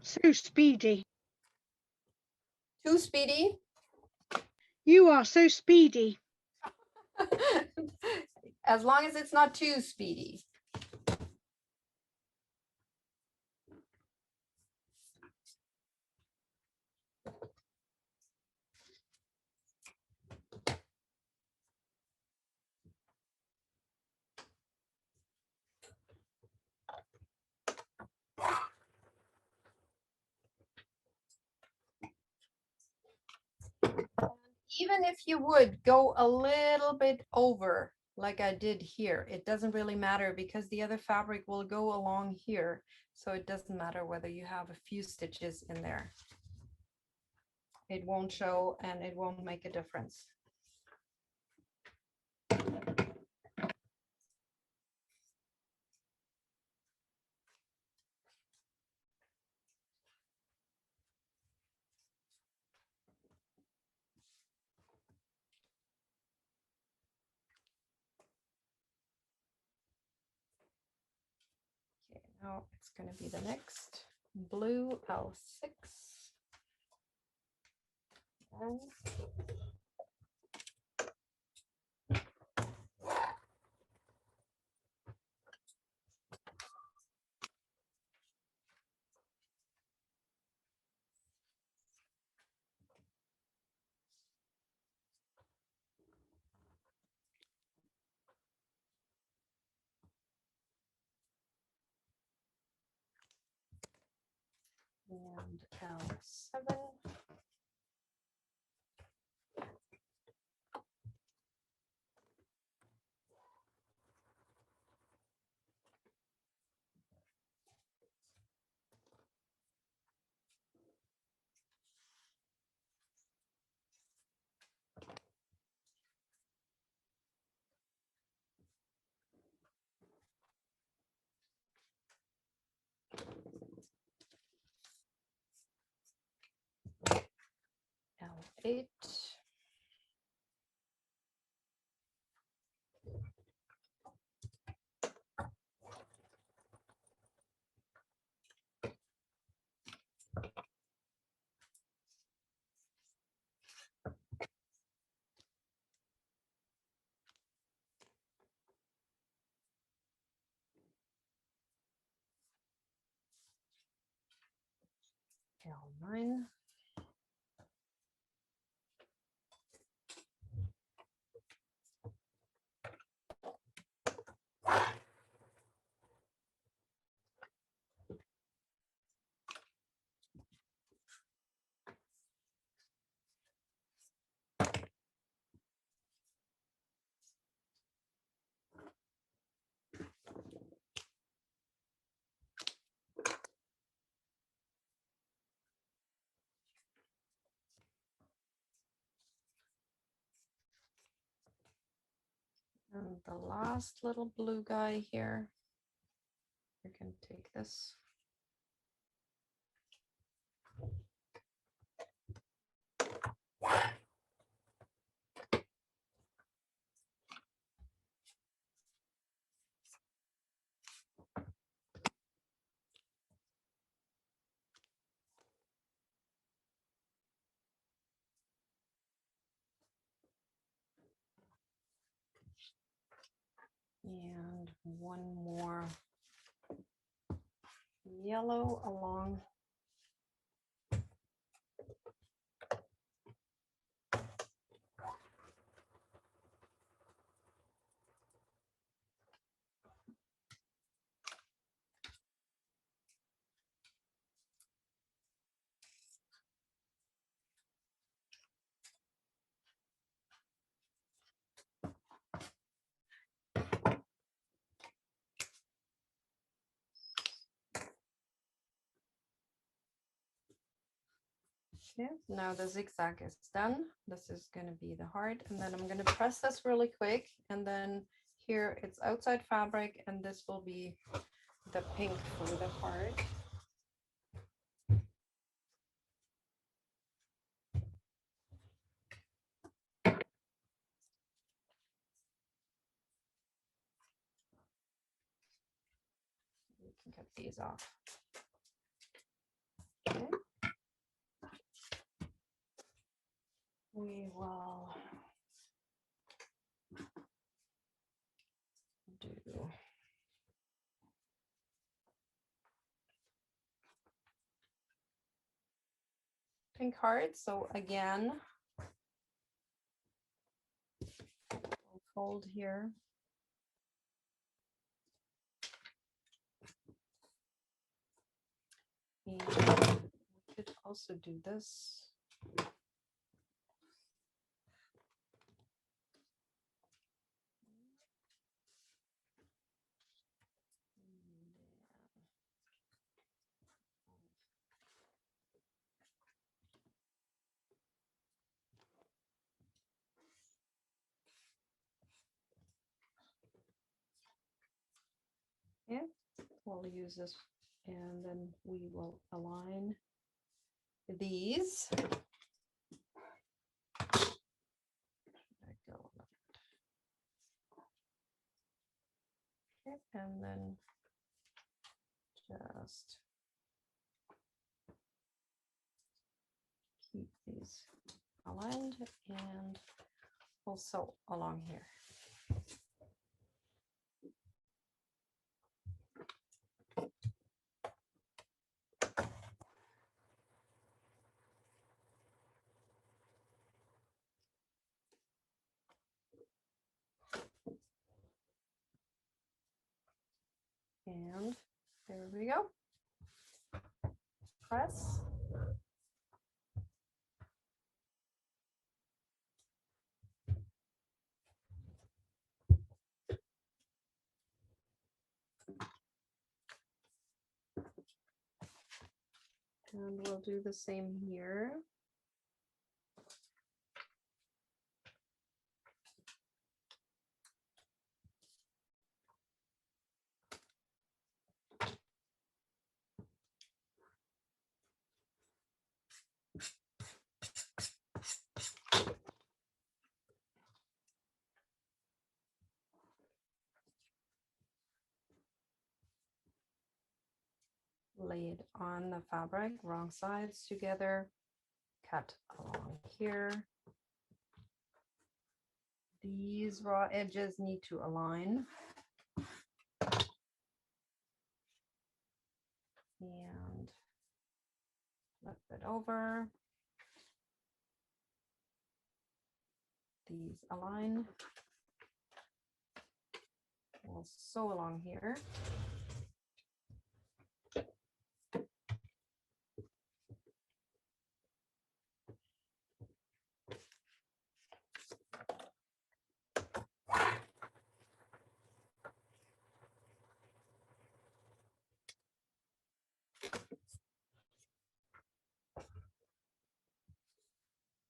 So speedy. Too speedy. You are so speedy. As long as it's not too speedy. Even if you would go a little bit over, like I did here, it doesn't really matter because the other fabric will go along here. So it doesn't matter whether you have a few stitches in there. It won't show and it won't make a difference. Okay, now it's going to be the next blue L6. And L7. L8. L9. And the last little blue guy here, you can take this. And one more yellow along. Okay, now the zigzag is done. This is going to be the heart, and then I'm going to press this really quick, and then here it's outside fabric, and this will be the pink for the heart. We can cut these off. Okay. We will do pink heart. So again, we'll fold here. And we could also do this. Yeah, we'll use this, and then we will align these. Okay, and then just keep these aligned, and also along here. And there we go. Press. And we'll do the same here. Lay it on the fabric, wrong sides together, cut along here. These raw edges need to align. And flip it over. These align. We'll sew along here.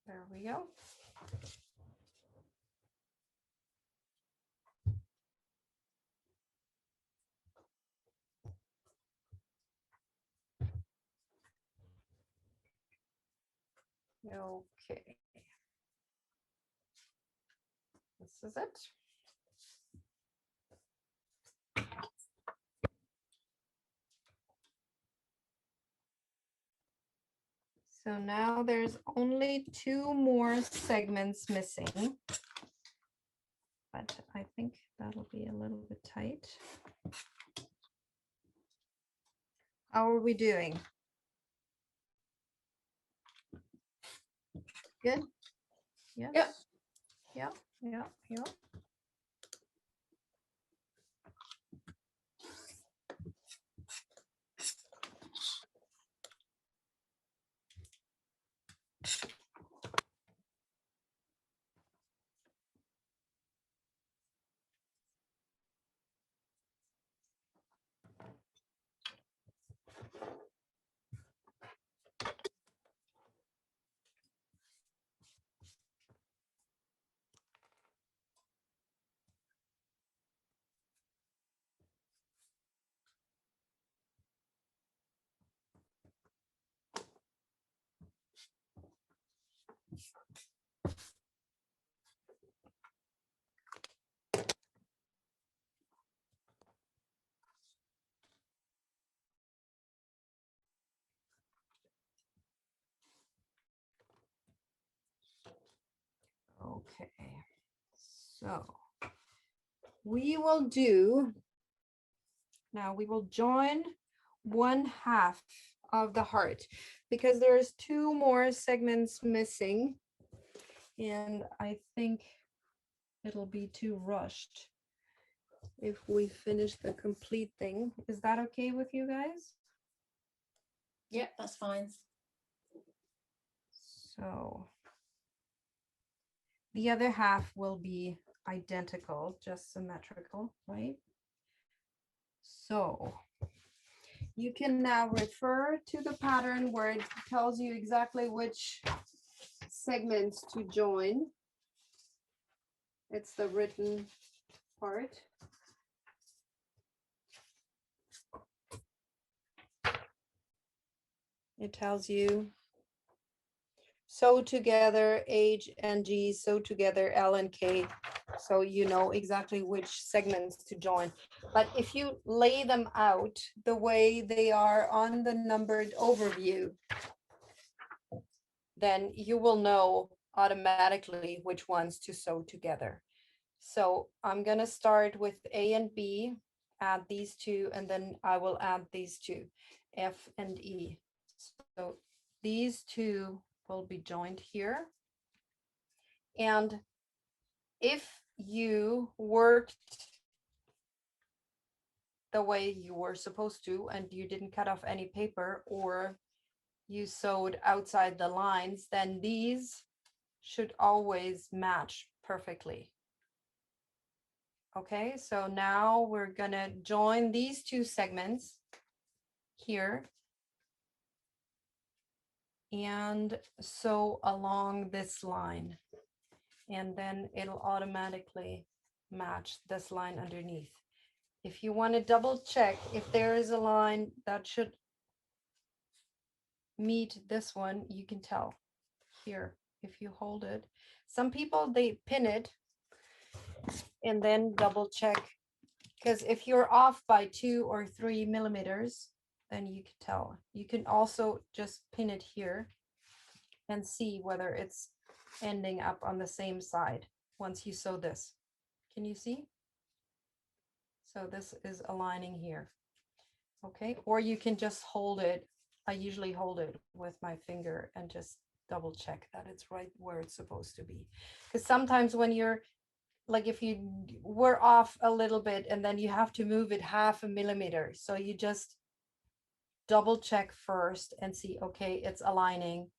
There we go. Okay. This is it. So now there's only 2 more segments missing. But I think that'll be a little bit tight. How are we doing? Good? Yes? Yep. Yep, yep, yep. Okay, so we will do, now we will join 1/2 of the heart because there's 2 more segments missing and I think it'll be too rushed if we finish the complete thing. Is that okay with you guys? Yeah, that's fine. So the other half will be identical, just symmetrical, right? So you can now refer to the pattern where it tells you exactly which segments to join. It's the written part. It tells you sew together H and G, sew together L and K. So you know exactly which segments to join. But if you lay them out the way they are on the numbered overview, then you will know automatically which ones to sew together. So I'm gonna start with A and B, add these 2, and then I will add these 2, F and E. So these 2 will be joined here. And if you worked the way you were supposed to and you didn't cut off any paper or you sewed outside the lines, then these should always match perfectly. Okay, so now we're gonna join these 2 segments here and sew along this line, and then it'll automatically match this line underneath. If you want to double check if there is a line that should meet this one, you can tell here if you hold it. Some people, they pin it and then double check, because if you're off by 2 or 3 millimeters, then you can tell. You can also just pin it here and see whether it's ending up on the same side once you sew this. Can you see? So this is aligning here. Okay, or you can just hold it. I usually hold it with my finger and just double check that it's right where it's supposed to be. Because sometimes when you're like, if you were off a little bit and then you have to move it 1/2 millimeter. So you just double check first and see, okay, it's aligning.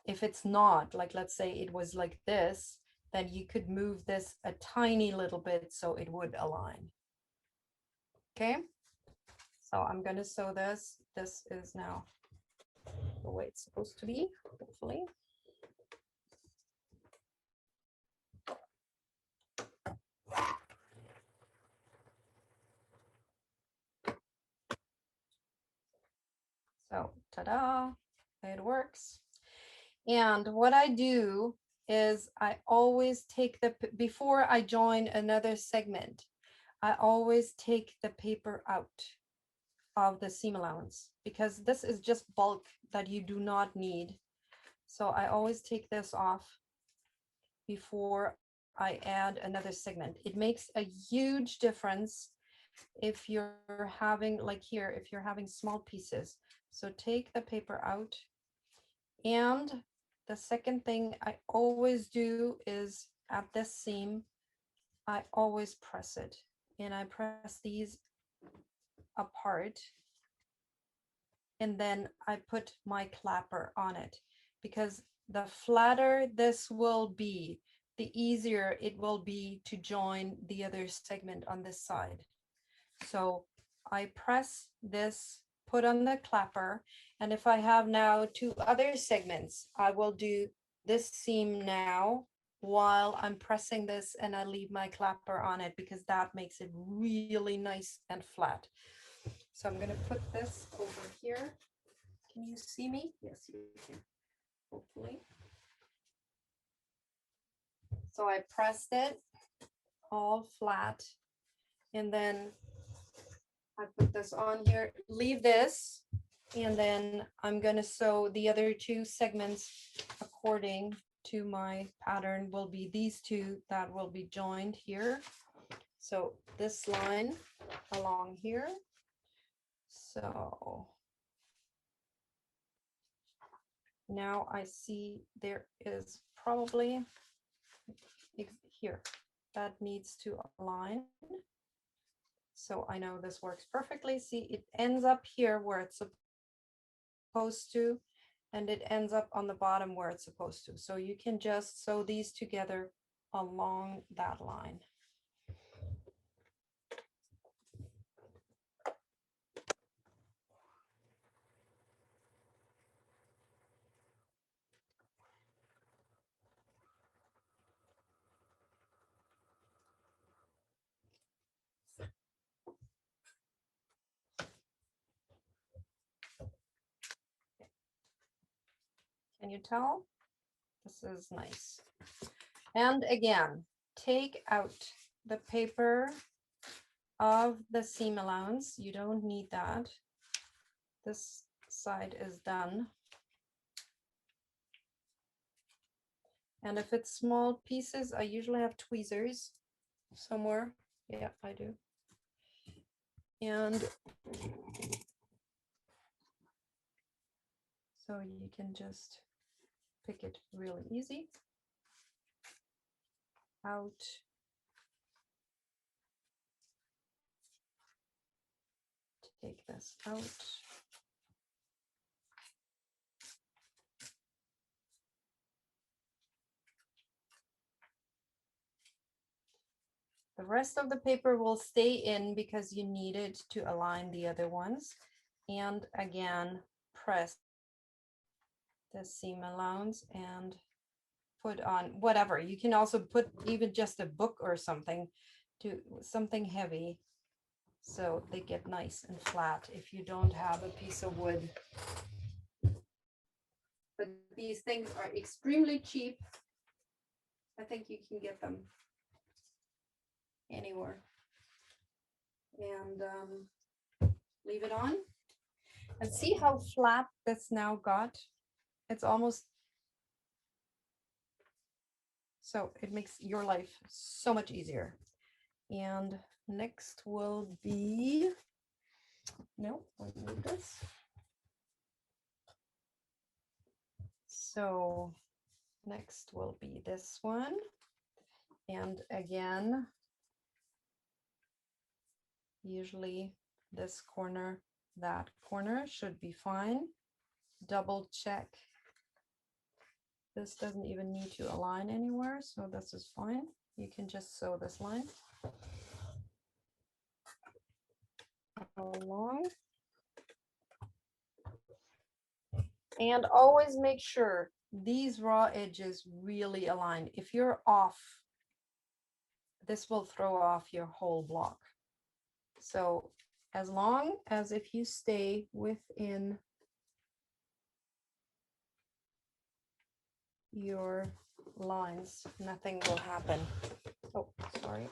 If it's not, like, let's say it was like this, then you could move this a tiny little bit so it would align. Okay, so I'm going to sew this. This is now the way it's supposed to be, hopefully. So, ta-da, it works. And what I do is I always take before I join another segment, I always take the paper out of the seam allowance because this is just bulk that you do not need. So I always take this off before I add another segment. It makes a huge difference if you're having, like here, if you're having small pieces. So take the paper out. And the second thing I always do is at this seam, I always press it, and I press these apart, and then I put my clapper on it, because the flatter this will be, the easier it will be to join the other segment on this side. So I press this, put on the clapper, and if I have now two other segments, I will do this seam now while I'm pressing this, and I leave my clapper on it because that makes it really nice and flat. So I'm going to put this over here. Can you see me? Yes, you can, hopefully. So I pressed it all flat, and then I put this on here, leave this, and then I'm going to sew the other two segments according to my pattern will be these two that will be joined here. So this line along here. So now I see there is probably here that needs to align. So I know this works perfectly. See, it ends up here where it's supposed to, and it ends up on the bottom where it's supposed to. So you can just sew these together along that line. Can you tell? This is nice. And again, take out the paper of the seam allowance. You don't need that. This side is done. And if it's small pieces, I usually have tweezers somewhere. Yeah, I do. And so you can just pick it really easy out. Take this out. The rest of the paper will stay in because you need it to align the other ones. And again, press the seam allowance and put on whatever. You can also put even just a book or something, to something heavy, so they get nice and flat if you don't have a piece of wood. But these things are extremely cheap. I think you can get them anywhere. And leave it on and see how flat this now got. It's almost, so it makes your life so much easier. And next will be, no, I'll move this. So next will be this one. And again, usually this corner, that corner should be fine. Double check. This doesn't even need to align anywhere, so this is fine. You can just sew this line along. And always make sure these raw edges really align. If you're off, this will throw off your whole block. So as long as if you stay within your lines, nothing will happen. Oh, sorry.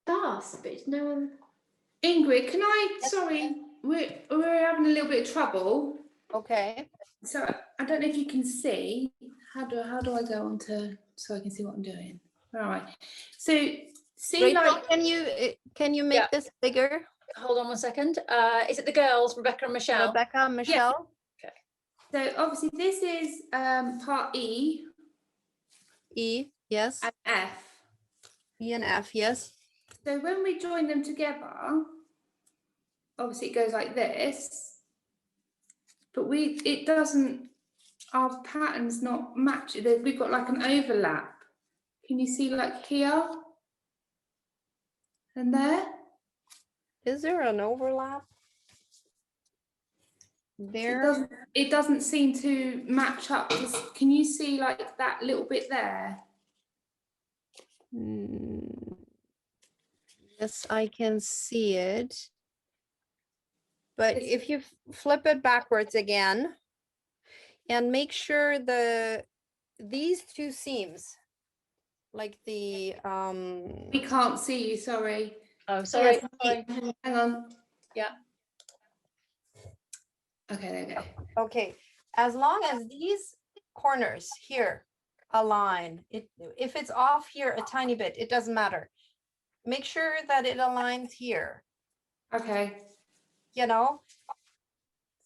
That's a bit. No one. Ingrid, can I? Sorry, we're having a little bit of trouble. Okay. So I don't know if you can see. How do I go on to so I can see what I'm doing? All right. So see, Rachel, like, can you make this bigger? Hold on one second. Is it the girls, Rebecca and Michelle? Rebecca and Michelle. Okay. So obviously this is part E. E, yes. And F. E and F, yes. So when we join them together, obviously it goes like this, but it doesn't, our pattern's not matching. We've got like an overlap. Can you see like here and there? Is there an overlap? There. It doesn't seem to match up. Can you see like that little bit there? Yes, I can see it. But if you flip it backwards again and make sure these two seams, like the We can't see you, sorry. Oh, sorry. Yes, Sorry. Hang on. Yeah. Okay, there you go. okay, as long as these corners here align, if it's off here a tiny bit, it doesn't matter. Make sure that it aligns here. Okay. You know,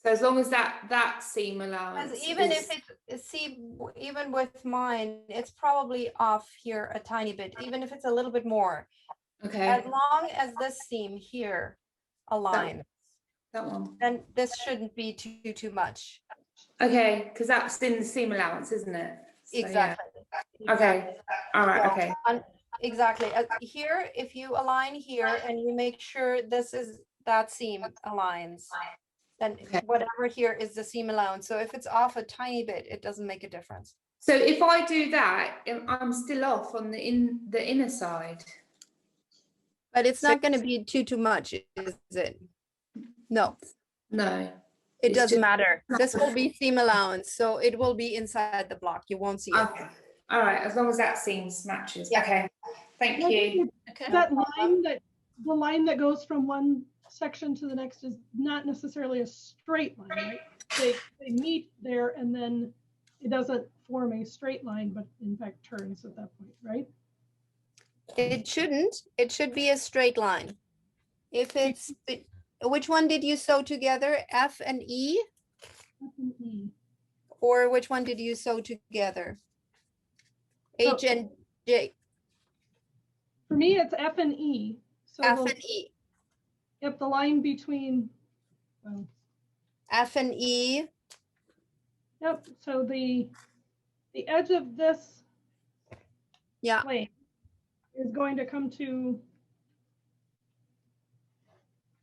so as long as that seam allowance, even if it's, see, even with mine, it's probably off here a tiny bit, even if it's a little bit more. Okay. As long as this seam here aligns, that one, then this shouldn't be too much. Okay, because that's in the seam allowance, isn't it? So, exactly. Yeah. Okay. All right. So, okay. Exactly. Here, if you align here and you make sure that seam aligns, then whatever here is the seam allowance. So if it's off a tiny bit, it doesn't make a difference. So if I do that, I'm still off on the inner side. But it's not going to be too much, is it? No. No. It doesn't matter. This will be seam allowance, so it will be inside the block. You won't see it. Okay. All right, as long as that seams matches. Yeah. Okay. Thank you. Okay. That line the line that goes from one section to the next is not necessarily a straight line, right? They meet there and then it doesn't form a straight line, but in fact turns at that point, right? It shouldn't. It should be a straight line. If it's, which one did you sew together? F and E? F and E. Or which one did you sew together? H and J. For me, it's F and E. So F and E. If the line between F and E. Yep. So the edge of this plane is going to come to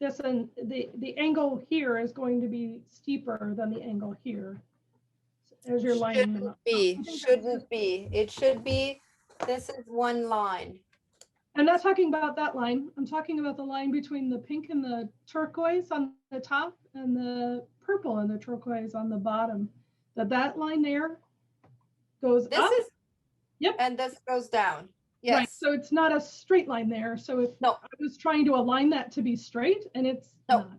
this, and the angle here is going to be steeper than the angle here as you're lining them up. Shouldn't be. It should be. This is one line. I'm not talking about that line. I'm talking about the line between the pink and the turquoise on the top and the purple and the turquoise on the bottom. That line there goes up. Yep. And this goes down. Yes. Right. So it's not a straight line there. So if I was trying to align that to be straight, and it's not.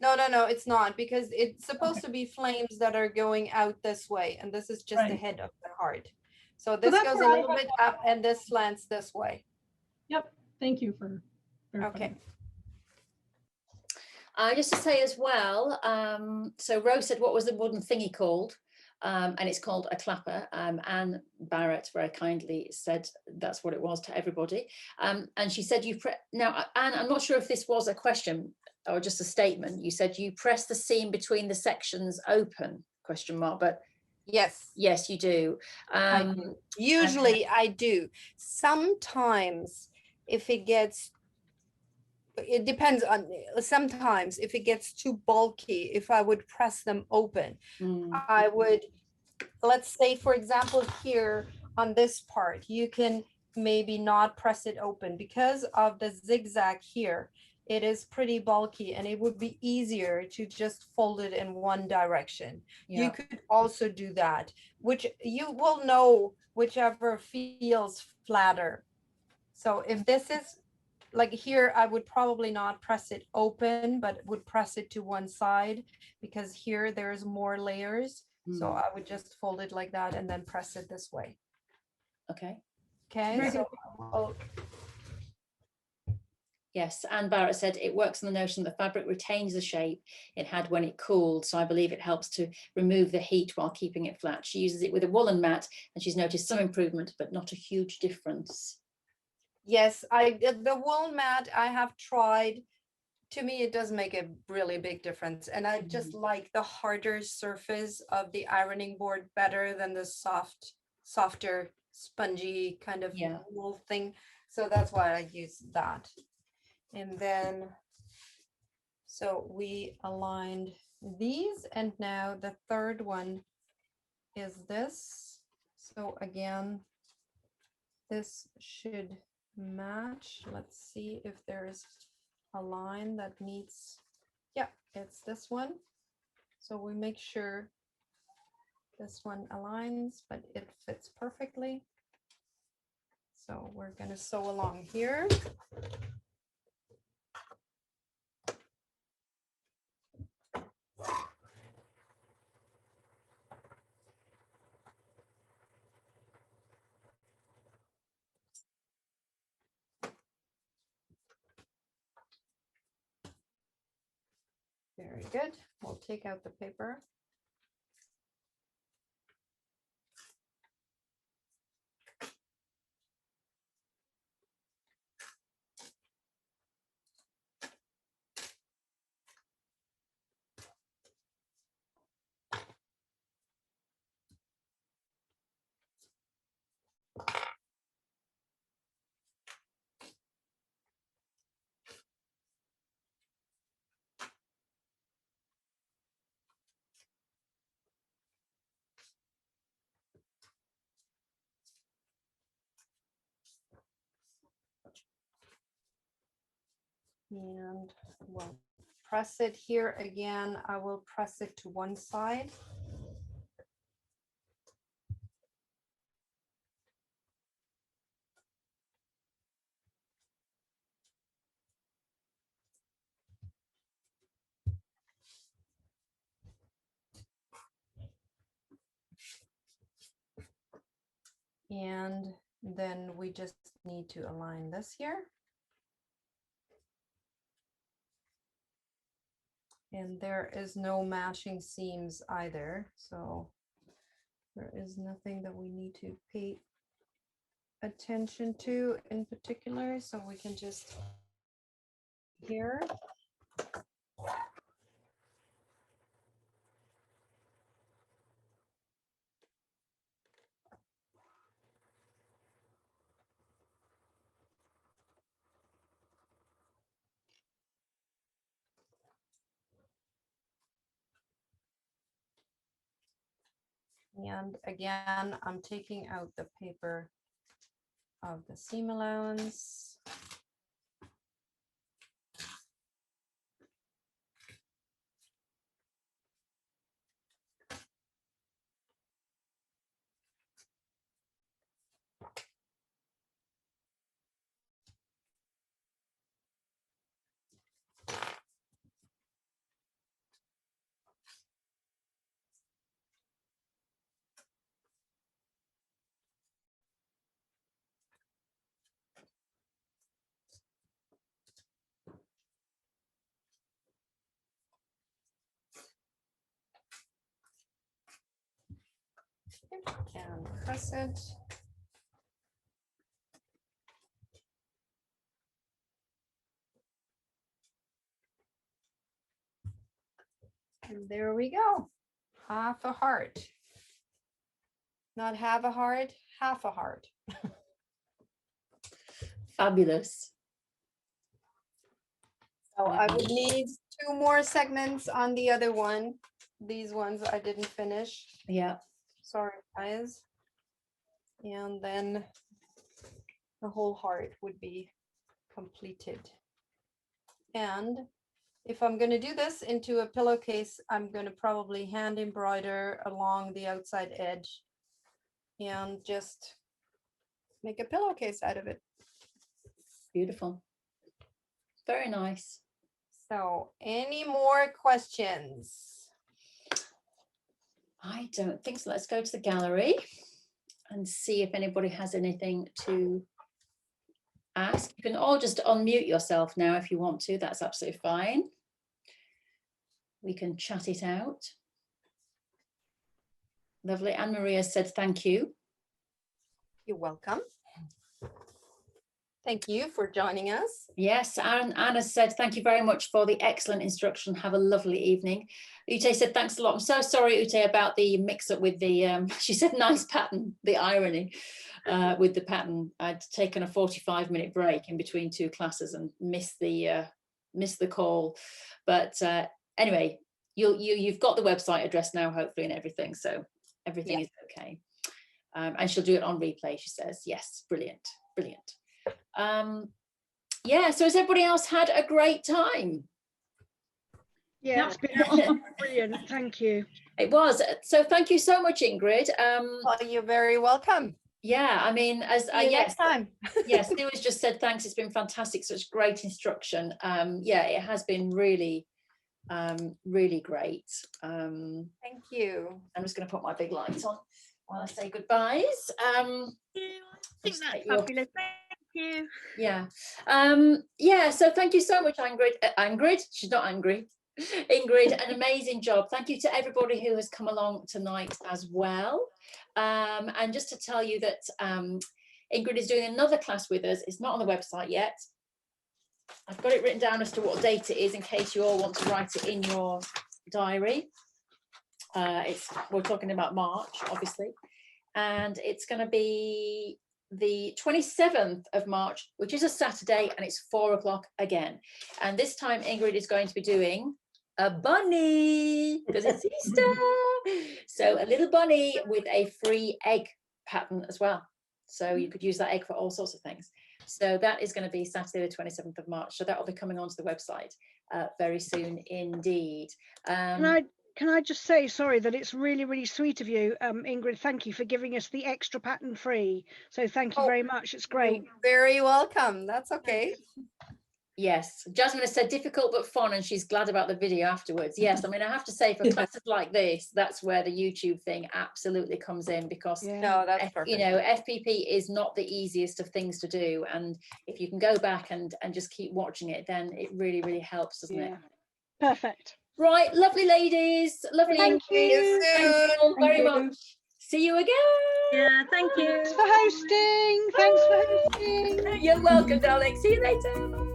No, it's not, because it's supposed to be flames that are going out this way, and this is just the head of the heart. So this goes a little bit up and this slants this way. Yep. Thank you for okay. Just to say as well, so Rose said, what was the wooden thingy called? And it's called a clapper. Anne Barrett very kindly said that's what it was to everybody. And she said, now, Anne, I'm not sure if this was a question or just a statement. You said you press the seam between the sections open, ? But yes, you do. I do. Usually I do. Sometimes if it gets, it depends on, sometimes if it gets too bulky, if I would press them open, I would let's say, for example, here on this part, you can maybe not press it open because of the zigzag here. It is pretty bulky and it would be easier to just fold it in one direction. Yeah. You could also do that, which you will know whichever feels flatter. So if this is like here, I would probably not press it open, but would press it to one side because here there's more layers. So I would just fold it like that and then press it this way. Okay. Okay, so I'll, yes, Anne Barrett said it works on the notion that the fabric retains the shape it had when it cooled, so I believe it helps to remove the heat while keeping it flat. She uses it with a woolen mat and she's noticed some improvement, but not a huge difference. yes, the wool mat I have tried. To me, it does make a really big difference. And I just like the harder surface of the ironing board better than the softer, spongy kind of wool thing. So that's why I use that. And then, so we aligned these, and now the third one is this. So again, this should match. Let's see if there's a line that needs, yeah, it's this one. So we make sure this one aligns, but it fits perfectly. So we're going to sew along here. Very good. We'll take out the paper. And we'll press it here again. I will press it to one side. And then we just need to align this here. And there is no matching seams either. So there is nothing that we need to pay attention to in particular. So we can just here. And again, I'm taking out the paper of the seam allowance. And press it. And there we go. Half a heart. Not half a heart, half a heart. Fabulous. So I would need 2 more segments on the other one. These ones I didn't finish. Yeah. Sorry, guys. And then the whole heart would be completed. And if I'm going to do this into a pillowcase, I'm going to probably hand embroider along the outside edge and just make a pillowcase out of it. Beautiful. Very nice. So, any more questions? I don't think so. Let's go to the gallery and see if anybody has anything to ask. You can all just unmute yourself now if you want to. That's absolutely fine. We can chat it out. Lovely. Anne-Maria said thank you. You're welcome. Thank you for joining us. Yes, Anna said thank you very much for the excellent instruction. Have a lovely evening. Ute said thanks a lot. I'm so sorry, Ute, about the mix-up with the, she said nice pattern, the irony with the pattern. I'd taken a 45-minute break in between two classes and missed the call. But anyway, you've got the website address now, hopefully, and everything. So everything is okay. And she'll do it on replay, she says. Yes, brilliant, brilliant. Yeah, so has everybody else had a great time? Yeah, it's been brilliant. Thank you. It was. So thank you so much, Ingrid. Well, you're very welcome. Yeah, I mean, as next time. Yes, Sue has just said thanks. It's been fantastic. Such great instruction. Yeah, it has been really, really great. Thank you. I'm just going to put my big lights on while I say goodbyes. I think that's fabulous. Thank you. Yeah. Yeah, so thank you so much, Ingrid. Ingrid, she's not angry. Ingrid, an amazing job. Thank you to everybody who has come along tonight as well. And just to tell you that Ingrid is doing another class with us. It's not on the website yet. I've got it written down as to what date it is in case you all want to write it in your diary. We're talking about March, obviously. And it's going to be the 27th of March, which is a Saturday, and it's 4 o'clock again. And this time Ingrid is going to be doing a bunny because it's Easter. So a little bunny with a free egg pattern as well. So you could use that egg for all sorts of things. So that is going to be Saturday the 27th of March. So that will be coming onto the website very soon indeed. Can I just say, sorry, that it's really, really sweet of you, Ingrid. Thank you for giving us the extra pattern free. So thank you very much. It's great. You're very welcome. That's okay. Yes, Jasmine has said difficult but fun, and she's glad about the video afterwards. Yes, I mean, I have to say, for classes like this, that's where the YouTube thing absolutely comes in, because no, that's perfect. You know, FPP is not the easiest of things to do, and if you can go back and just keep watching it, then it really, really helps, doesn't it? Perfect. Right, lovely ladies, lovely. Thank you. Thank you all very much. See you again. Yeah, thank you. Thanks for hosting. Thanks for hosting. You're welcome, darling. See you later.